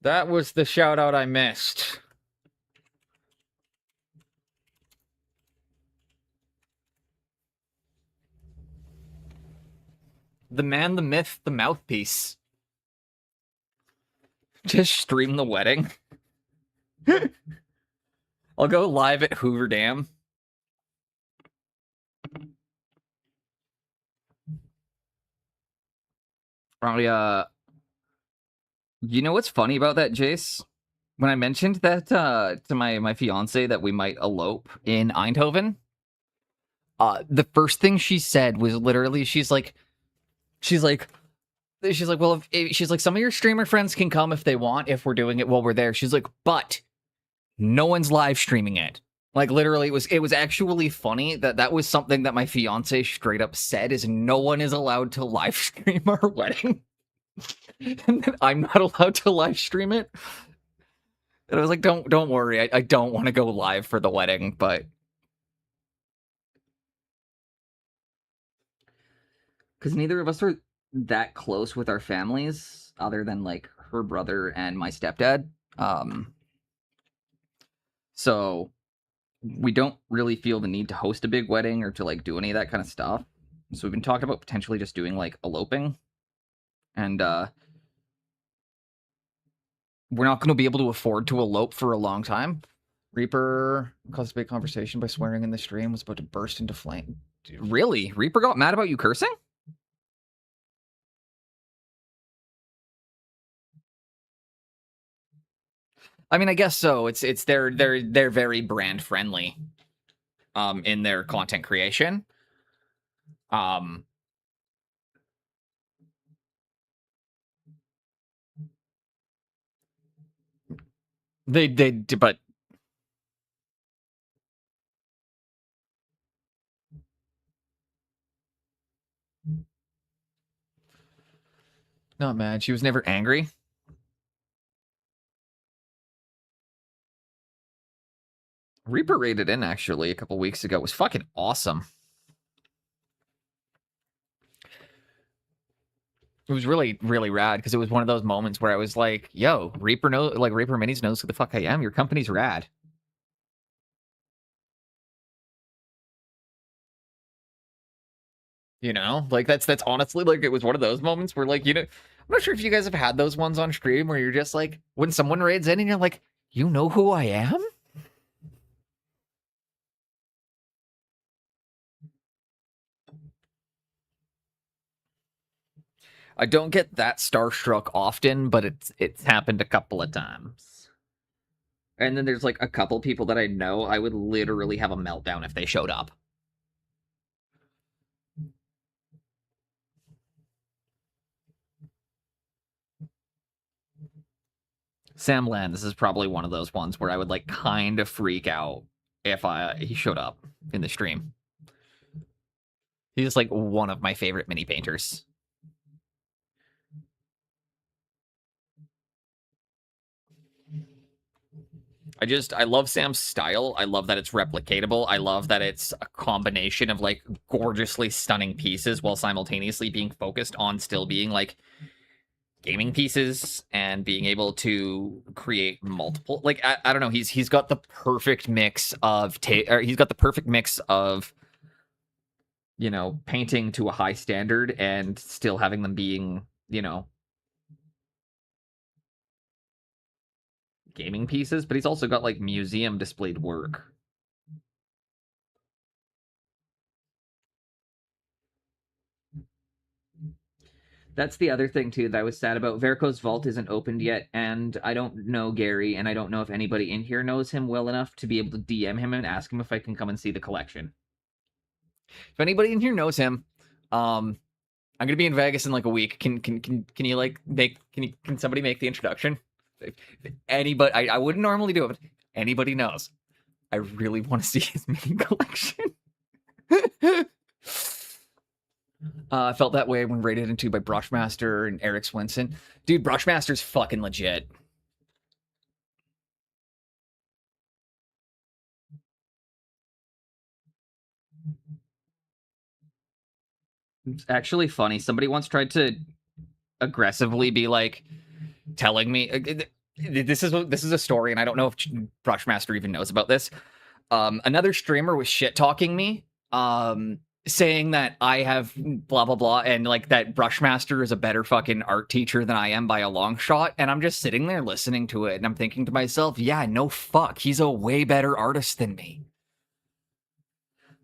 That was the shout out I missed. The man, the myth, the mouthpiece. Just stream the wedding. I'll go live at Hoover Dam. Probably, you know what's funny about that, Jace? When I mentioned that to my fiance that we might elope in Eindhoven, the first thing she said was literally, she's like, well, she's like, some of your streamer friends can come if they want, if we're doing it while we're there. She's like, but no one's live streaming it. Like, literally, it was actually funny that was something that my fiance straight up said, is no one is allowed to live stream our wedding. And then I'm not allowed to live stream it. And I was like, don't worry, I don't want to go live for the wedding, but because neither of us are that close with our families, other than like her brother and my stepdad. So we don't really feel the need to host a big wedding or to like do any of that kind of stuff. So we've been talking about potentially just doing like eloping. And we're not going to be able to afford to elope for a long time. Reaper caused a big conversation by swearing in the stream, was about to burst into flame. Really? Reaper got mad about you cursing? I mean, I guess so. It's they're very brand friendly in their content creation. But not mad. She was never angry. Reaper raided in actually a couple weeks ago. It was fucking awesome. It was really, really rad because it was one of those moments where I was like, yo, Reaper Minis knows who the fuck I am. Your company's rad. You know, like that's honestly like, it was one of those moments where, like, you know, I'm not sure if you guys have had those ones on stream where you're just like, when someone raids in and you're like, you know who I am? I don't get that starstruck often, but it's happened a couple of times. And then there's like a couple people that I know, I would literally have a meltdown if they showed up. Sam Land, this is probably one of those ones where I would like kind of freak out if he showed up in the stream. He's like one of my favorite mini painters. I love Sam's style. I love that it's replicatable. I love that it's a combination of like gorgeously stunning pieces while simultaneously being focused on still being like gaming pieces and being able to create multiple, like I don't know, he's got the perfect mix of he's got the perfect mix of, you know, painting to a high standard and still having them being, you know, gaming pieces, but he's also got like museum displayed work. That's the other thing too that I was sad about. Verico's vault isn't opened yet, and I don't know Gary, and I don't know if anybody in here knows him well enough to be able to DM him and ask him if I can come and see the collection. If anybody in here knows him, I'm gonna be in Vegas in like a week. Can you like can somebody make the introduction? If anybody, I wouldn't normally do it, but anybody knows. I really want to see his mini collection. I felt that way when rated into by Brushmaster and Eric Swinson. Dude, Brushmaster's fucking legit. It's actually funny. Somebody once tried to aggressively be like telling me this is a story, and I don't know if Brushmaster even knows about this. Another streamer was shit talking me, saying that I have blah blah blah, and like that Brushmaster is a better fucking art teacher than I am by a long shot. And I'm just sitting there listening to it, and I'm thinking to myself, yeah, no fuck, he's a way better artist than me.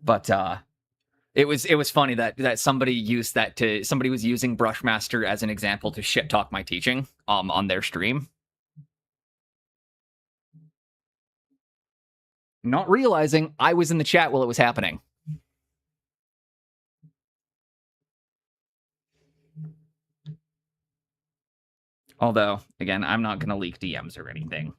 But it was funny that somebody used that to somebody was using Brushmaster as an example to shit talk my teaching on their stream. Not realizing I was in the chat while it was happening. Although, again, I'm not going to leak DMs or anything.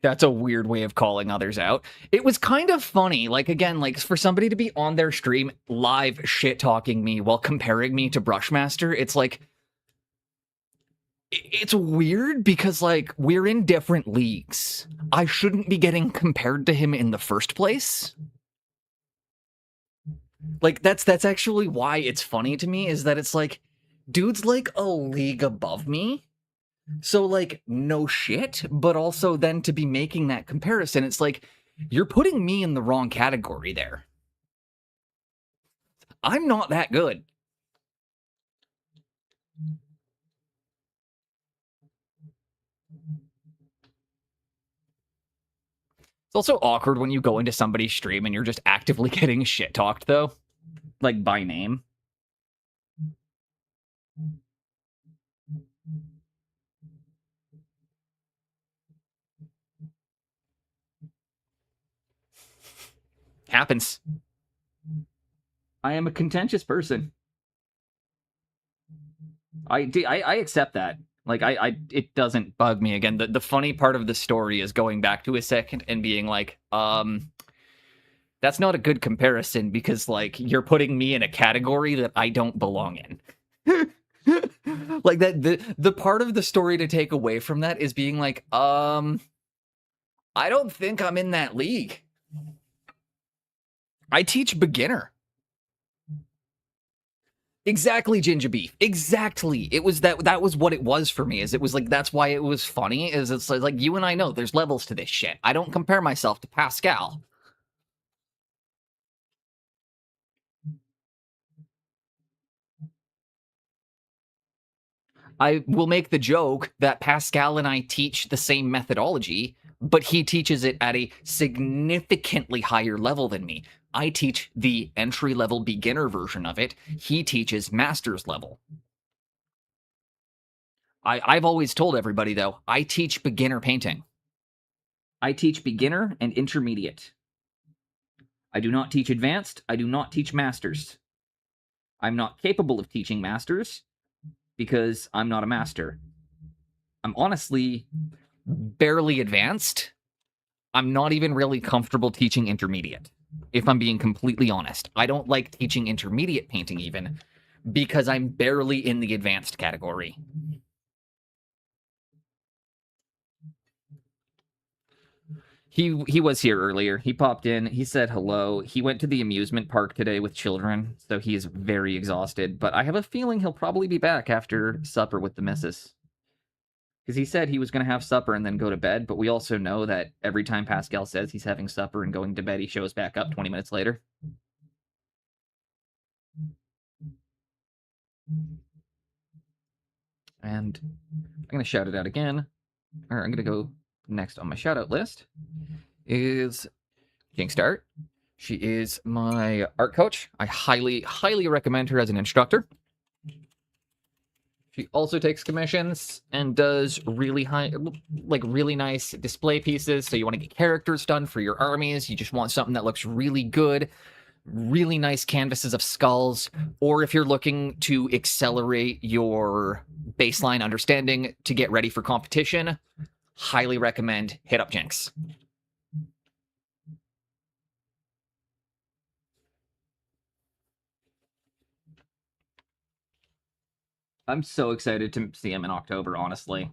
That's a weird way of calling others out. It was kind of funny, like, again, like, for somebody to be on their stream live shit-talking me while comparing me to Brushmaster, it's like, it's weird because, like, we're in different leagues. I shouldn't be getting compared to him in the first place. Like, that's actually why it's funny to me, is that it's like, dude's like a league above me. So, like, no shit, but also then to be making that comparison, it's like, you're putting me in the wrong category there. I'm not that good. It's also awkward when you go into somebody's stream and you're just actively getting shit talked, though. Like, by name. Happens. I am a contentious person. I accept that. Like, it doesn't bug me. Again, the funny part of the story is going back to a second and being like, that's not a good comparison because, like, you're putting me in a category that I don't belong in. Like, that the part of the story to take away from that is being like, I don't think I'm in that league. I teach beginner. Exactly, Ginger Beef. Exactly. It was that was what it was for me. Is it was like, that's why it was funny, is it's like, you and I know there's levels to this shit. I don't compare myself to Pascal. I will make the joke that Pascal and I teach the same methodology, but he teaches it at a significantly higher level than me. I teach the entry-level beginner version of it. He teaches master's level. I've always told everybody, though, I teach beginner painting. I teach beginner and intermediate. I do not teach advanced. I do not teach masters. I'm not capable of teaching masters because I'm not a master. I'm honestly barely advanced. I'm not even really comfortable teaching intermediate, if I'm being completely honest. I don't like teaching intermediate painting even because I'm barely in the advanced category. He was here earlier. He popped in. He said hello. He went to the amusement park today with children, so he is very exhausted. But I have a feeling he'll probably be back after supper with the missus. Because he said he was going to have supper and then go to bed, but we also know that every time Pascal says he's having supper and going to bed, he shows back up 20 minutes later. And I'm going to shout it out again. Or I'm going to go next on my shout out list is Jinx Art. She is my art coach. I highly, highly recommend her as an instructor. She also takes commissions and does really really nice display pieces. So you want to get characters done for your armies. You just want something that looks really good. Really nice canvases of skulls. Or if you're looking to accelerate your baseline understanding to get ready for competition, highly recommend hit up Jinx. I'm so excited to see him in October, honestly.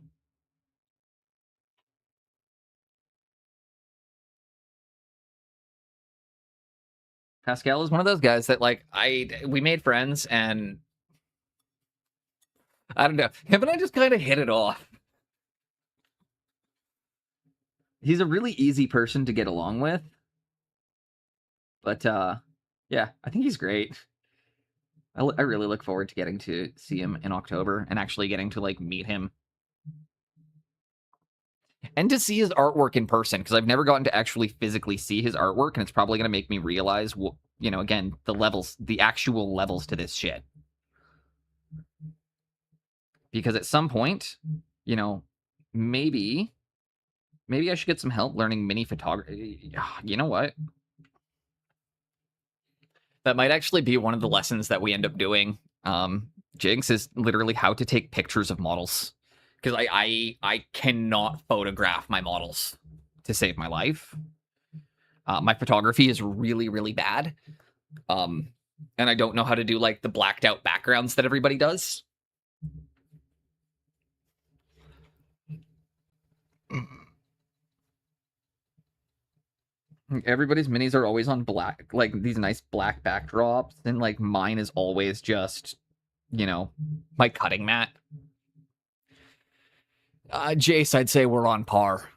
Pascal is one of those guys that, like, we made friends, and I don't know, him and I just kind of hit it off. He's a really easy person to get along with. But, yeah, I think he's great. I really look forward to getting to see him in October and actually getting to, like, meet him. And to see his artwork in person, because I've never gotten to actually physically see his artwork, and it's probably going to make me realize, you know, again, the actual levels to this shit. Because at some point, you know, maybe I should get some help learning mini photography. You know what? That might actually be one of the lessons that we end up doing. Jinx is literally how to take pictures of models. Because I cannot photograph my models to save my life. My photography is really, really bad. And I don't know how to do, like, the blacked out backgrounds that everybody does. Everybody's minis are always on black, like, these nice black backdrops, and, like, mine is always just, you know, my cutting mat. Jace, I'd say we're on par.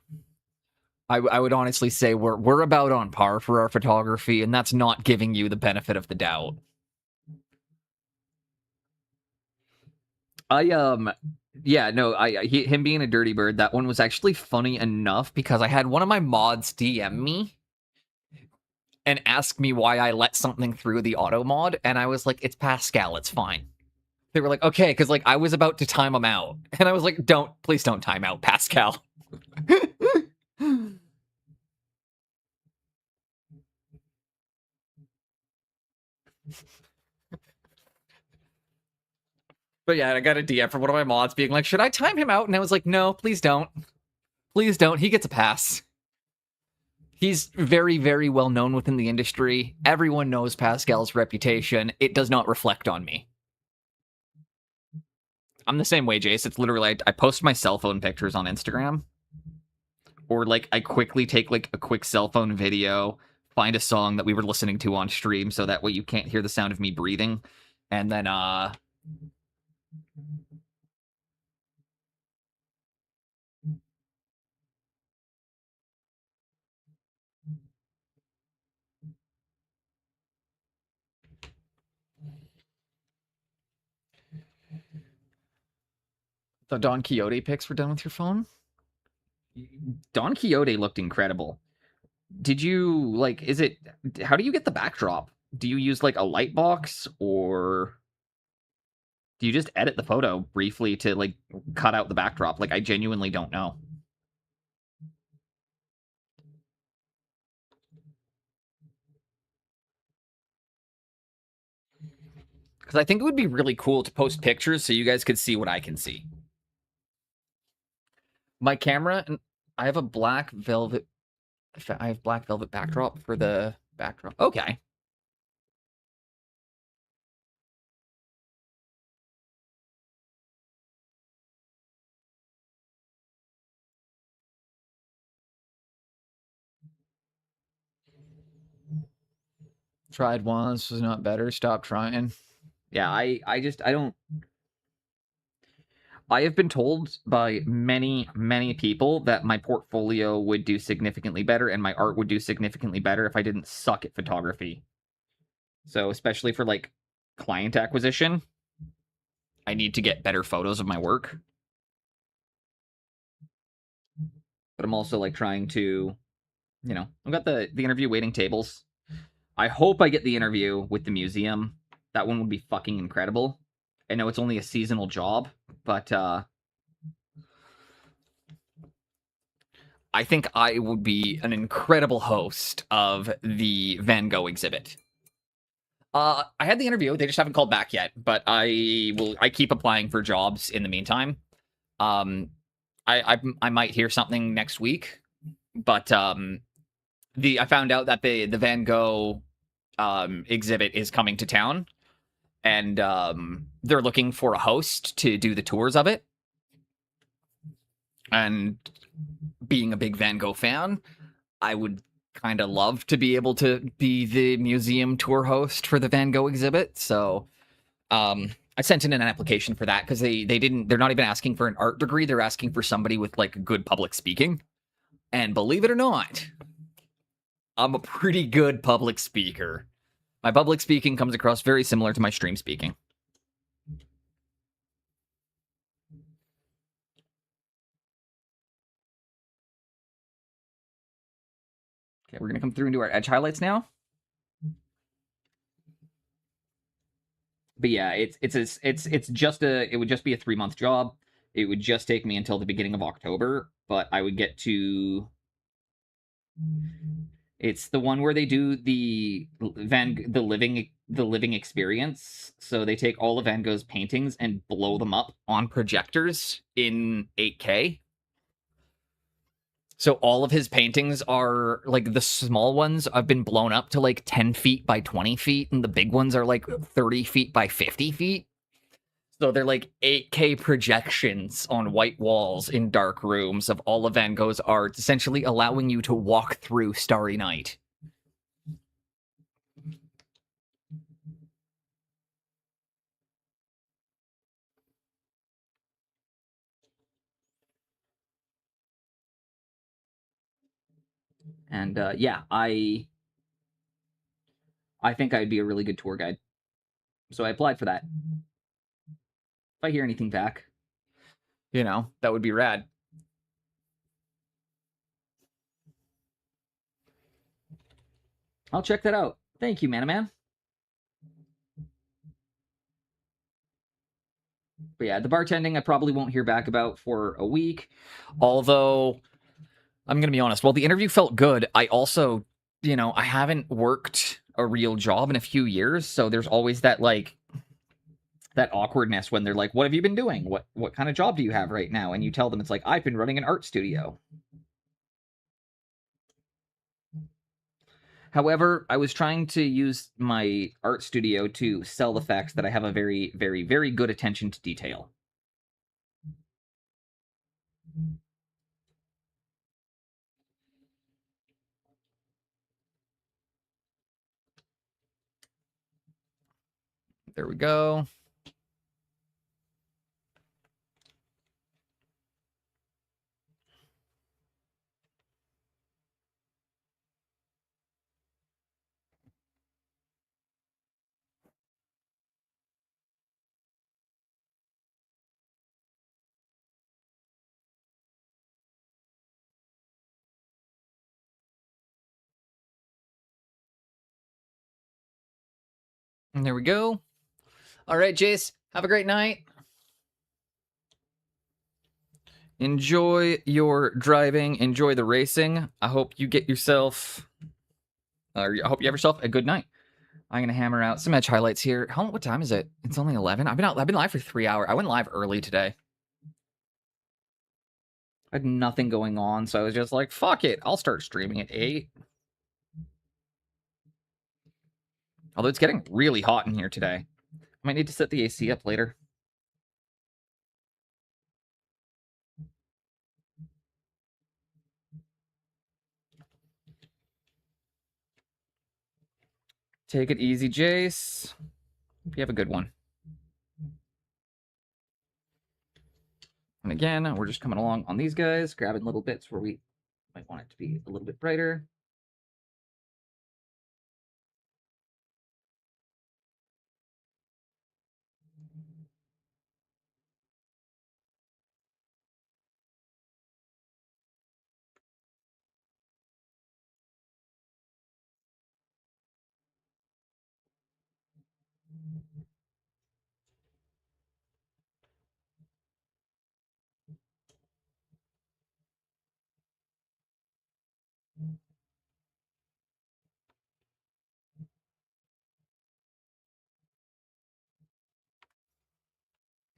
I would honestly say we're about on par for our photography, and that's not giving you the benefit of the doubt. Yeah, no, him being a dirty bird, that one was actually funny enough because I had one of my mods DM me and ask me why I let something through the auto mod, and I was like, it's Pascal, it's fine. They were like, okay, because, like, I was about to time them out, and I was like, please don't time out Pascal. But yeah, I got a DM from one of my mods being like, should I time him out? And I was like, no, please don't. Please don't. He gets a pass. He's very, very well known within the industry. Everyone knows Pascal's reputation. It does not reflect on me. I'm the same way, Jace. It's literally, I post my cell phone pictures on Instagram. Or, like, I quickly take, like, a quick cell phone video, find a song that we were listening to on stream so that way you can't hear the sound of me breathing. And then, the Don Quixote pics were done with your phone? Don Quixote looked incredible. Did you, like, how do you get the backdrop? Do you use, like, a light box, or do you just edit the photo briefly to, like, cut out the backdrop? Like, I genuinely don't know. Because I think it would be really cool to post pictures so you guys could see what I can see. My camera, and I have a black velvet backdrop for the backdrop. Okay. Tried once, was not better. Stop trying. Yeah, I don't. I have been told by many, many people that my portfolio would do significantly better and my art would do significantly better if I didn't suck at photography. So, especially for like client acquisition, I need to get better photos of my work. But I'm also like trying to, I've got the interview waiting tables. I hope I get the interview with the museum. That one would be fucking incredible. I know it's only a seasonal job, but I think I would be an incredible host of the Van Gogh exhibit. I had the interview. They just haven't called back yet, but I keep applying for jobs in the meantime. I might hear something next week, but I found out that the Van Gogh exhibit is coming to town, and they're looking for a host to do the tours of it. And being a big Van Gogh fan, I would kind of love to be able to be the museum tour host for the Van Gogh exhibit. So I sent in an application for that because they're not even asking for an art degree. They're asking for somebody with like good public speaking. And believe it or not, I'm a pretty good public speaker. My public speaking comes across very similar to my stream speaking. Okay, we're gonna come through into our edge highlights now. But yeah, it would just be a 3-month job. It would just take me until the beginning of October, but I would get to. It's the one where they do the living experience. So they take all of Van Gogh's paintings and blow them up on projectors in 8K. So all of his paintings are like the small ones have been blown up to like 10 feet by 20 feet, and the big ones are like 30 feet by 50 feet. So they're like 8K projections on white walls in dark rooms of all of Van Gogh's art, essentially allowing you to walk through Starry Night. And yeah, I think I'd be a really good tour guide. So I applied for that. If I hear anything back, that would be rad. I'll check that out. Thank you, Man. But yeah, the bartending I probably won't hear back about for a week. Although, I'm going to be honest, while the interview felt good, I also, I haven't worked a real job in a few years. So there's always that, like, that awkwardness when they're like, what have you been doing? What kind of job do you have right now? And you tell them it's like, I've been running an art studio. However, I was trying to use my art studio to sell the fact that I have a very, very, very good attention to detail. There we go. And there we go. All right, Jace, have a great night. Enjoy your driving. Enjoy the racing. I hope you get yourself, I hope you have yourself a good night. I'm gonna hammer out some edge highlights here. What time is it? It's only 11. I've been live for 3 hours. I went live early today. I had nothing going on, so I was just like, fuck it. I'll start streaming at 8. Although it's getting really hot in here today. I might need to set the AC up later. Take it easy, Jace. You have a good one. And again, we're just coming along on these guys, grabbing little bits where we might want it to be a little bit brighter.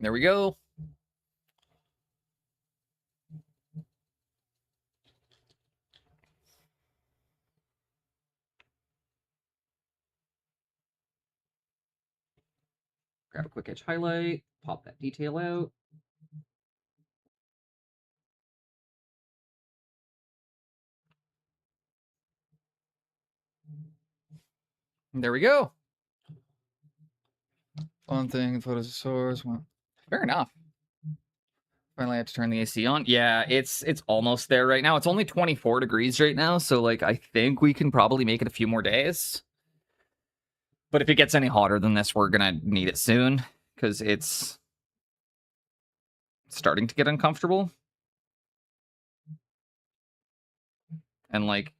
There we go. Grab a quick edge highlight, pop that detail out. There we go. One thing, photos of source. Well, fair enough. Finally, I have to turn the AC on. Yeah, it's almost there right now. It's only 24 degrees right now, so like I think we can probably make it a few more days. But if it gets any hotter than this, we're gonna need it soon because it's starting to get uncomfortable. And like,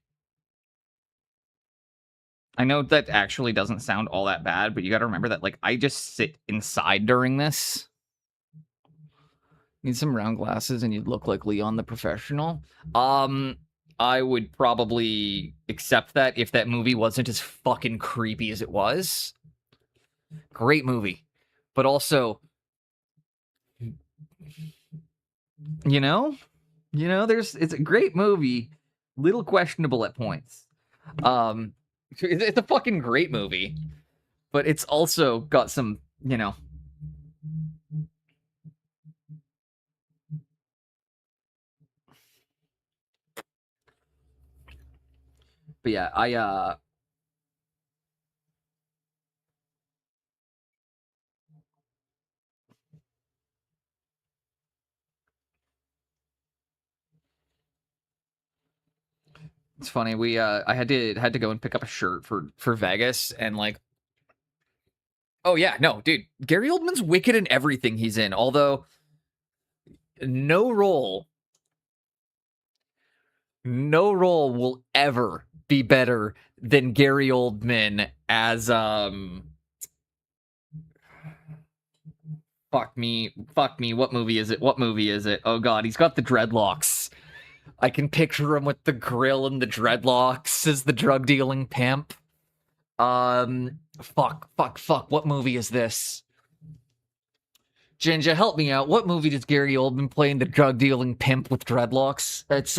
I know that actually doesn't sound all that bad, but you got to remember that like I just sit inside during this. Need some round glasses and you'd look like Leon the Professional. I would probably accept that if that movie wasn't as fucking creepy as it was. Great movie. But also, you know, it's a great movie, little questionable at points. It's a fucking great movie, but it's also got some, But yeah, it's funny. I had to go and pick up a shirt for Vegas, and like, oh yeah, no, dude, Gary Oldman's wicked in everything he's in. Although, no role will ever be better than Gary Oldman as Fuck me. What movie is it? Oh god, he's got the dreadlocks. I can picture him with the grill and the dreadlocks as the drug dealing pimp. Fuck. What movie is this? Ginger, help me out. What movie does Gary Oldman play in the drug dealing pimp with dreadlocks? It's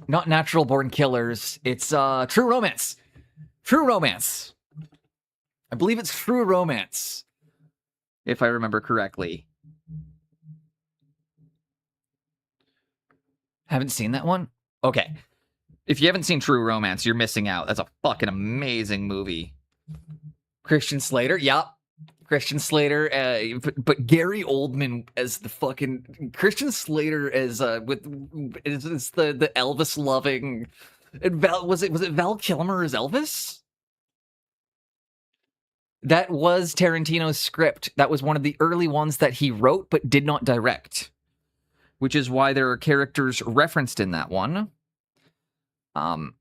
not Natural Born Killers. It's True Romance. True Romance. I believe it's True Romance, if I remember correctly. Haven't seen that one? Okay. If you haven't seen True Romance, you're missing out. That's a fucking amazing movie. Christian Slater, yep. Christian Slater, but Gary Oldman as the fucking Christian Slater as with is the Elvis loving. Was it Val Kilmer as Elvis? That was Tarantino's script. That was one of the early ones that he wrote but did not direct, which is why there are characters referenced in that one that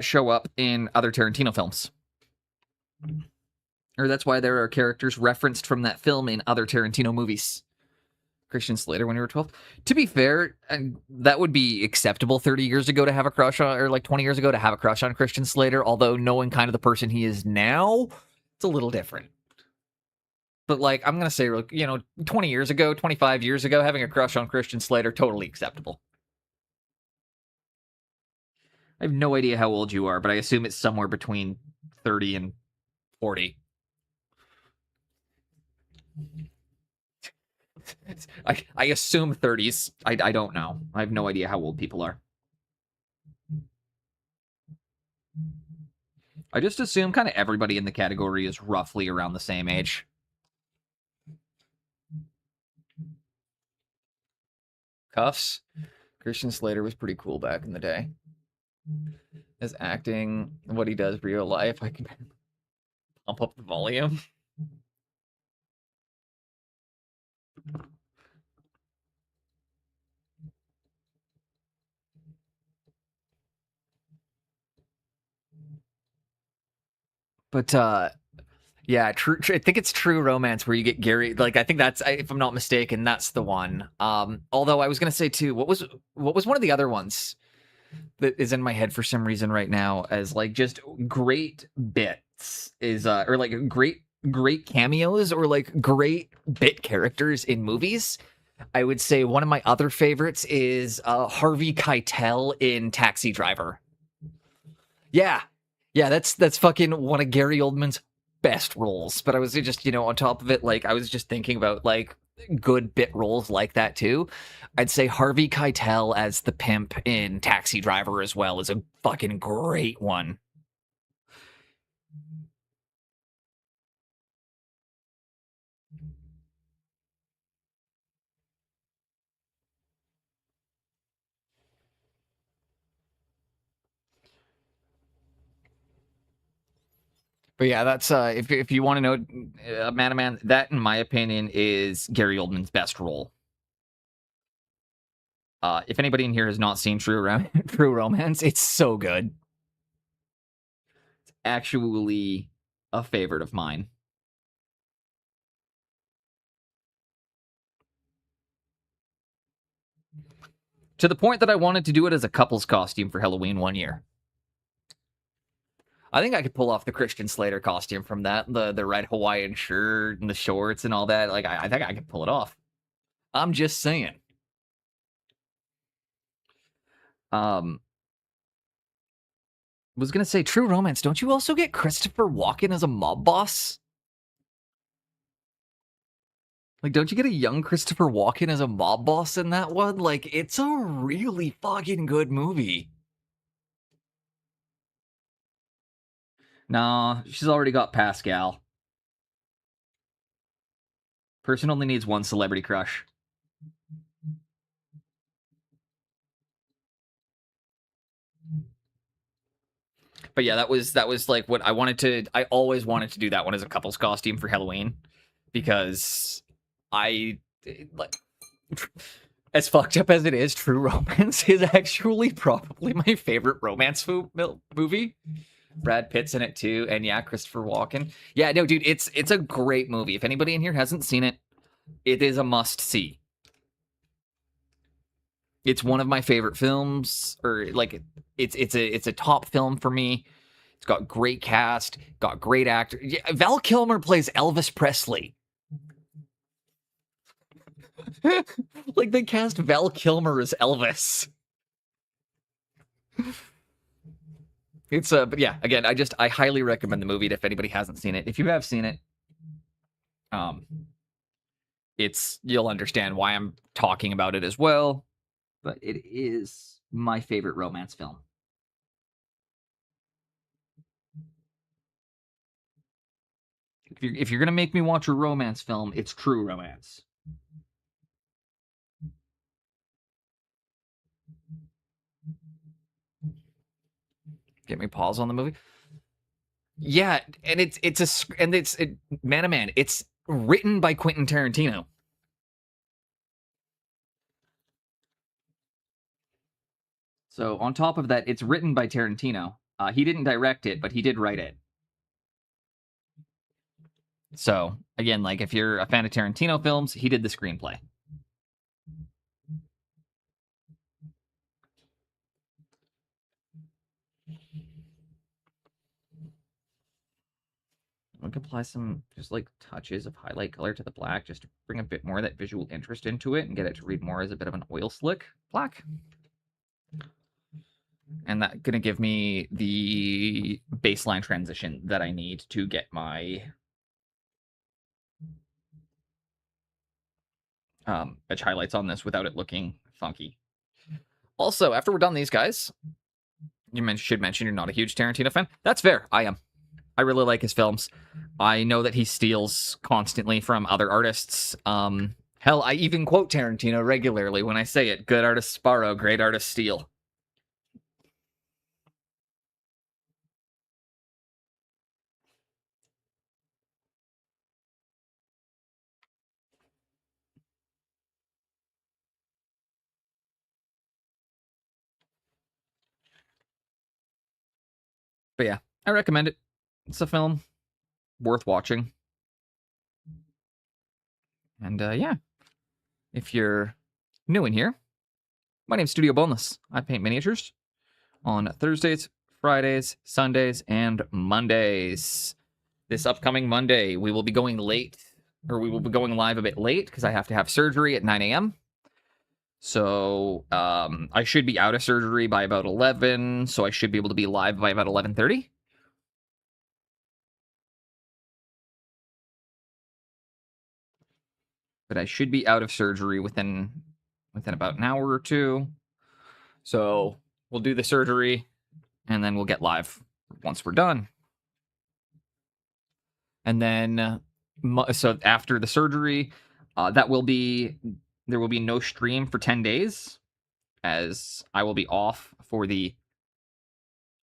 show up in other Tarantino films. Or that's why there are characters referenced from that film in other Tarantino movies. Christian Slater when you were 12. To be fair, that would be acceptable 30 years ago to have a crush on, or like 20 years ago to have a crush on Christian Slater, although knowing kind of the person he is now, it's a little different. But like, I'm going to say, 20 years ago, 25 years ago, having a crush on Christian Slater, totally acceptable. I have no idea how old you are, but I assume it's somewhere between 30 and 40. I assume 30s. I don't know. I have no idea how old people are. I just assume kind of everybody in the category is roughly around the same age. Cuffs. Christian Slater was pretty cool back in the day. His acting, what he does real life, I can pump up the volume. But yeah, I think it's True Romance where you get Gary. Like, I think that's, if I'm not mistaken, that's the one. Although I was gonna say too, what was one of the other ones that is in my head for some reason right now as like just great bits is or like great cameos or like great bit characters in movies. I would say one of my other favorites is Harvey Keitel in Taxi Driver. Yeah, that's fucking one of Gary Oldman's best roles. But I was just, on top of it, like I was just thinking about like good bit roles like that too. I'd say Harvey Keitel as the pimp in Taxi Driver as well is a fucking great one. But yeah, that's if you want to know, Man, that in my opinion is Gary Oldman's best role. If anybody in here has not seen True Romance, it's so good. It's actually a favorite of mine. To the point that I wanted to do it as a couple's costume for Halloween one year. I think I could pull off the Christian Slater costume from that, the red Hawaiian shirt and the shorts and all that. Like, I think I could pull it off. I'm just saying. Was gonna say True Romance. Don't you also get Christopher Walken as a mob boss? Like, don't you get a young Christopher Walken as a mob boss in that one? Like, it's a really fucking good movie. Nah, she's already got Pascal. Person only needs one celebrity crush. But yeah, that was like what I wanted to. I always wanted to do that one as a couple's costume for Halloween because I like. As fucked up as it is, True Romance is actually probably my favorite romance movie. Brad Pitt's in it too, and yeah, Christopher Walken. Yeah, no, dude, it's a great movie. If anybody in here hasn't seen it, it is a must see. It's one of my favorite films, or like it's a top film for me. It's got great cast, got great actor. Yeah, Val Kilmer plays Elvis Presley. Like they cast Val Kilmer as Elvis. It's but yeah, again, I highly recommend the movie if anybody hasn't seen it. If you have seen it, you'll understand why I'm talking about it as well. But it is my favorite romance film. If you're gonna make me watch a romance film, it's True Romance. Get me pause on the movie. Yeah, and it's man, oh man, it's written by Quentin Tarantino. So on top of that, it's written by Tarantino. He didn't direct it, but he did write it. So again, like if you're a fan of Tarantino films, he did the screenplay. We can apply some just like touches of highlight color to the black just to bring a bit more of that visual interest into it and get it to read more as a bit of an oil slick black. And that's going to give me the baseline transition that I need to get my edge highlights on this without it looking funky. Also, after we're done these guys, should mention you're not a huge Tarantino fan. That's fair. I am. I really like his films. I know that he steals constantly from other artists. Hell, I even quote Tarantino regularly when I say it. Good artists borrow, great artists steal. But yeah, I recommend it. It's a film worth watching. And yeah, if you're new in here, my name's Studio Boneless. I paint miniatures on Thursdays, Fridays, Sundays, and Mondays. This upcoming Monday, we will be going late, or we will be going live a bit late because I have to have surgery at 9 a.m. So I should be out of surgery by about 11, so I should be able to be live by about 11:30. But I should be out of surgery within about an hour or two. So we'll do the surgery, and then we'll get live once we're done. And then, so after the surgery, there will be no stream for 10 days, as I will be off for the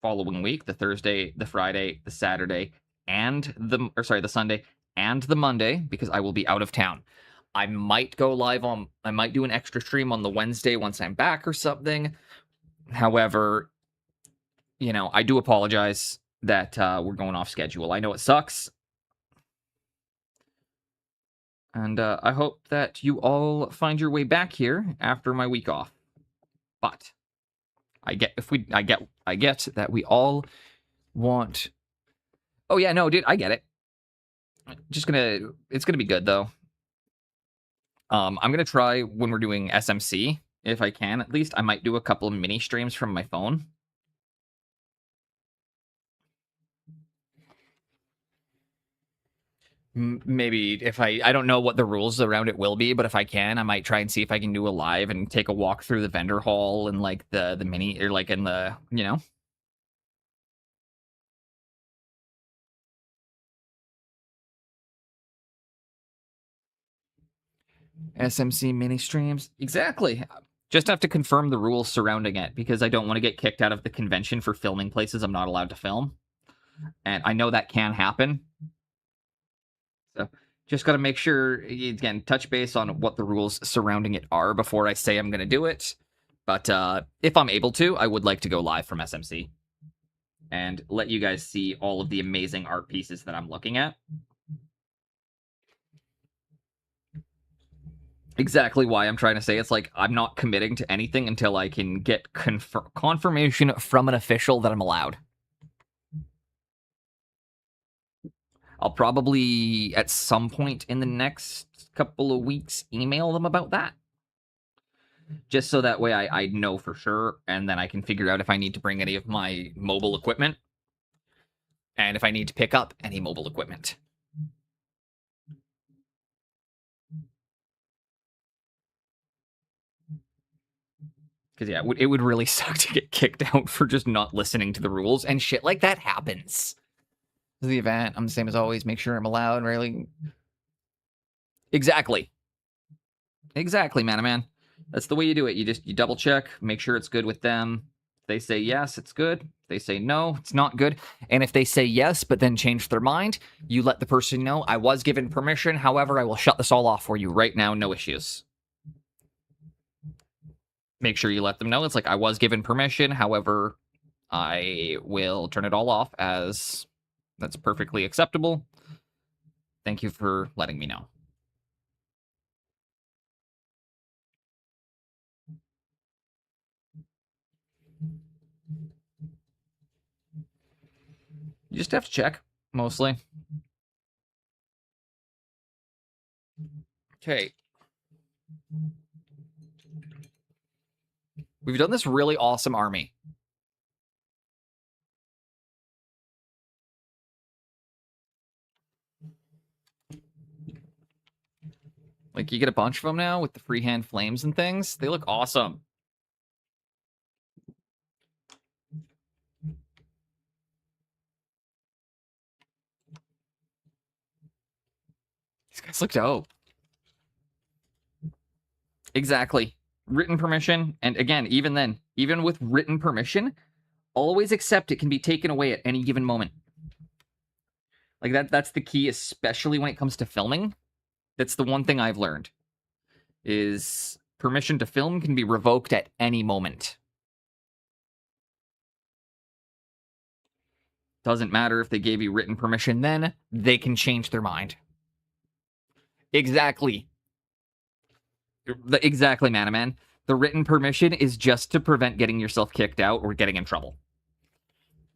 following week, the Thursday, the Friday, the Saturday, and the Sunday and the Monday, because I will be out of town. I might do an extra stream on the Wednesday once I'm back or something. However, I do apologize that we're going off schedule. I know it sucks. And I hope that you all find your way back here after my week off. But I get that we all want. Oh yeah, no, dude, I get it. It's gonna be good though. I'm gonna try when we're doing SMC, if I can at least. I might do a couple of mini streams from my phone. Maybe if I don't know what the rules around it will be, but if I can, I might try and see if I can do a live and take a walk through the vendor hall and like the mini, or like in the, SMC mini streams. Exactly. Just have to confirm the rules surrounding it, because I don't want to get kicked out of the convention for filming places I'm not allowed to film. And I know that can happen. So just got to make sure, again, touch base on what the rules surrounding it are before I say I'm going to do it. But if I'm able to, I would like to go live from SMC and let you guys see all of the amazing art pieces that I'm looking at. Exactly why I'm trying to say it's like I'm not committing to anything until I can get confirmation from an official that I'm allowed. I'll probably, at some point in the next couple of weeks, email them about that. Just so that way I know for sure, and then I can figure out if I need to bring any of my mobile equipment, and if I need to pick up any mobile equipment. Because, yeah, it would really suck to get kicked out for just not listening to the rules, and shit like that happens. The event, I'm the same as always, make sure I'm allowed, really. Exactly, man. That's the way you do it. You double check, make sure it's good with them. If they say yes, it's good. If they say no, it's not good. And if they say yes, but then change their mind, you let the person know, I was given permission. However, I will shut this all off for you right now. No issues. Make sure you let them know. It's like, I was given permission. However, I will turn it all off, as that's perfectly acceptable. Thank you for letting me know. You just have to check, mostly. Okay. We've done this really awesome army. Like, you get a bunch of them now with the freehand flames and things. They look awesome. This looks dope. Exactly. Written permission, and again, even then, even with written permission, always accept it can be taken away at any given moment. Like that's the key, especially when it comes to filming. That's the one thing I've learned, is permission to film can be revoked at any moment. Doesn't matter if they gave you written permission then, they can change their mind. Exactly. Exactly, man. The written permission is just to prevent getting yourself kicked out or getting in trouble.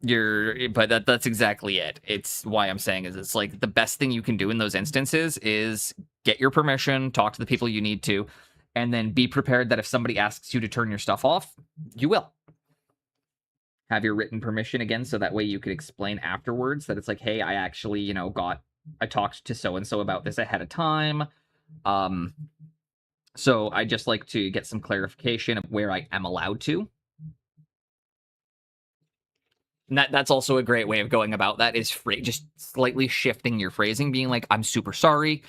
But that's exactly it. It's why I'm saying is it's like the best thing you can do in those instances is get your permission, talk to the people you need to, and then be prepared that if somebody asks you to turn your stuff off, you will. Have your written permission again, so that way you could explain afterwards that it's like, hey, I actually, I talked to so-and-so about this ahead of time. So I just like to get some clarification of where I am allowed to. And that's also a great way of going about that, is just slightly shifting your phrasing, being like, I'm super sorry.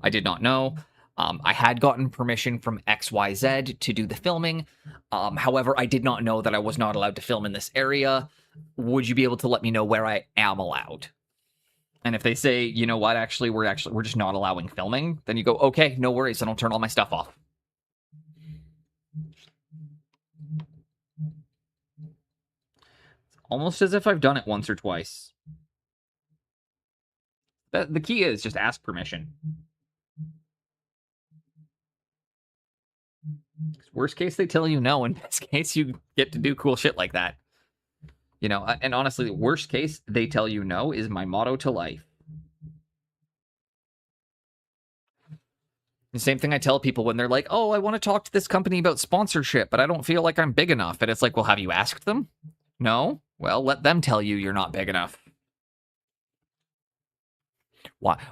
I did not know. I had gotten permission from XYZ to do the filming. However, I did not know that I was not allowed to film in this area. Would you be able to let me know where I am allowed? And if they say, you know what, we're just not allowing filming, then you go, okay, no worries, then I'll turn all my stuff off. It's almost as if I've done it once or twice. The key is just ask permission. Worst case, they tell you no. In best case, you get to do cool shit like that. And honestly, worst case, they tell you no is my motto to life. The same thing I tell people when they're like, oh, I want to talk to this company about sponsorship, but I don't feel like I'm big enough. And it's like, well, have you asked them? No? Well, let them tell you you're not big enough.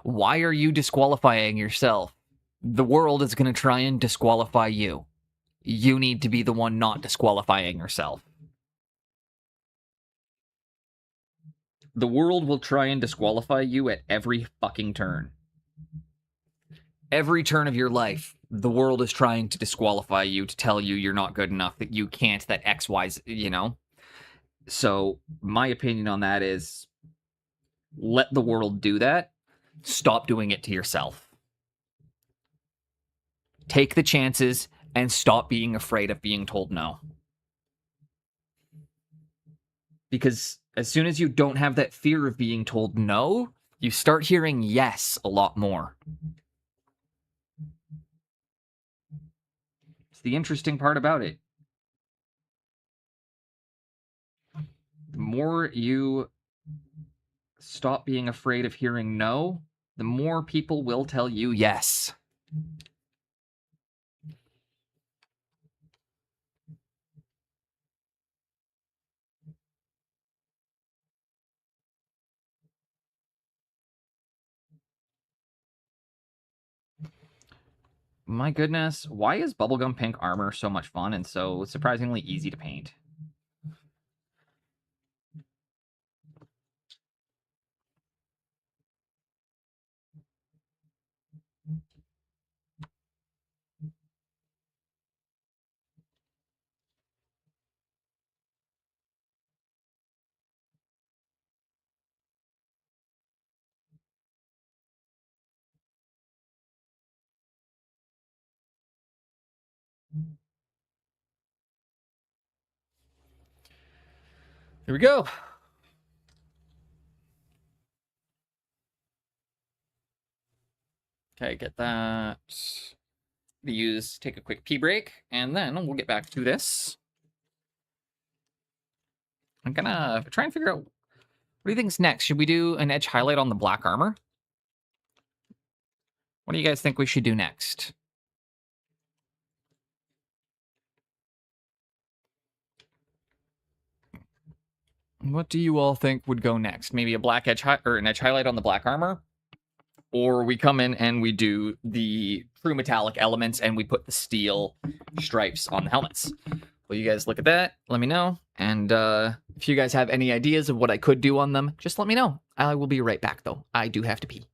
Why are you disqualifying yourself? The world is going to try and disqualify you. You need to be the one not disqualifying yourself. The world will try and disqualify you at every fucking turn. Every turn of your life, the world is trying to disqualify you, to tell you you're not good enough, that you can't, that X, Y, Z, So my opinion on that is, let the world do that. Stop doing it to yourself. Take the chances and stop being afraid of being told no. Because as soon as you don't have that fear of being told no, you start hearing yes a lot more. It's the interesting part about it. The more you stop being afraid of hearing no, the more people will tell you yes. My goodness, why is bubblegum pink armor so much fun and so surprisingly easy to paint? Here we go. Okay, get that. Take a quick pee break, and then we'll get back to this. I'm gonna try and figure out, what do you think's next? Should we do an edge highlight on the black armor? What do you guys think we should do next? What do you all think would go next? Maybe a black an edge highlight on the black armor? Or we come in and we do the true metallic elements and we put the steel stripes on the helmets. Well, you guys look at that, let me know. And if you guys have any ideas of what I could do on them, just let me know. I will be right back, though. I do have to pee.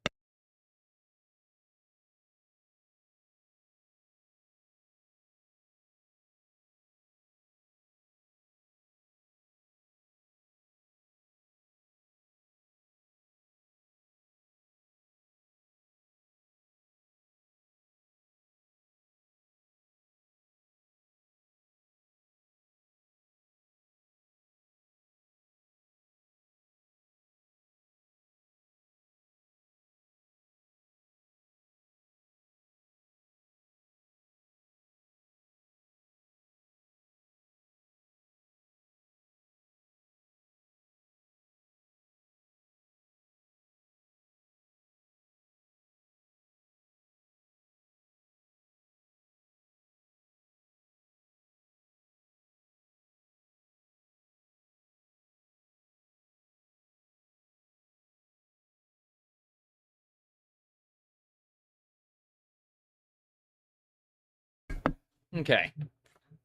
Okay,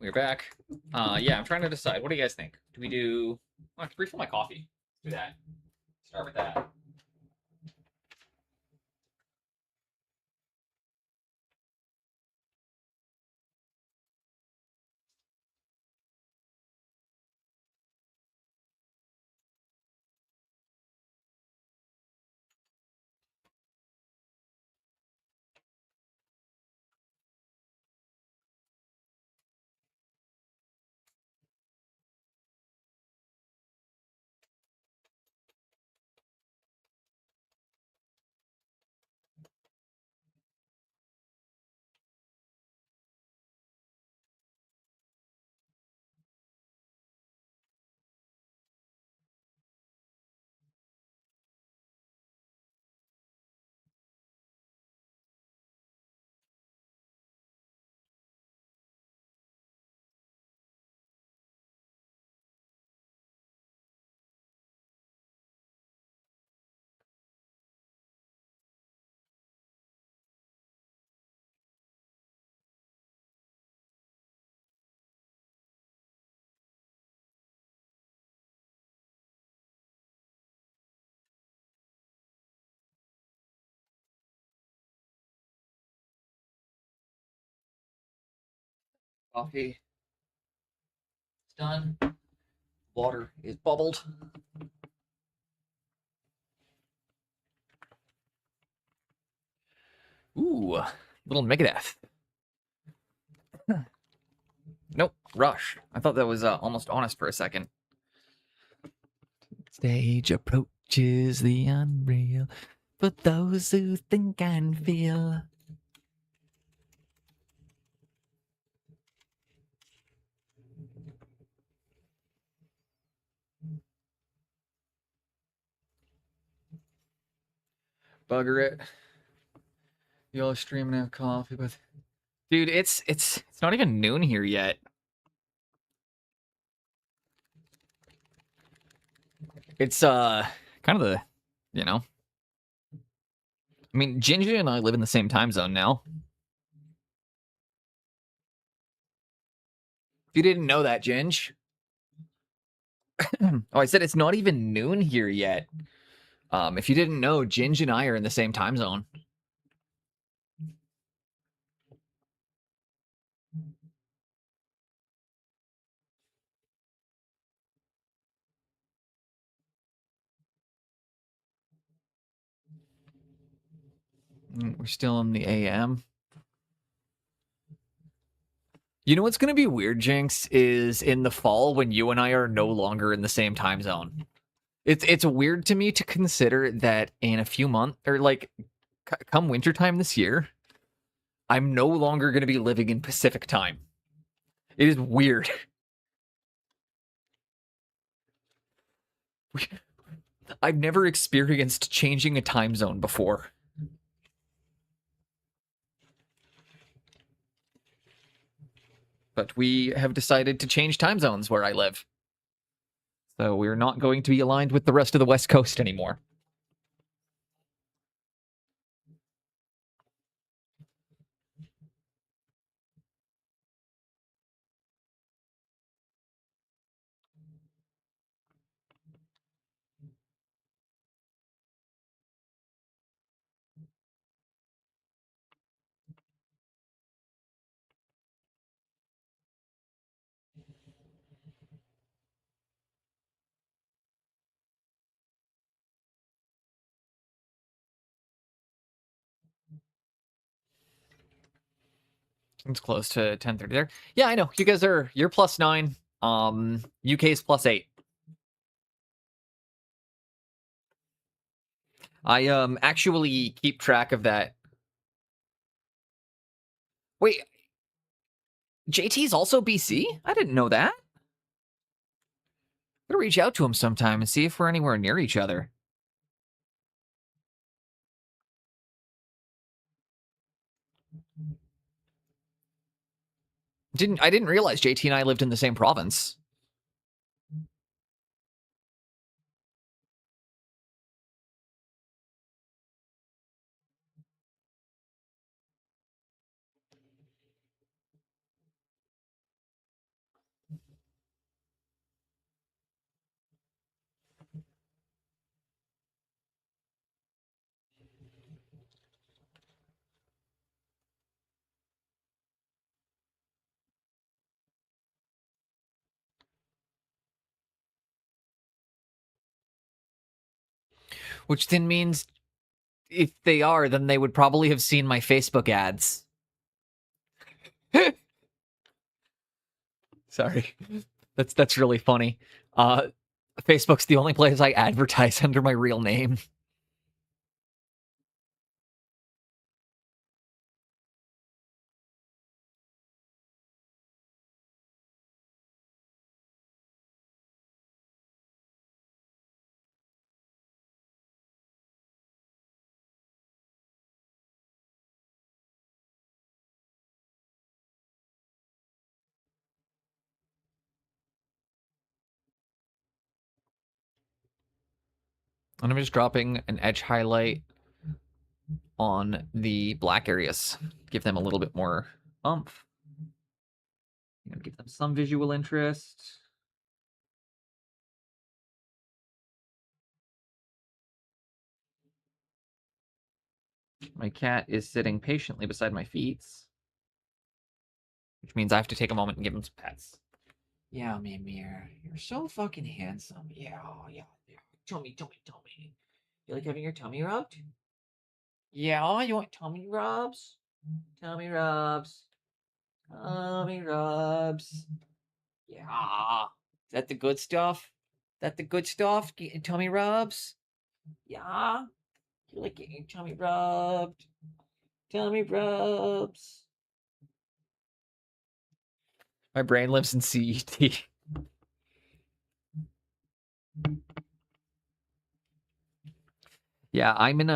we're back. Yeah, I'm trying to decide. What do you guys think? Do we do? I have to refill my coffee. Let's do that. Start with that. Coffee. It's done. Water is bubbled. Ooh, little Megadeth. Nope, Rush. I thought that was almost honest for a second. Stage approaches the unreal for those who think and feel. Bugger it. Y'all streaming have coffee, but dude, it's not even noon here yet. It's kind of the, you know. I mean, Gingy and I live in the same time zone now. If you didn't know that, Ginge. Oh, I said it's not even noon here yet. If you didn't know, Ginge and I are in the same time zone. We're still in the AM. You know what's going to be weird, Jinx, is in the fall when you and I are no longer in the same time zone. It's weird to me to consider that in a few months, or like come wintertime this year, I'm no longer going to be living in Pacific time. It is weird. I've never experienced changing a time zone before. But we have decided to change time zones where I live. So we're not going to be aligned with the rest of the West Coast anymore. It's close to 10:30 there. Yeah, I know. You guys you're +9. UK's +8. I actually keep track of that. Wait, JT's also BC? I didn't know that. I'm gonna reach out to him sometime and see if we're anywhere near each other. I didn't realize JT and I lived in the same province. Which then means if they are, then they would probably have seen my Facebook ads. Sorry. That's really funny. Facebook's the only place I advertise under my real name. And I'm just dropping an edge highlight on the black areas. Give them a little bit more oomph. I'm gonna give them some visual interest. My cat is sitting patiently beside my feet, which means I have to take a moment and give him some pets. Yeah, Mimir, you're so fucking handsome. Yeah. Tummy. You like having your tummy rubbed? Yeah, you want tummy rubs? Tummy rubs. Tummy rubs. Yeah. Is that the good stuff? Is that the good stuff? Getting tummy rubs? Yeah. You like getting your tummy rubbed? Tummy rubs. My brain lives in CET. Yeah, I'm in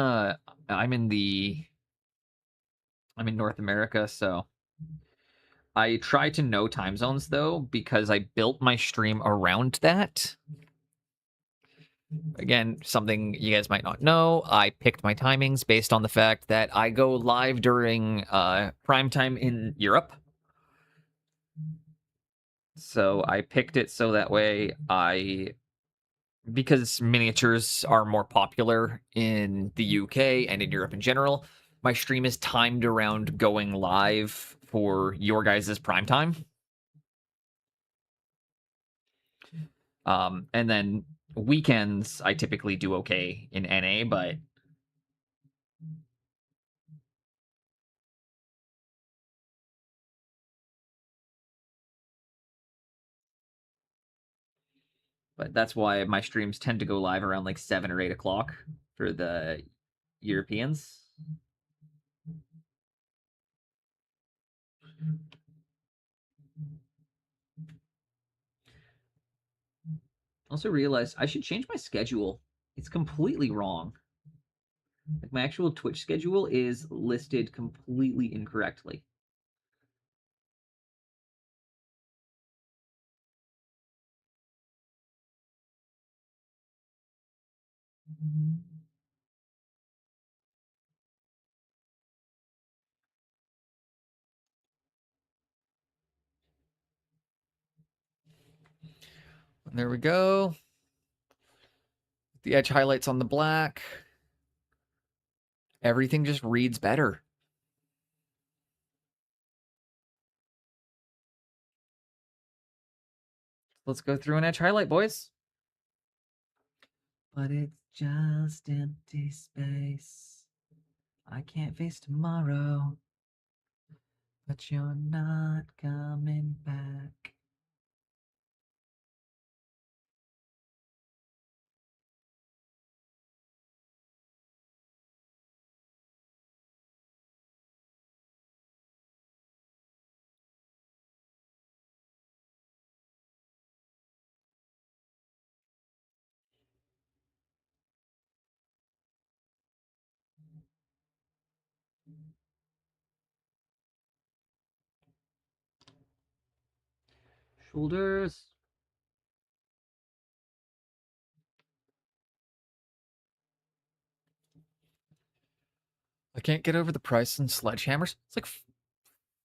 North America, so I try to know time zones though, because I built my stream around that. Again, something you guys might not know, I picked my timings based on the fact that I go live during prime time in Europe. So I picked it so that way because miniatures are more popular in the UK and in Europe in general, my stream is timed around going live for your guys' prime time. And then weekends, I typically do okay in NA, but that's why my streams tend to go live around like 7 or 8 o'clock for the Europeans. Also realized I should change my schedule. It's completely wrong. Like my actual Twitch schedule is listed completely incorrectly. There we go. The edge highlights on the black. Everything just reads better. Let's go through an edge highlight, boys. But it's just empty space. I can't face tomorrow. But you're not coming back. Shoulders. I can't get over the price on sledgehammers. It's like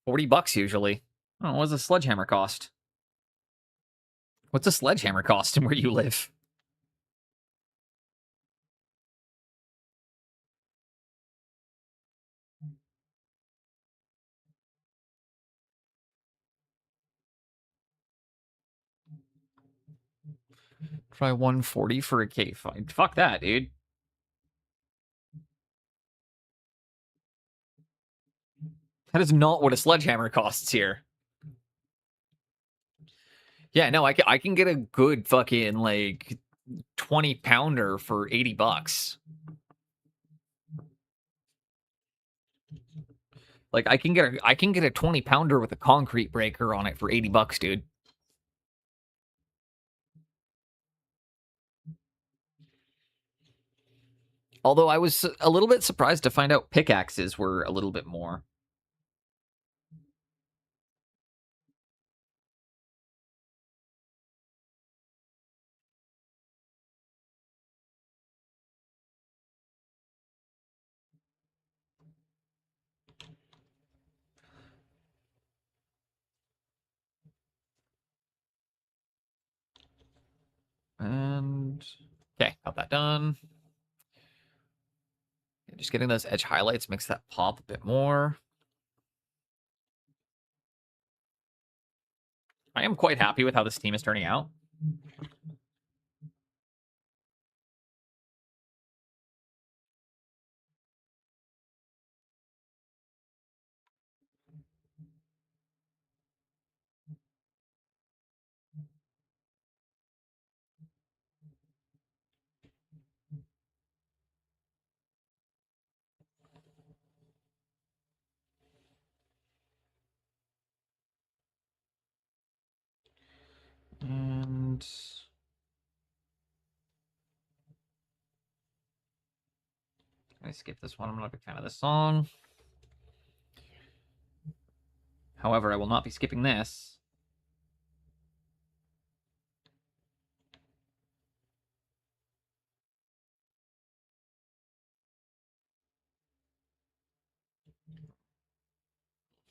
$40 usually. Oh, what does a sledgehammer cost? What's a sledgehammer cost in where you live? Try 140 for a K5. Fuck that, dude. That is not what a sledgehammer costs here. Yeah, no, I can get a good fucking, like, 20-pounder for $80. Like, I can get a 20-pounder with a concrete breaker on it for $80, dude. Although I was a little bit surprised to find out pickaxes were a little bit more. And okay, got that done. Just getting those edge highlights makes that pop a bit more. I am quite happy with how this team is turning out. And I skip this one. I'm not a big fan of this song. However, I will not be skipping this.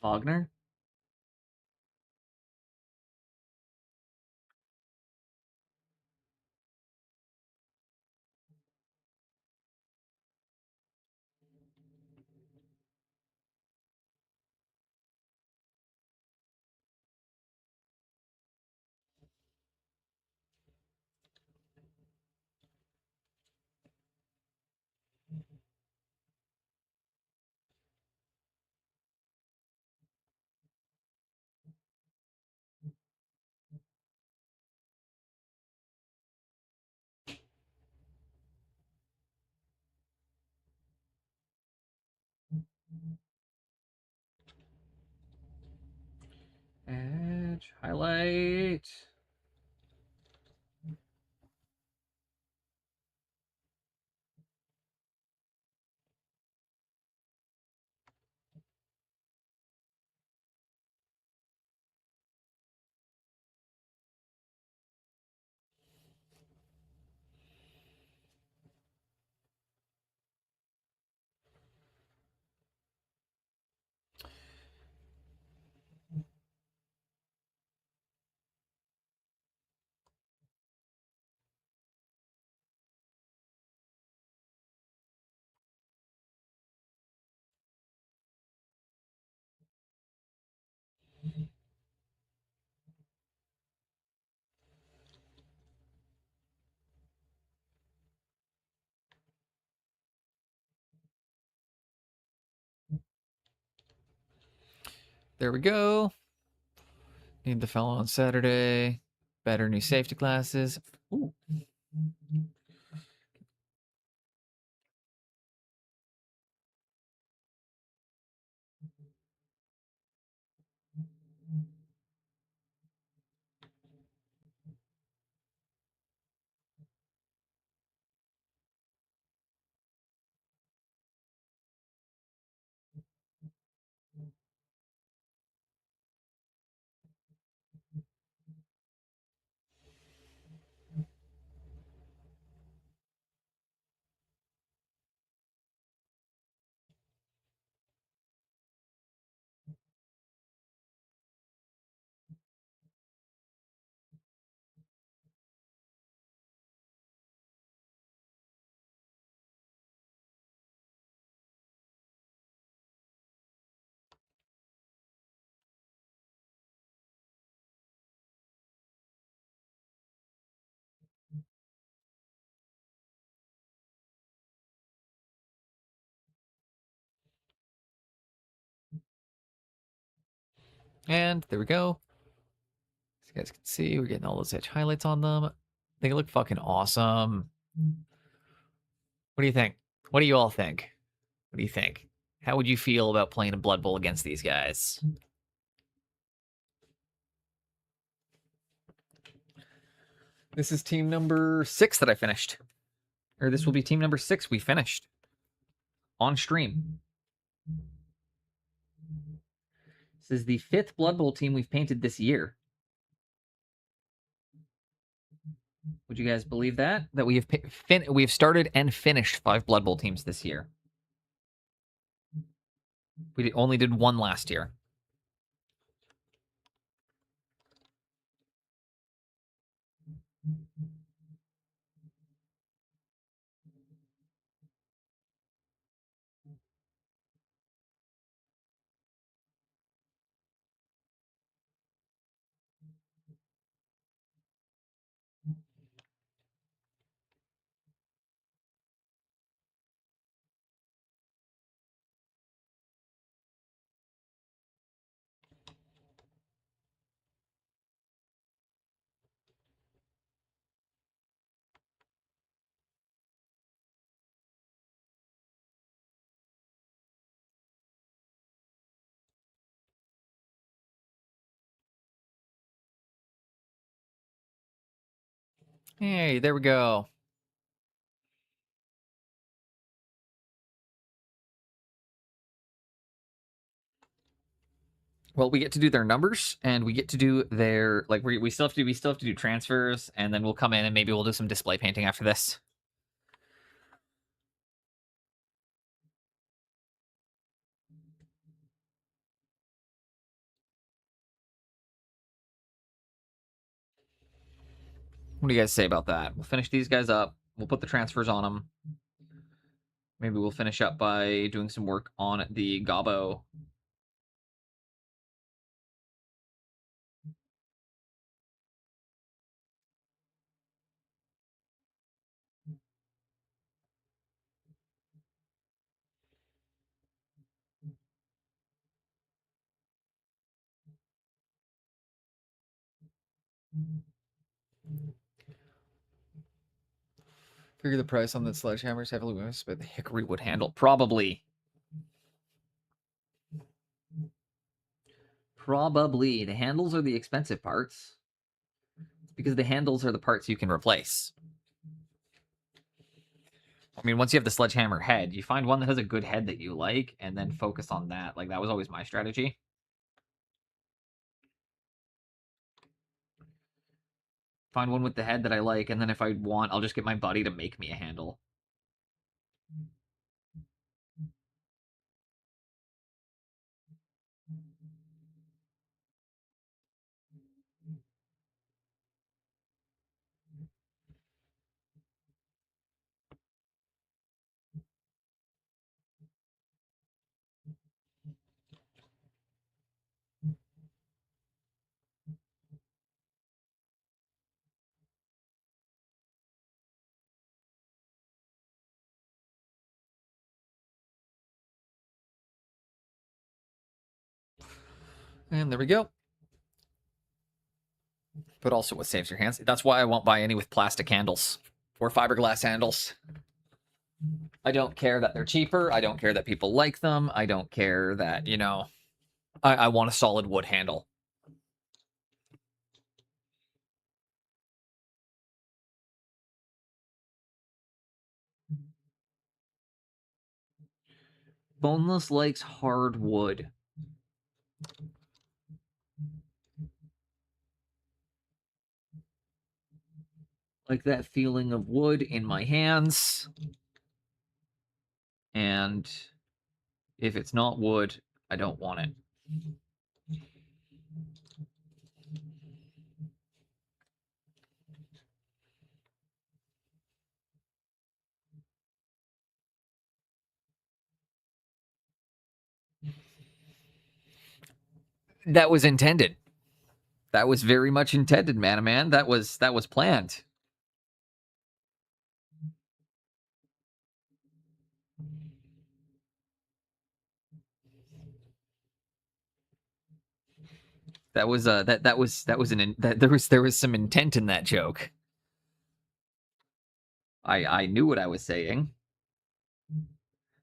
Wagner? Edge, highlight. There we go. Need the fellow on Saturday. Better new safety classes. Ooh. And there we go. As you guys can see, we're getting all those edge highlights on them. They look fucking awesome. What do you think? What do you all think? What do you think? How would you feel about playing a Blood Bowl against these guys? This is team number 6 that I finished. Or this will be team number 6 we finished. On stream. This is the 5th Blood Bowl team we've painted this year. Would you guys believe that? That we have started and finished 5 Blood Bowl teams this year. We only did 1 last year. Hey, there we go. Well, we get to do their numbers, and we get to do their we still have to do transfers, and then we'll come in and maybe we'll do some display painting after this. What do you guys say about that? We'll finish these guys up. We'll put the transfers on them. Maybe we'll finish up by doing some work on the Gobbo. Figure the price on the sledgehammers heavily missed, but the hickory wood handle. Probably. Probably. The handles are the expensive parts. Because the handles are the parts you can replace. I mean, once you have the sledgehammer head, you find one that has a good head that you like, and then focus on that. Like, that was always my strategy. Find one with the head that I like, and then if I want, I'll just get my buddy to make me a handle. And there we go. But also what saves your hands. That's why I won't buy any with plastic handles or fiberglass handles. I don't care that they're cheaper. I don't care that people like them. I don't care that, you know, I want a solid wood handle. Boneless likes hard wood. Like that feeling of wood in my hands. And if it's not wood, I don't want it. That was intended. That was very much intended, man. That was planned. That was there was some intent in that joke. I knew what I was saying.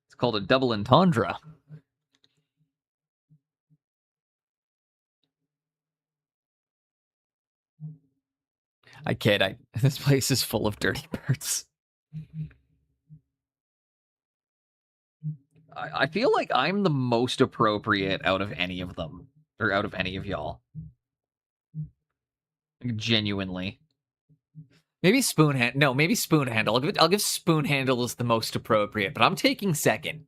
It's called a double entendre. I kid. This place is full of dirty birds. I feel like I'm the most appropriate out of any of them, or out of any of y'all. Like, genuinely. Maybe Spoonhandle. No, maybe Spoonhandle. I'll give Spoonhandle as the most appropriate, but I'm taking second.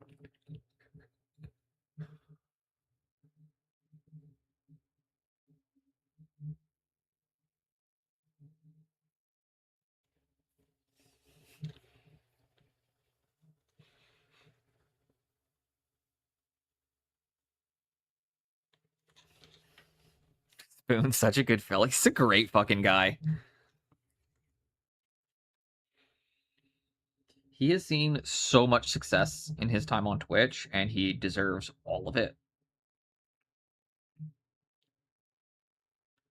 Spoon's such a good fella. He's a great fucking guy. He has seen so much success in his time on Twitch, and he deserves all of it.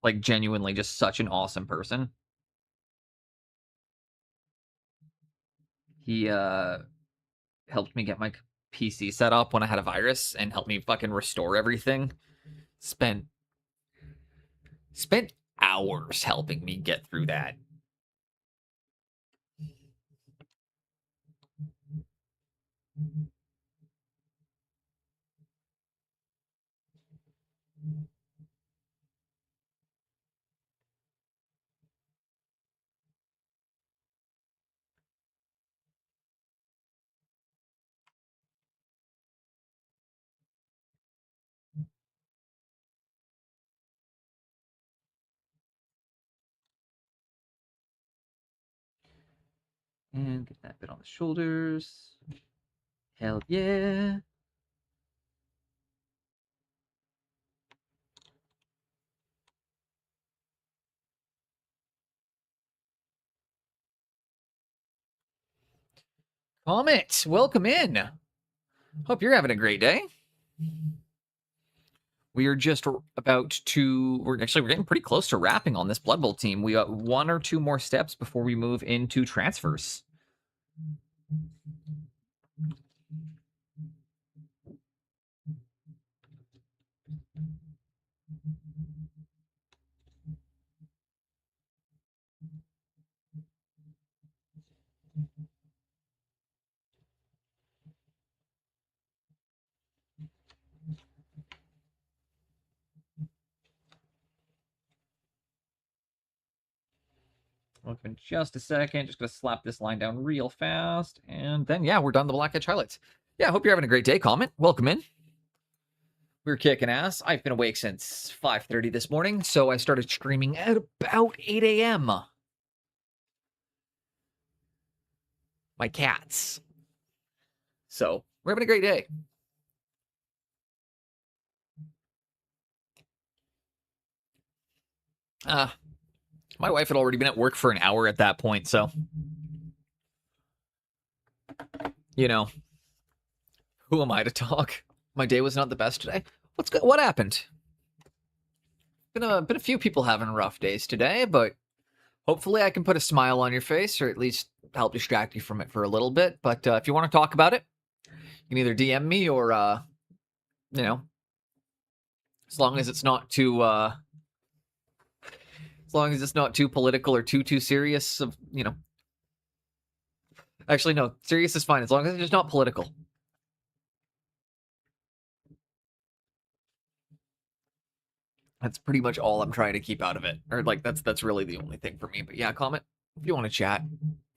Like, genuinely, just such an awesome person. He helped me get my PC set up when I had a virus and helped me fucking restore everything. Spent hours helping me get through that. And get that bit on the shoulders. Hell yeah. Comet, welcome in. Hope you're having a great day. We are just about to, we're getting pretty close to wrapping on this Blood Bowl team. We got one or two more steps before we move into transfers. In just a second, just gonna slap this line down real fast, and then yeah, we're done the Black Edge highlights. Yeah, I hope you're having a great day, Comet. Welcome in. We're kicking ass. I've been awake since 5:30 this morning, so I started streaming at about 8 a.m. My cats. So we're having a great day. My wife had already been at work for an hour at that point, so you know, who am I to talk? My day was not the best today. What happened? Been a few people having rough days today, but hopefully I can put a smile on your face, or at least help distract you from it for a little bit. But if you want to talk about it, you can either DM me or you know, as long as it's not too political or too serious. Of you know, actually no, serious is fine as long as it's not political. That's pretty much all I'm trying to keep out of it. Or like that's really the only thing for me. But yeah, comment if you want to chat.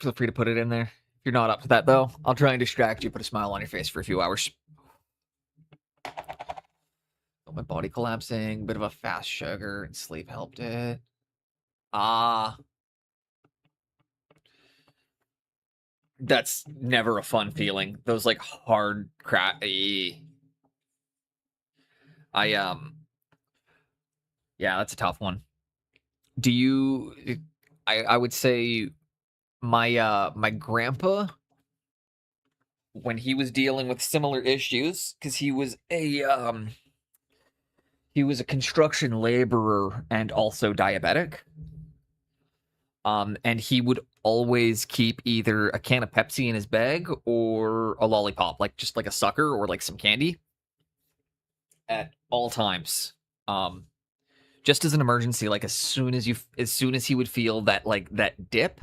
Feel free to put it in there. If you're not up to that though, I'll try and distract you, put a smile on your face for a few hours. My body collapsing, bit of a fast sugar, and sleep helped it. That's never a fun feeling. Those like hard crack. Yeah, that's a tough one. Do you? I would say my grandpa, when he was dealing with similar issues, because he was He was a construction laborer and also diabetic. And he would always keep either a can of Pepsi in his bag or a lollipop, like just like a sucker or like some candy at all times. Just as an emergency, like as soon as he would feel that like that dip,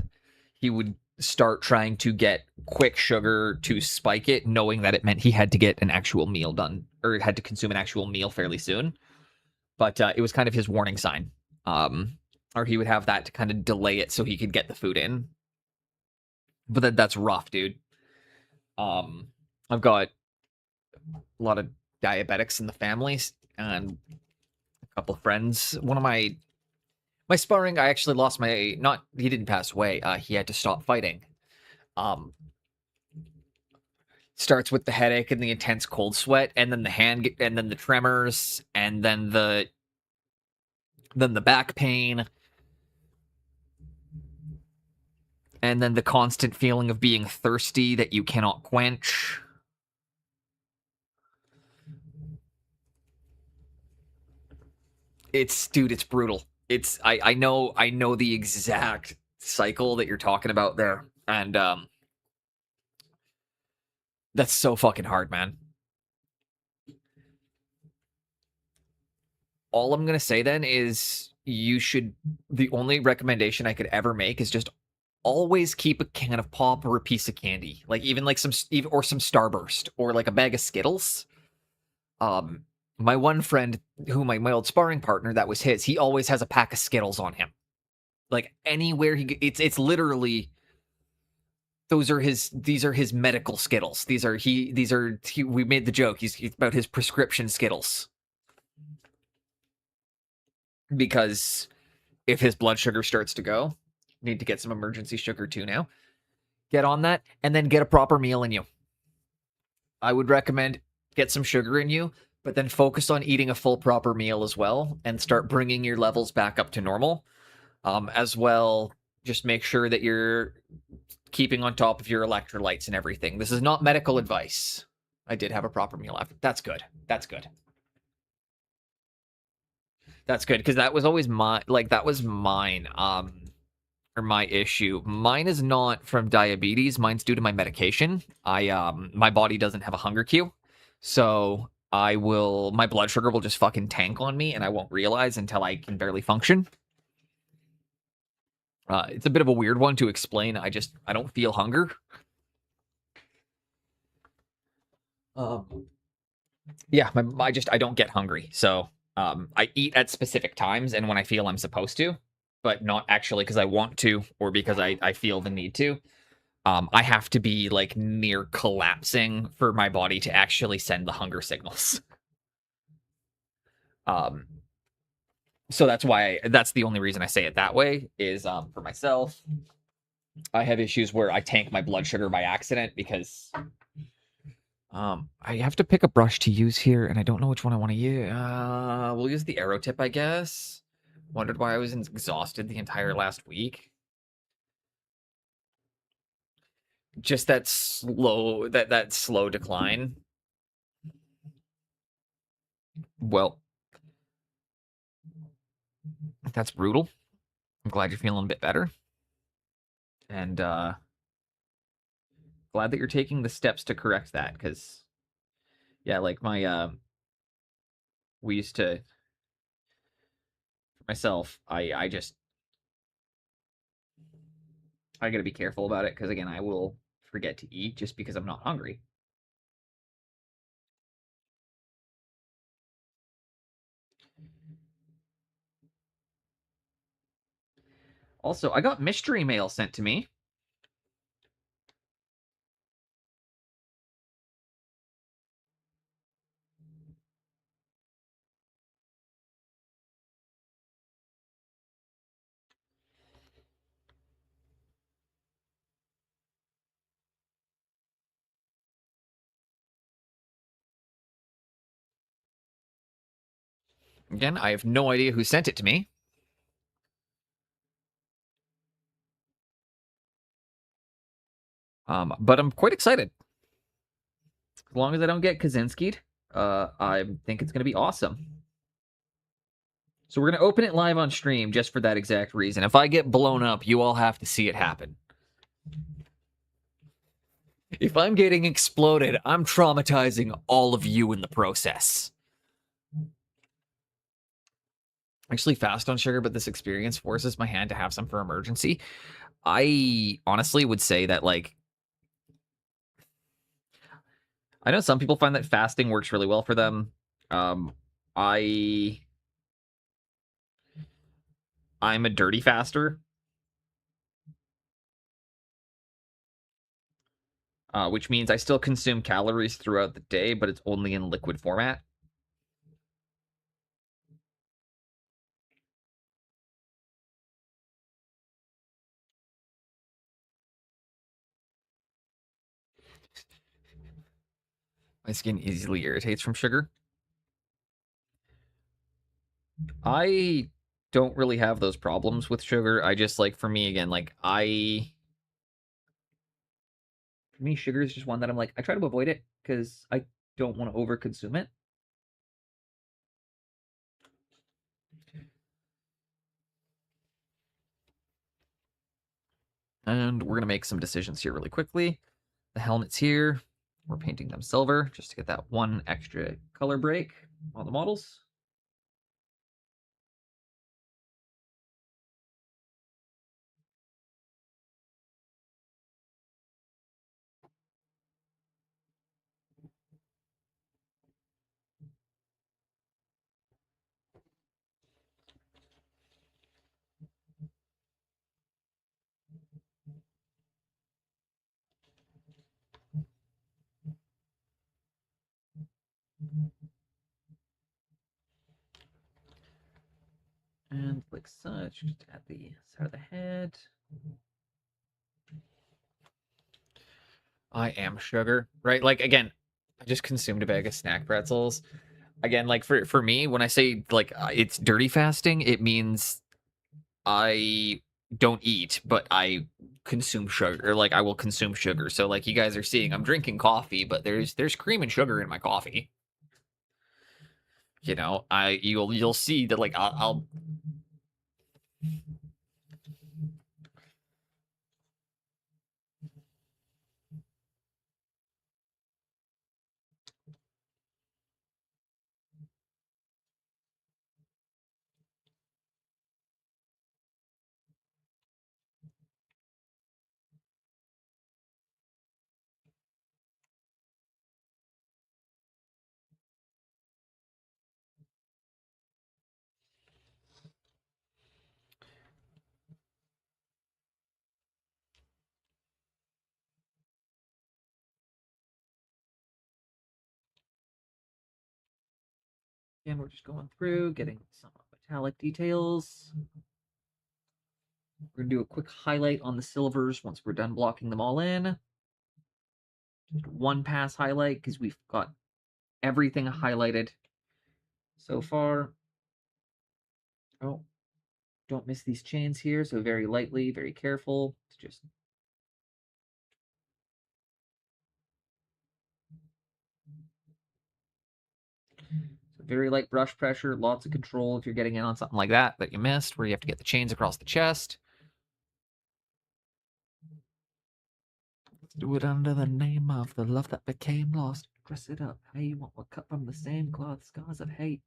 he would start trying to get quick sugar to spike it, knowing that it meant he had to get an actual meal done or had to consume an actual meal fairly soon. But it was kind of his warning sign. Or he would have that to kind of delay it so he could get the food in. But that's rough, dude. I've got a lot of diabetics in the family and a couple of friends. One of my sparring, I actually lost he didn't pass away. He had to stop fighting. Starts with the headache and the intense cold sweat, and then and then the tremors, and then the back pain, and then the constant feeling of being thirsty that you cannot quench. It's brutal. I know the exact cycle that you're talking about there, and that's so fucking hard, man. All I'm gonna say then is the only recommendation I could ever make is just always keep a can of pop or a piece of candy, like even like some Starburst or like a bag of Skittles. My one friend, who my old sparring partner, that was his. He always has a pack of Skittles on him. Like anywhere it's literally. These are his medical Skittles. We made the joke. He's about his prescription Skittles. Because if his blood sugar starts to go, need to get some emergency sugar too now. Get on that and then get a proper meal in you. I would recommend get some sugar in you, but then focus on eating a full proper meal as well and start bringing your levels back up to normal. As well, just make sure that you're keeping on top of your electrolytes and everything. This is not medical advice. I did have a proper meal after. That's good. That's good. That's good, because that was always mine, or my issue. Mine is not from diabetes. Mine's due to my medication. My body doesn't have a hunger cue. So my blood sugar will just fucking tank on me, and I won't realize until I can barely function. It's a bit of a weird one to explain. I don't feel hunger. Yeah, I don't get hungry. So, I eat at specific times and when I feel I'm supposed to, but not actually because I want to or because I feel the need to. I have to be like near collapsing for my body to actually send the hunger signals. So that's the only reason I say it that way is for myself. I have issues where I tank my blood sugar by accident because I have to pick a brush to use here, and I don't know which one I want to use. We'll use the arrow tip, I guess. Wondered why I was exhausted the entire last week. Just that slow decline. Well, that's brutal. I'm glad you're feeling a bit better. And glad that you're taking the steps to correct that, because yeah, like we used to, for myself, I gotta be careful about it, because again, I will forget to eat just because I'm not hungry. Also, I got mystery mail sent to me. Again, I have no idea who sent it to me. But I'm quite excited. As long as I don't get Kaczynski'd, I think it's going to be awesome. So we're going to open it live on stream just for that exact reason. If I get blown up, you all have to see it happen. If I'm getting exploded, I'm traumatizing all of you in the process. Actually fast on sugar, but this experience forces my hand to have some for emergency. I honestly would say that, like, I know some people find that fasting works really well for them. I'm a dirty faster. Which means I still consume calories throughout the day, but it's only in liquid format. My skin easily irritates from sugar. I don't really have those problems with sugar. I just, like, for me, again, like, for me, sugar is just one that I'm like, I try to avoid it because I don't want to overconsume it. And we're going to make some decisions here really quickly. The helmet's here. We're painting them silver just to get that one extra color break on the models. And like such, just at the side of the head. I am sugar, right? Like, again, I just consumed a bag of snack pretzels. Again, like, for me, when I say, like, it's dirty fasting, it means I don't eat, but I consume sugar, or, like, I will consume sugar. So, like, you guys are seeing, I'm drinking coffee, but there's cream and sugar in my coffee. You know, you'll see that, like, I'll and we're just going through, getting some metallic details. We're gonna do a quick highlight on the silvers once we're done blocking them all in. Just one pass highlight because we've got everything highlighted so far. Oh, don't miss these chains here. So very lightly, very careful. It's just so very light brush pressure, lots of control if you're getting in on something like that you missed, where you have to get the chains across the chest. Let's do it under the name of the love that became lost. Dress it up. Hey, you want what cut from the same cloth, scars of hate.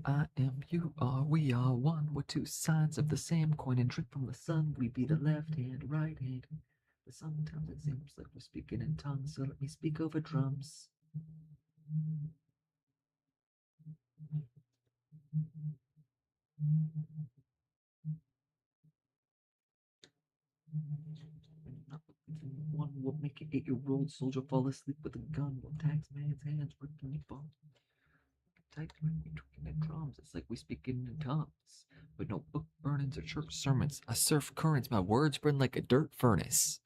I am, you are, we are one. We're two sides of the same coin and drink from the sun. We be the left hand, right hand. But sometimes it seems like we're speaking in tongues, so let me speak over drums. One will make an 8-year-old soldier fall asleep with a gun. One tax man's hands ripping the bomb. Tight when we talking in drums. It's like we speaking in tongues. But no book burnings or church sermons. I surf currents. My words burn like a dirt furnace.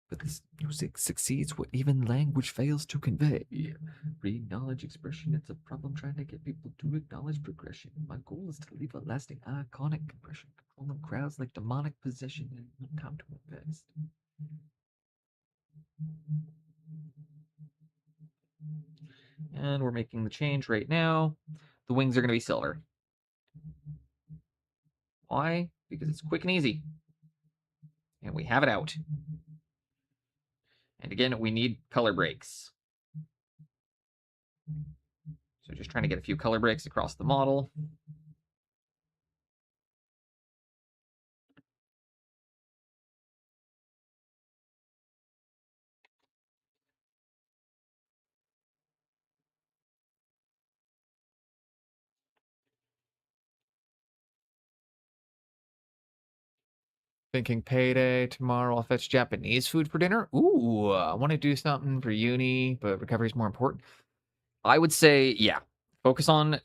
But this music succeeds what even language fails to convey. Read knowledge expression, it's a problem trying to get people to acknowledge progression. My goal is to leave a lasting iconic impression, controlling crowds like demonic possession, and no time to invest. And we're making the change right now. The wings are going to be silver. Why? Because it's quick and easy. And we have it out. And again, we need color breaks. So just trying to get a few color breaks across the model. Thinking payday tomorrow. I'll fetch Japanese food for dinner. Ooh, I want to do something for uni, but recovery is more important. I would say, yeah, focus on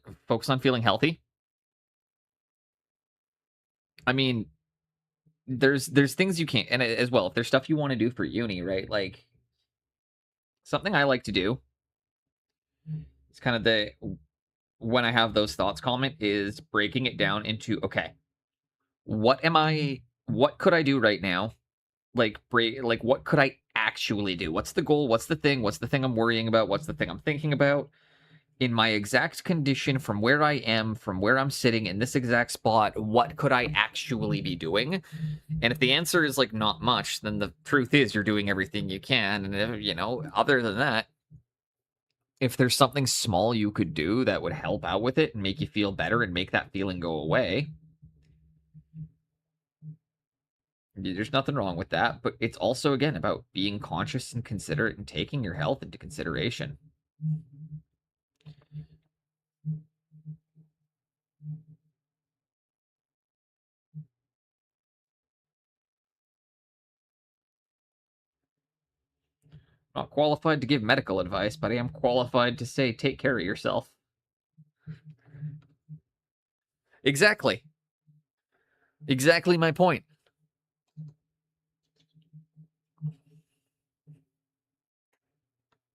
feeling healthy. I mean, there's things you can't, and as well, if there's stuff you want to do for uni, right? Like something I like to do. It's kind of the when I have those thoughts comment is breaking it down into okay, what could I do right now? Like what could I actually do? What's the goal? What's the thing? What's the thing I'm worrying about? What's the thing I'm thinking about? In my exact condition, from where I am, from where I'm sitting in this exact spot, what could I actually be doing? And if the answer is like not much, then the truth is you're doing everything you can. And other than that, if there's something small you could do that would help out with it and make you feel better and make that feeling go away, there's nothing wrong with that. But it's also, again, about being conscious and considerate and taking your health into consideration. Not qualified to give medical advice, but I am qualified to say take care of yourself. Exactly. Exactly my point.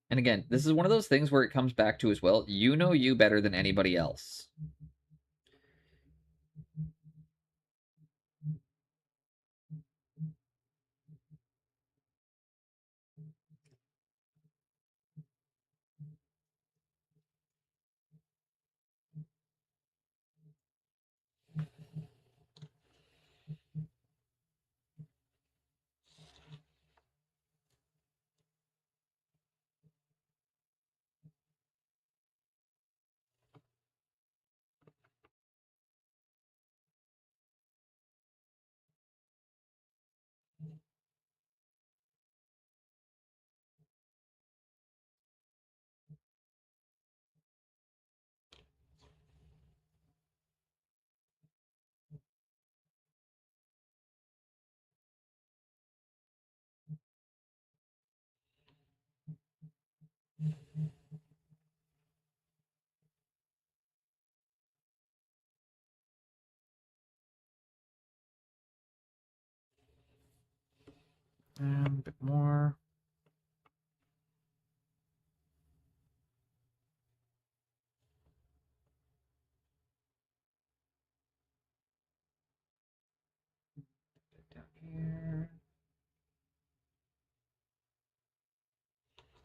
And again, this is one of those things where it comes back to as well, you know you better than anybody else. A bit more. Down here.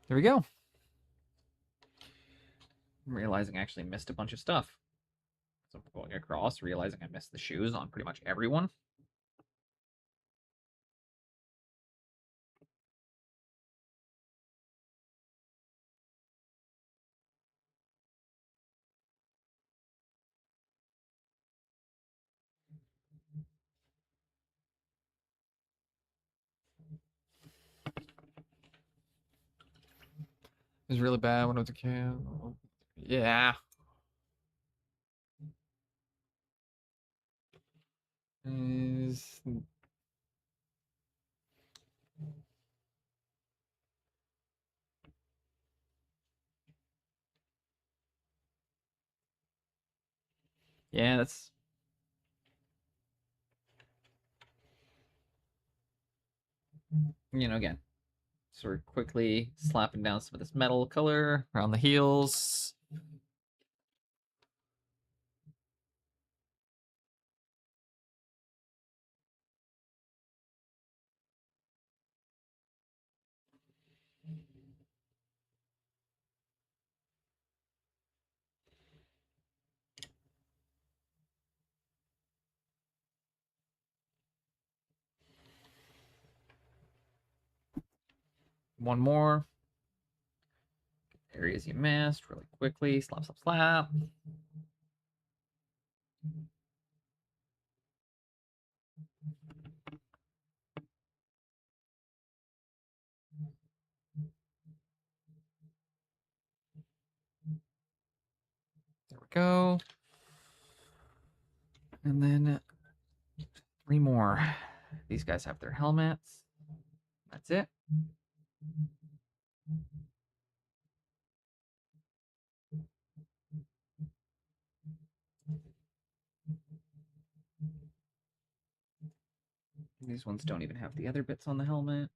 There we go. I'm realizing I actually missed a bunch of stuff. So I'm going across, realizing I missed the shoes on pretty much everyone. It was really bad when I was a kid. Yeah. Is yeah, that's again, So we're quickly slapping down some of this metal color around the heels. One more. Areas you missed really quickly. Slap, slap, slap. There we go. And then 3 more. These guys have their helmets. That's it. These ones don't even have the other bits on the helmet.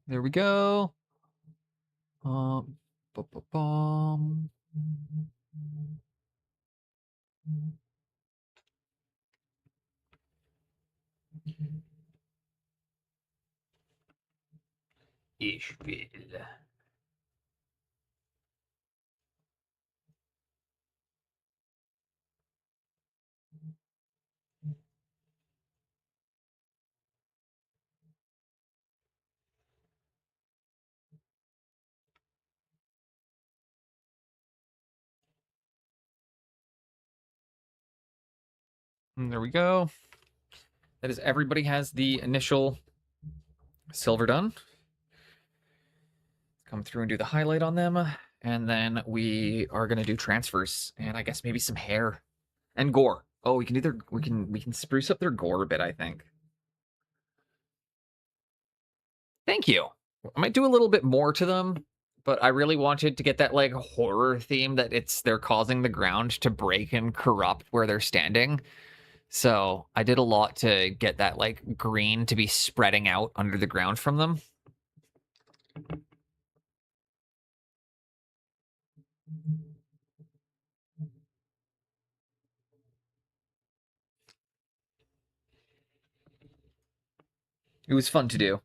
There we go. Bum. Ich will. And there we go. That is, everybody has the initial silver done. Come through and do the highlight on them, and then we are gonna do transfers, and I guess maybe some hair and gore. Oh, we can do their we can spruce up their gore a bit, I think. Thank you. I might do a little bit more to them, but I really wanted to get that like horror theme that they're causing the ground to break and corrupt where they're standing. So I did a lot to get that like green to be spreading out under the ground from them. It was fun to do.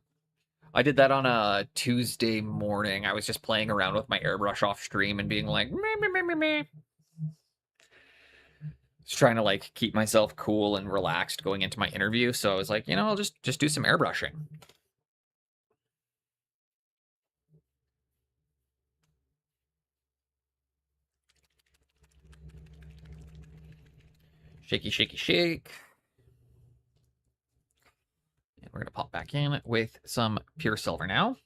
I did that on a Tuesday morning. I was just playing around with my airbrush off stream and being like, meh, meh, meh, meh, meh. Just trying to like keep myself cool and relaxed going into my interview. So I was like, I'll just do some airbrushing. Shaky, shaky, shake. And we're going to pop back in with some pure silver now.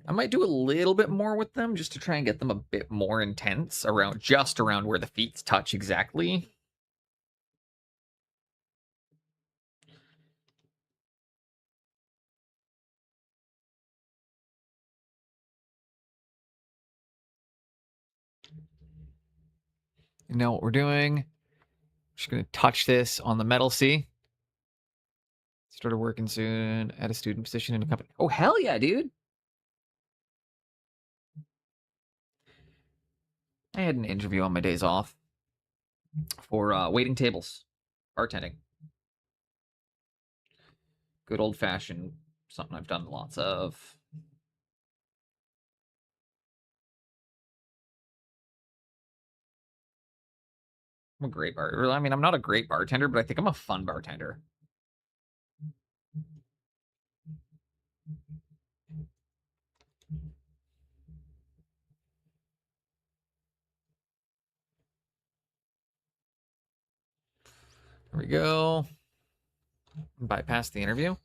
I might do a little bit more with them just to try and get them a bit more intense just around where the feet touch exactly. You know what we're doing? Just going to touch this on the metal C. Started working soon at a student position in a company. Oh, hell yeah, dude. I had an interview on my days off for waiting tables, bartending. Good old-fashioned, something I've done lots of. I'm a great bartender. I mean, I'm not a great bartender, but I think I'm a fun bartender. There we go. Bypass the interview.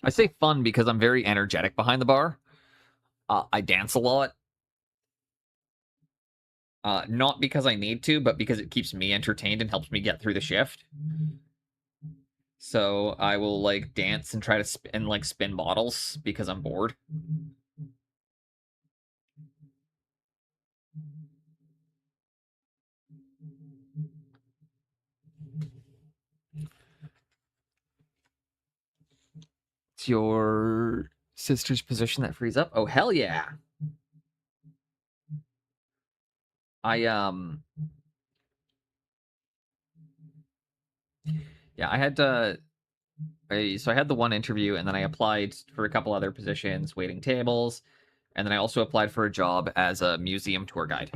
I say fun because I'm very energetic behind the bar. I dance a lot. Not because I need to, but because it keeps me entertained and helps me get through the shift. So I will like dance and try to spin bottles because I'm bored. It's your sister's position that frees up. Oh hell yeah! I yeah, I had to. So I had the one interview, and then I applied for a couple other positions, waiting tables, and then I also applied for a job as a museum tour guide,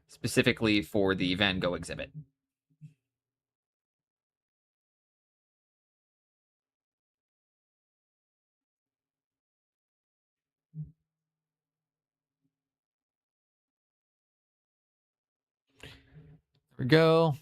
specifically for the Van Gogh exhibit. There we go.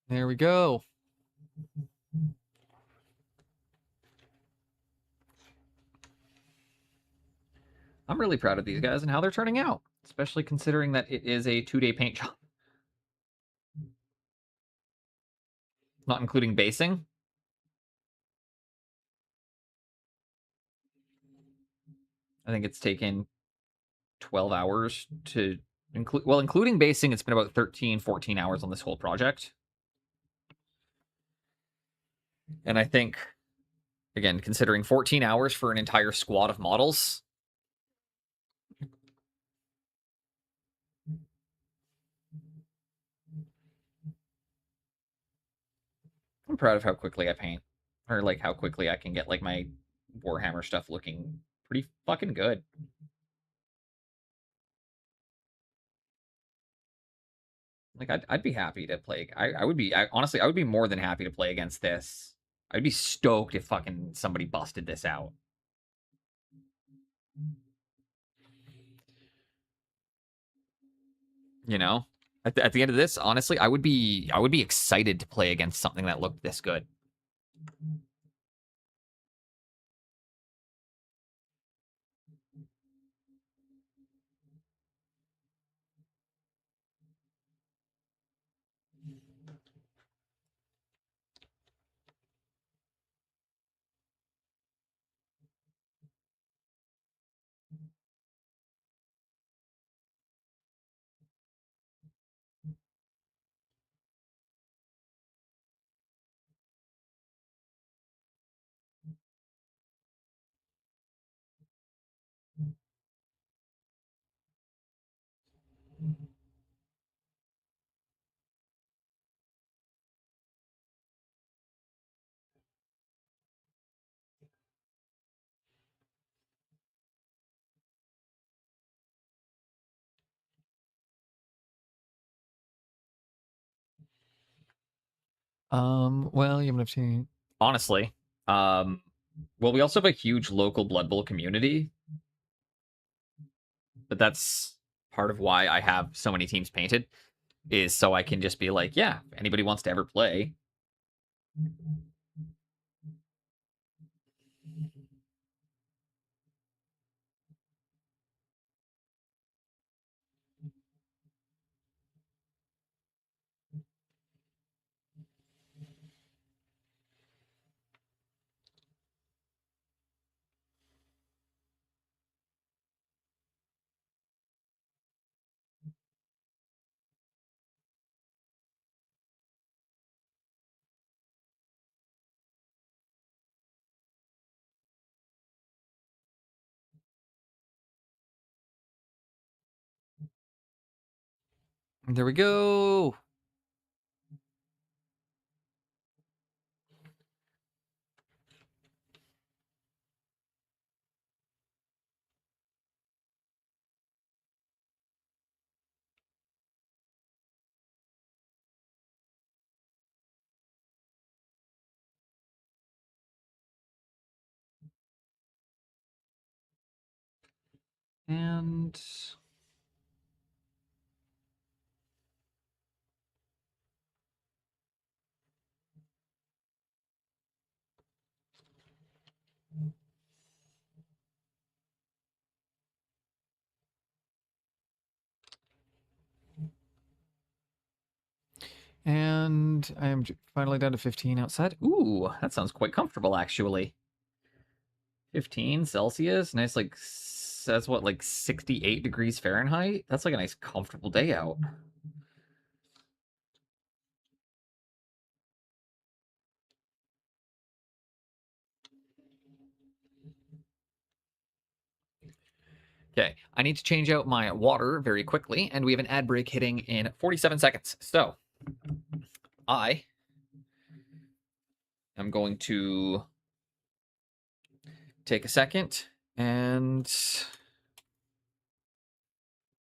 There we go. I'm really proud of these guys and how they're turning out, especially considering that it is a 2-day paint job, not including basing. I think it's taken 12 hours to include, well, including basing, it's been about 13, 14 hours on this whole project. And I think, again, considering 14 hours for an entire squad of models, I'm proud of how quickly I paint, or like how quickly I can get like my Warhammer stuff looking pretty fucking good. Like I'd be happy to play. I would be honestly I would be more than happy to play against this. I'd be stoked if fucking somebody busted this out. You know, at the end of this, honestly, I would be excited to play against something that looked this good. Well, you have to. Honestly, um, well, we also have a huge local Blood Bowl community, but that's part of why I have so many teams painted, is so I can just be like, yeah, if anybody wants to ever play. There we go. And I am finally down to 15 outside. Ooh, that sounds quite comfortable, actually. 15 Celsius, nice, like, that's what, like 68 degrees Fahrenheit? That's like a nice, comfortable day out. Okay, I need to change out my water very quickly, and we have an ad break hitting in 47 seconds. So, I am going to take a second and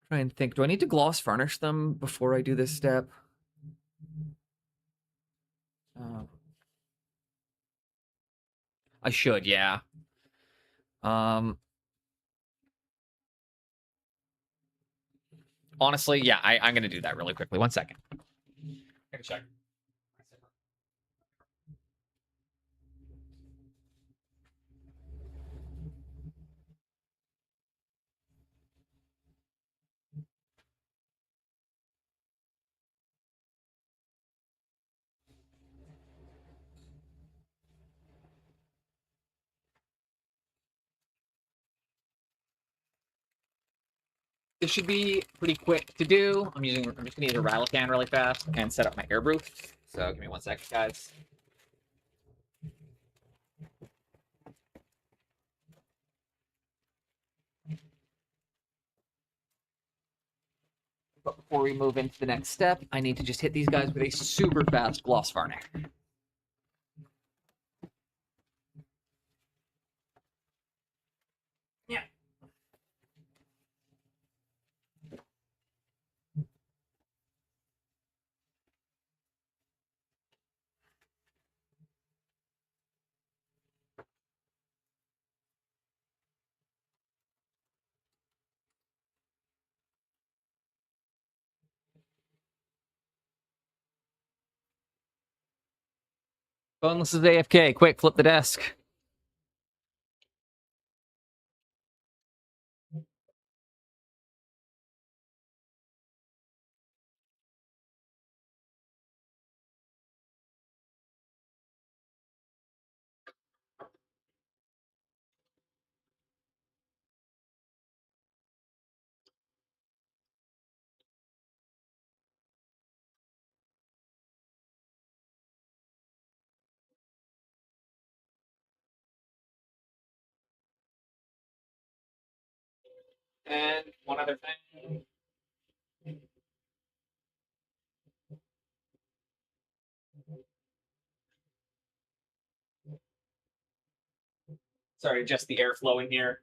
try and think. Do I need to gloss varnish them before I do this step? I should, yeah. Honestly, yeah, I'm going to do that really quickly. 1 second. Gonna check. This should be pretty quick to do. I'm just gonna use a rattle can really fast and set up my air brew. So give me 1 second, guys. But before we move into the next step, I need to just hit these guys with a super fast gloss varnish. Yeah. Boneless is AFK. Quick, flip the desk. And one other thing. Sorry, just the airflow in here.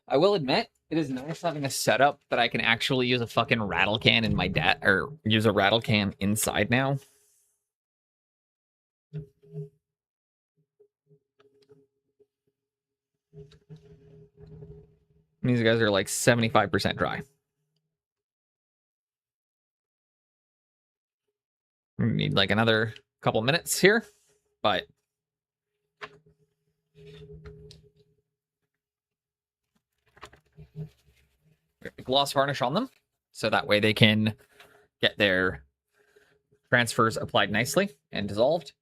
I will admit, it is nice having a setup that I can actually use a fucking rattle can in my or use a rattle can inside now. These guys are like 75% dry. We need like another couple minutes here, but gloss varnish on them so that way they can get their transfers applied nicely and dissolved.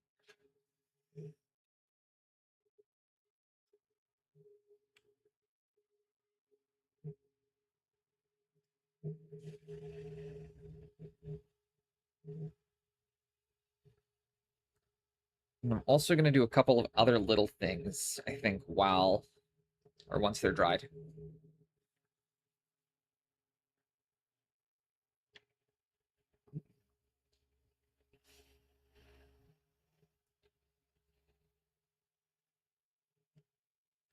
And I'm also going to do a couple of other little things, I think, once they're dried.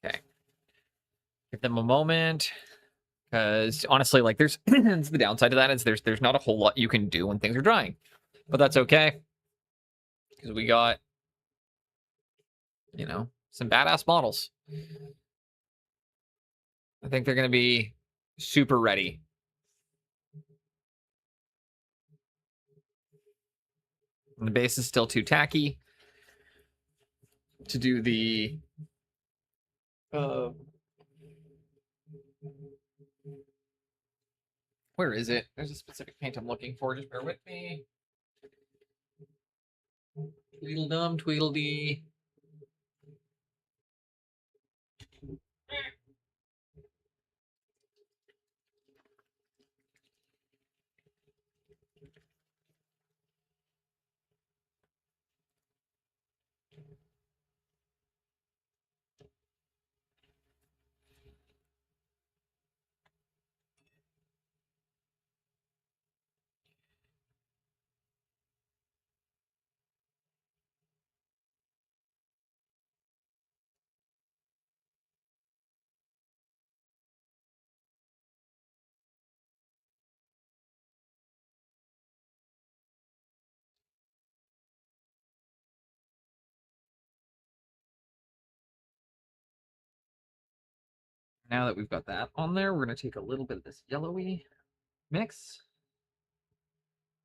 Okay. Give them a moment. Because honestly, like there's the downside to that is there's not a whole lot you can do when things are drying. But that's okay. Because we got, some badass models. I think they're gonna be super ready. And the base is still too tacky to do the where is it? There's a specific paint I'm looking for. Just bear with me. Tweedledum, Tweedledee. Now that we've got that on there, we're going to take a little bit of this yellowy mix.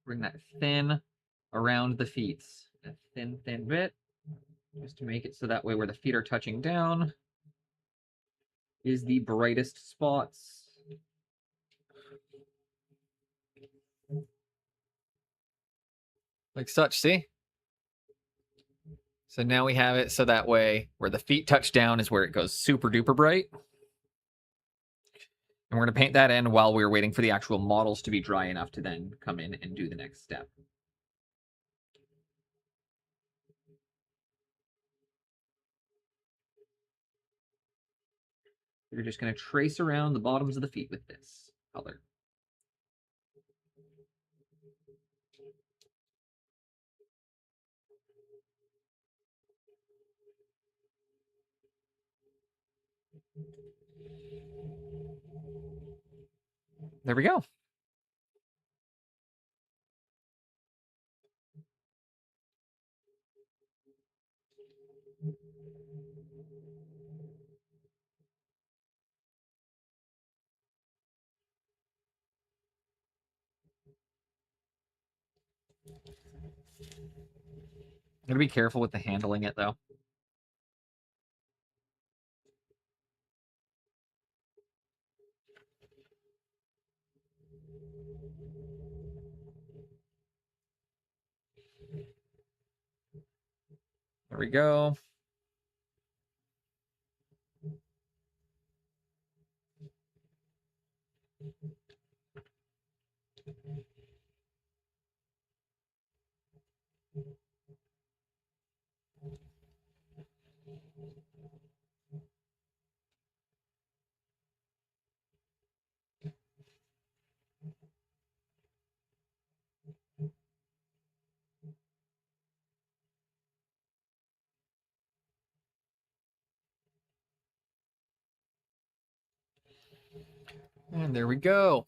Bring that thin around the feet. A thin, thin bit. Just to make it so that way where the feet are touching down is the brightest spots. Like such, see? So now we have it so that way where the feet touch down is where it goes super duper bright. And we're going to paint that in while we're waiting for the actual models to be dry enough to then come in and do the next step. You're just going to trace around the bottoms of the feet with this color. There we go. Gotta be careful with the handling it though. There we go. And there we go.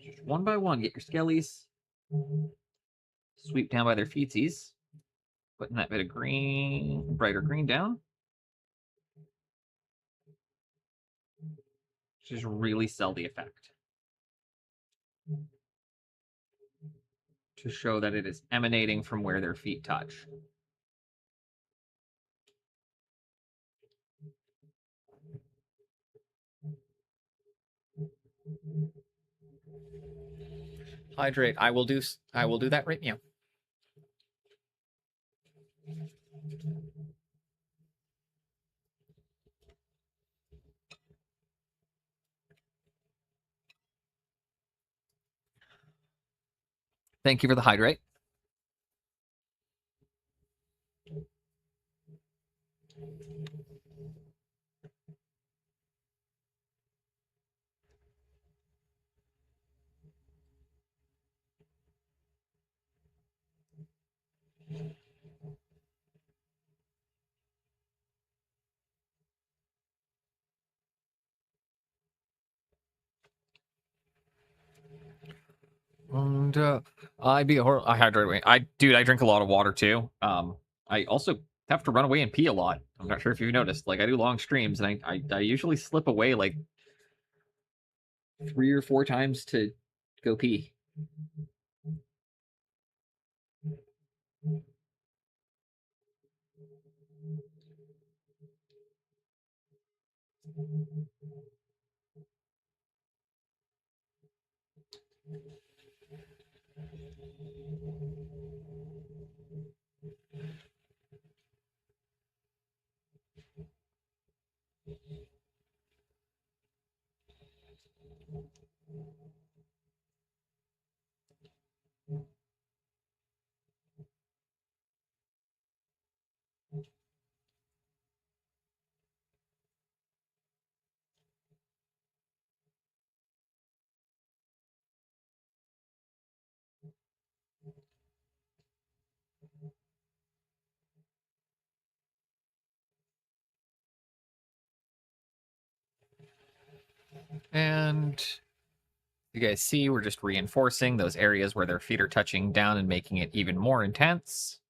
Just one by one, get your skellies. Sweep down by their feetsies. Putting that bit of green, brighter green down. Just really sell the effect. To show that it is emanating from where their feet touch. Hydrate. I will do that right now. Thank you for the hydrate. And I hydrate away. I drink a lot of water too. I also have to run away and pee a lot. I'm not sure if you've noticed. Like I do long streams, and I usually slip away like 3 or 4 times to go pee. And you guys see we're just reinforcing those areas where their feet are touching down and making it even more intense.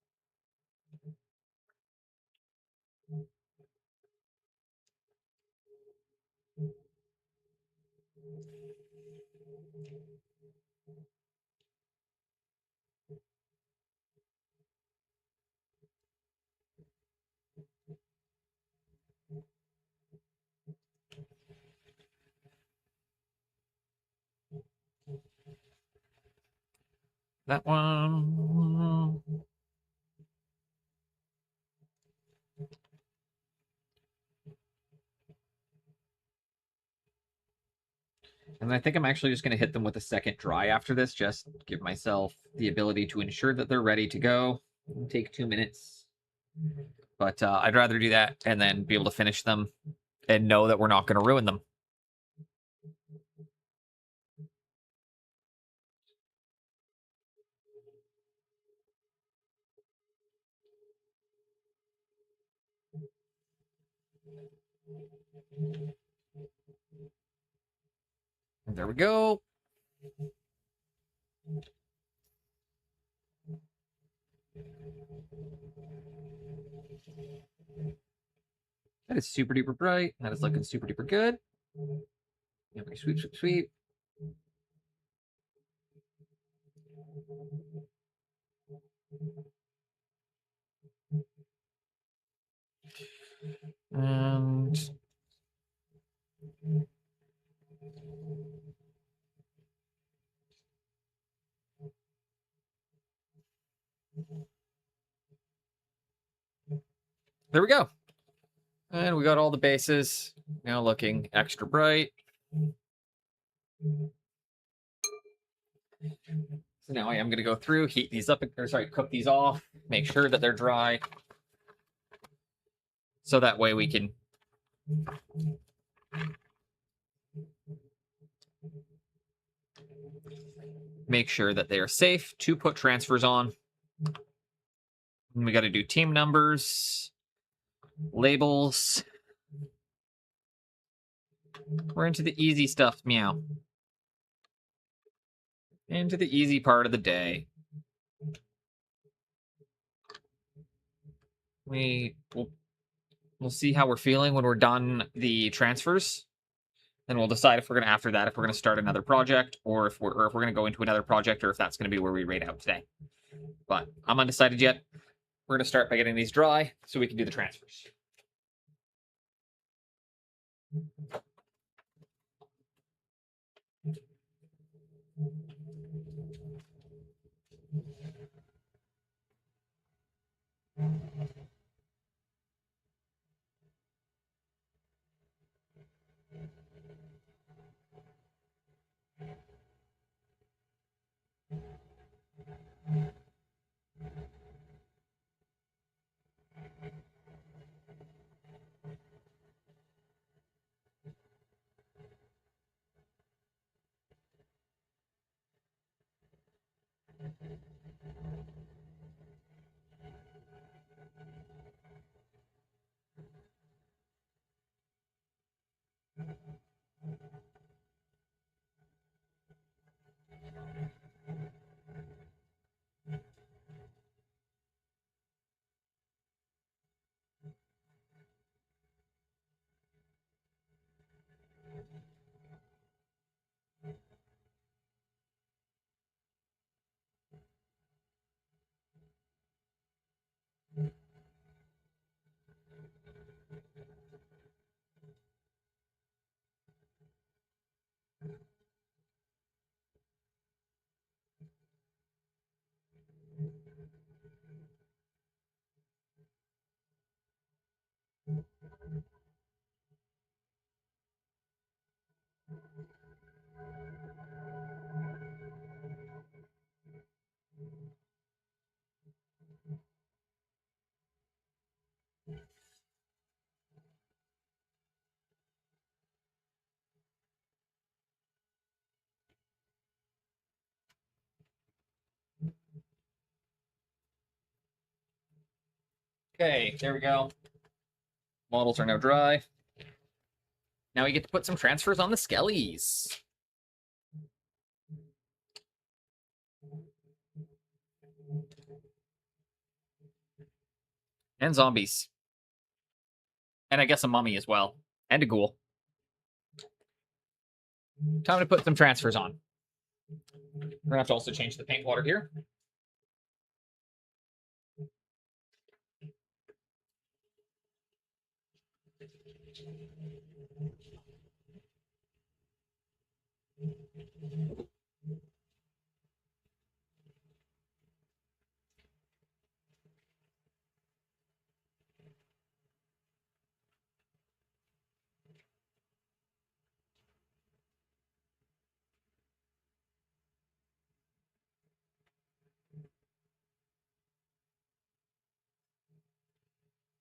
That one. And I think I'm actually just going to hit them with a second dry after this, just give myself the ability to ensure that they're ready to go. It'll take 2 minutes. But I'd rather do that and then be able to finish them and know that we're not going to ruin them. And there we go. That is super duper bright. That is looking super duper good. Okay, sweep, sweep, sweep. And there we go. And we got all the bases now looking extra bright. So now I am going to go through, heat these up, or sorry, cook these off, make sure that they're dry. So that way we can make sure that they are safe to put transfers on. And we got to do team numbers, labels. We're into the easy stuff, meow. Into the easy part of the day. We'll see how we're feeling when we're done the transfers. Then we'll decide if we're gonna, after that, if we're gonna start another project, or if we're gonna go into another project, or if that's gonna be where we rate out today. But I'm undecided yet. We're gonna start by getting these dry so we can do the transfers. Okay, there we go. Models are now dry. Now we get to put some transfers on the skellies. And zombies. And I guess a mummy as well. And a ghoul. Time to put some transfers on. We're going to have to also change the paint water here.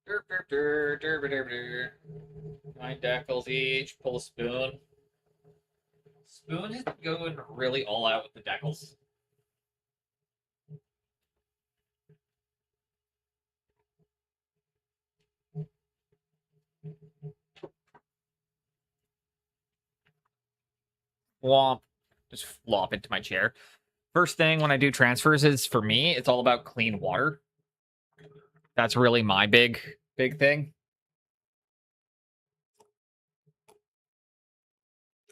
Derp, derp, derp, derp, derp, derp. 9 decals each. Pull a spoon. Spoon is going really all out with the decals. Womp. Just flop into my chair. First thing when I do transfers is, for me, it's all about clean water. That's really my big thing.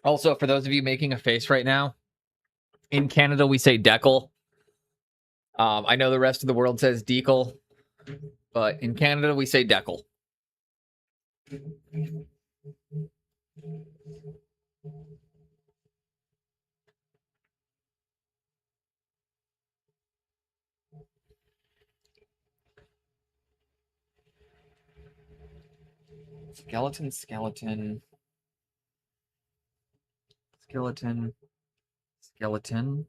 Also, for those of you making a face right now, in Canada we say decal. I know the rest of the world says decal, but in Canada we say decal. Skeleton, skeleton. Skeleton. Skeleton.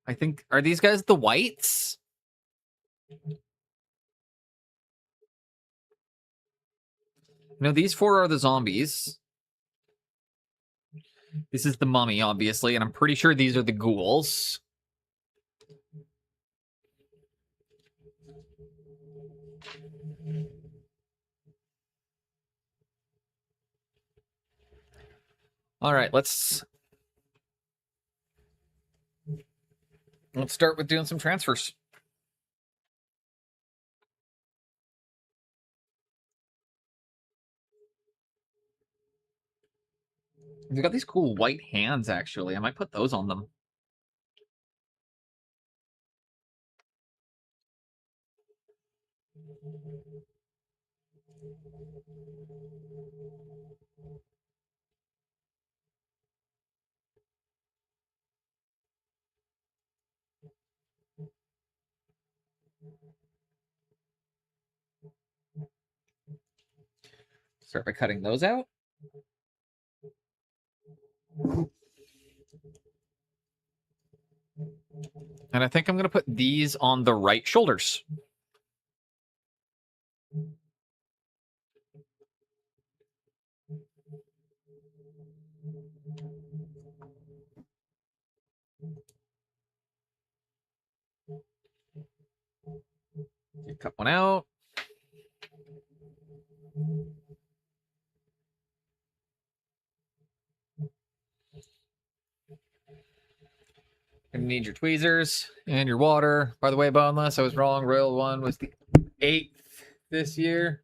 I think, are these guys the whites? No, these 4 are the zombies. This is the mummy, obviously, and I'm pretty sure these are the ghouls. All right, let's start with doing some transfers. They've got these cool white hands, actually. I might put those on them. Start by cutting those out. And I think I'm going to put these on the right shoulders. You cut one out. Gonna need your tweezers and your water. By the way, Boneless, I was wrong. Royal one was the 8th this year.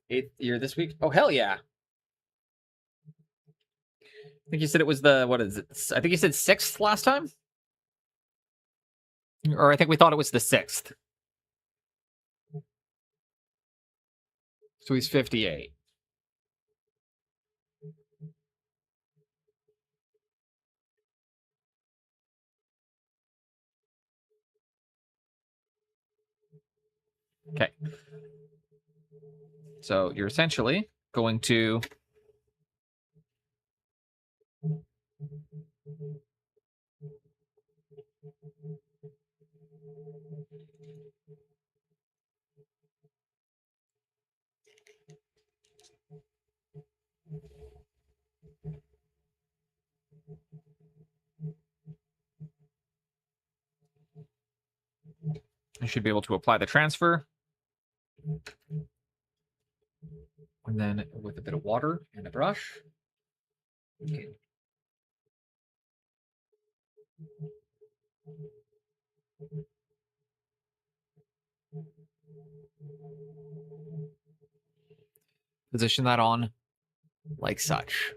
8th year this week. Oh, hell yeah. I think you said it was the, what is it? I think you said 6th last time. Or I think we thought it was the 6th. So he's 58. Okay. So you're essentially going to you should be able to apply the transfer. And then with a bit of water and a brush. Okay. Position that on like such.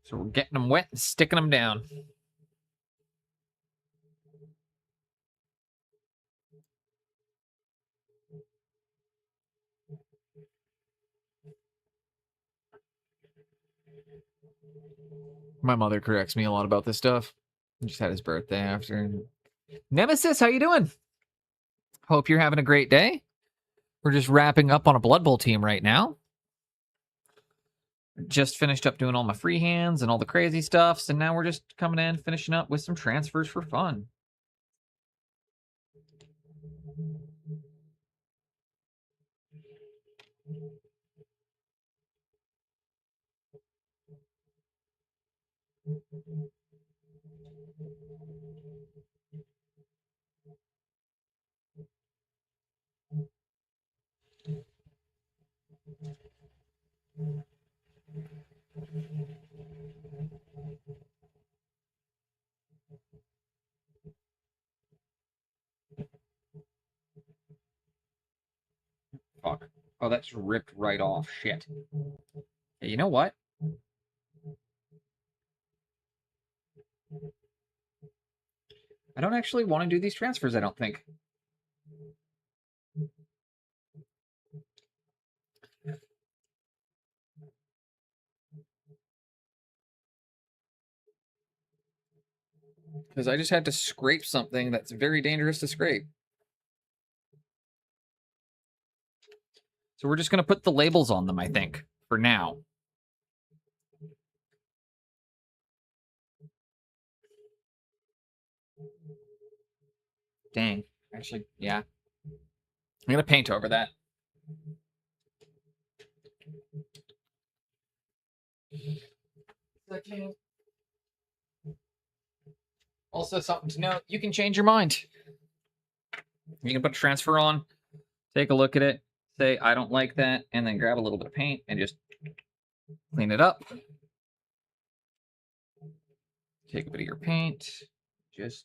So we're getting them wet and sticking them down. My mother corrects me a lot about this stuff. He just had his birthday after. Nemesis, how you doing? Hope you're having a great day. We're just wrapping up on a Blood Bowl team right now. Just finished up doing all my freehands and all the crazy stuff, so now we're just coming in, finishing up with some transfers for fun. Fuck. Oh, that's ripped right off. Shit. Hey, you know what? I don't actually want to do these transfers, I don't think. Because I just had to scrape something that's very dangerous to scrape. So we're just going to put the labels on them, I think, for now. Dang. Actually, yeah. I'm going to paint over that. Also, something to note, you can change your mind. You can put a transfer on, take a look at it, say, I don't like that, and then grab a little bit of paint and just clean it up. Take a bit of your paint, just...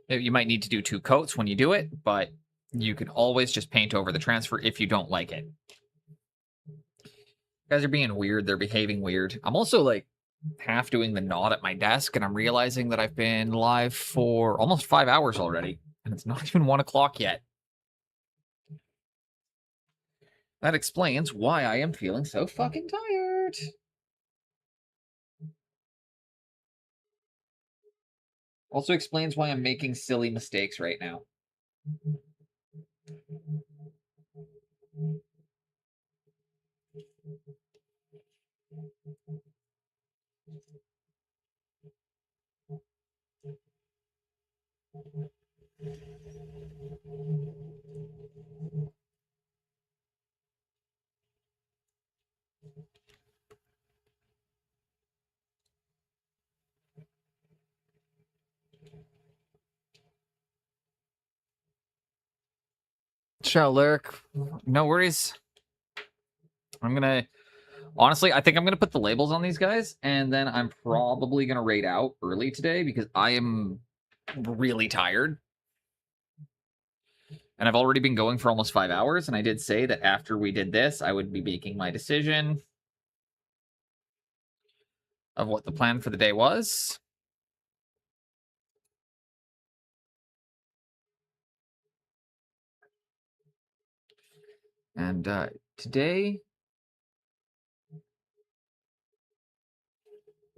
You might need to do 2 coats when you do it, but you can always just paint over the transfer if you don't like it. You guys are being weird. They're behaving weird. I'm also, like, half doing the knot at my desk, and I'm realizing that I've been live for almost 5 hours already, and it's not even 1 o'clock yet. That explains why I am feeling so fucking tired. Also explains why I'm making silly mistakes right now. Shall lurk. No worries. I'm gonna... Honestly, I think I'm gonna put the labels on these guys, and then I'm probably gonna raid out early today because I am really tired. And I've already been going for almost 5 hours, and I did say that after we did this, I would be making my decision of what the plan for the day was. And today,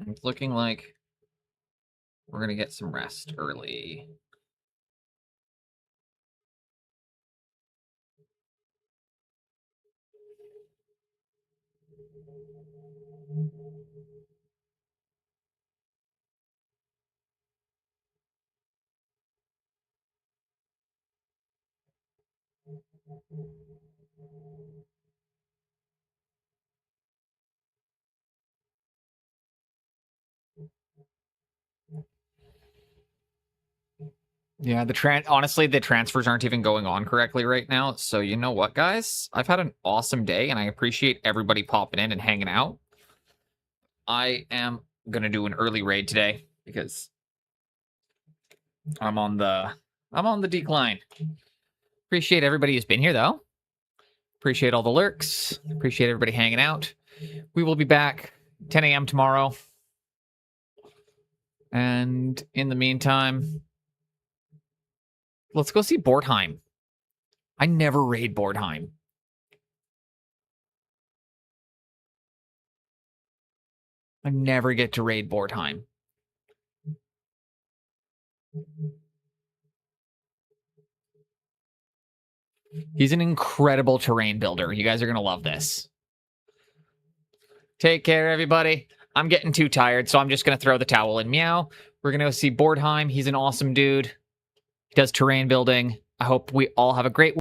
it's looking like we're going to get some rest early. Yeah, honestly, the transfers aren't even going on correctly right now. So you know what, guys? I've had an awesome day, and I appreciate everybody popping in and hanging out. I am gonna do an early raid today because I'm on the decline. Appreciate everybody who's been here, though. Appreciate all the lurks. Appreciate everybody hanging out. We will be back 10 a.m. tomorrow. And in the meantime, let's go see Bortheim. I never raid Bortheim. I never get to raid Bortheim. He's an incredible terrain builder. You guys are going to love this. Take care, everybody. I'm getting too tired, so I'm just going to throw the towel in. Meow. We're going to go see Bortheim. He's an awesome dude. He does terrain building. I hope we all have a great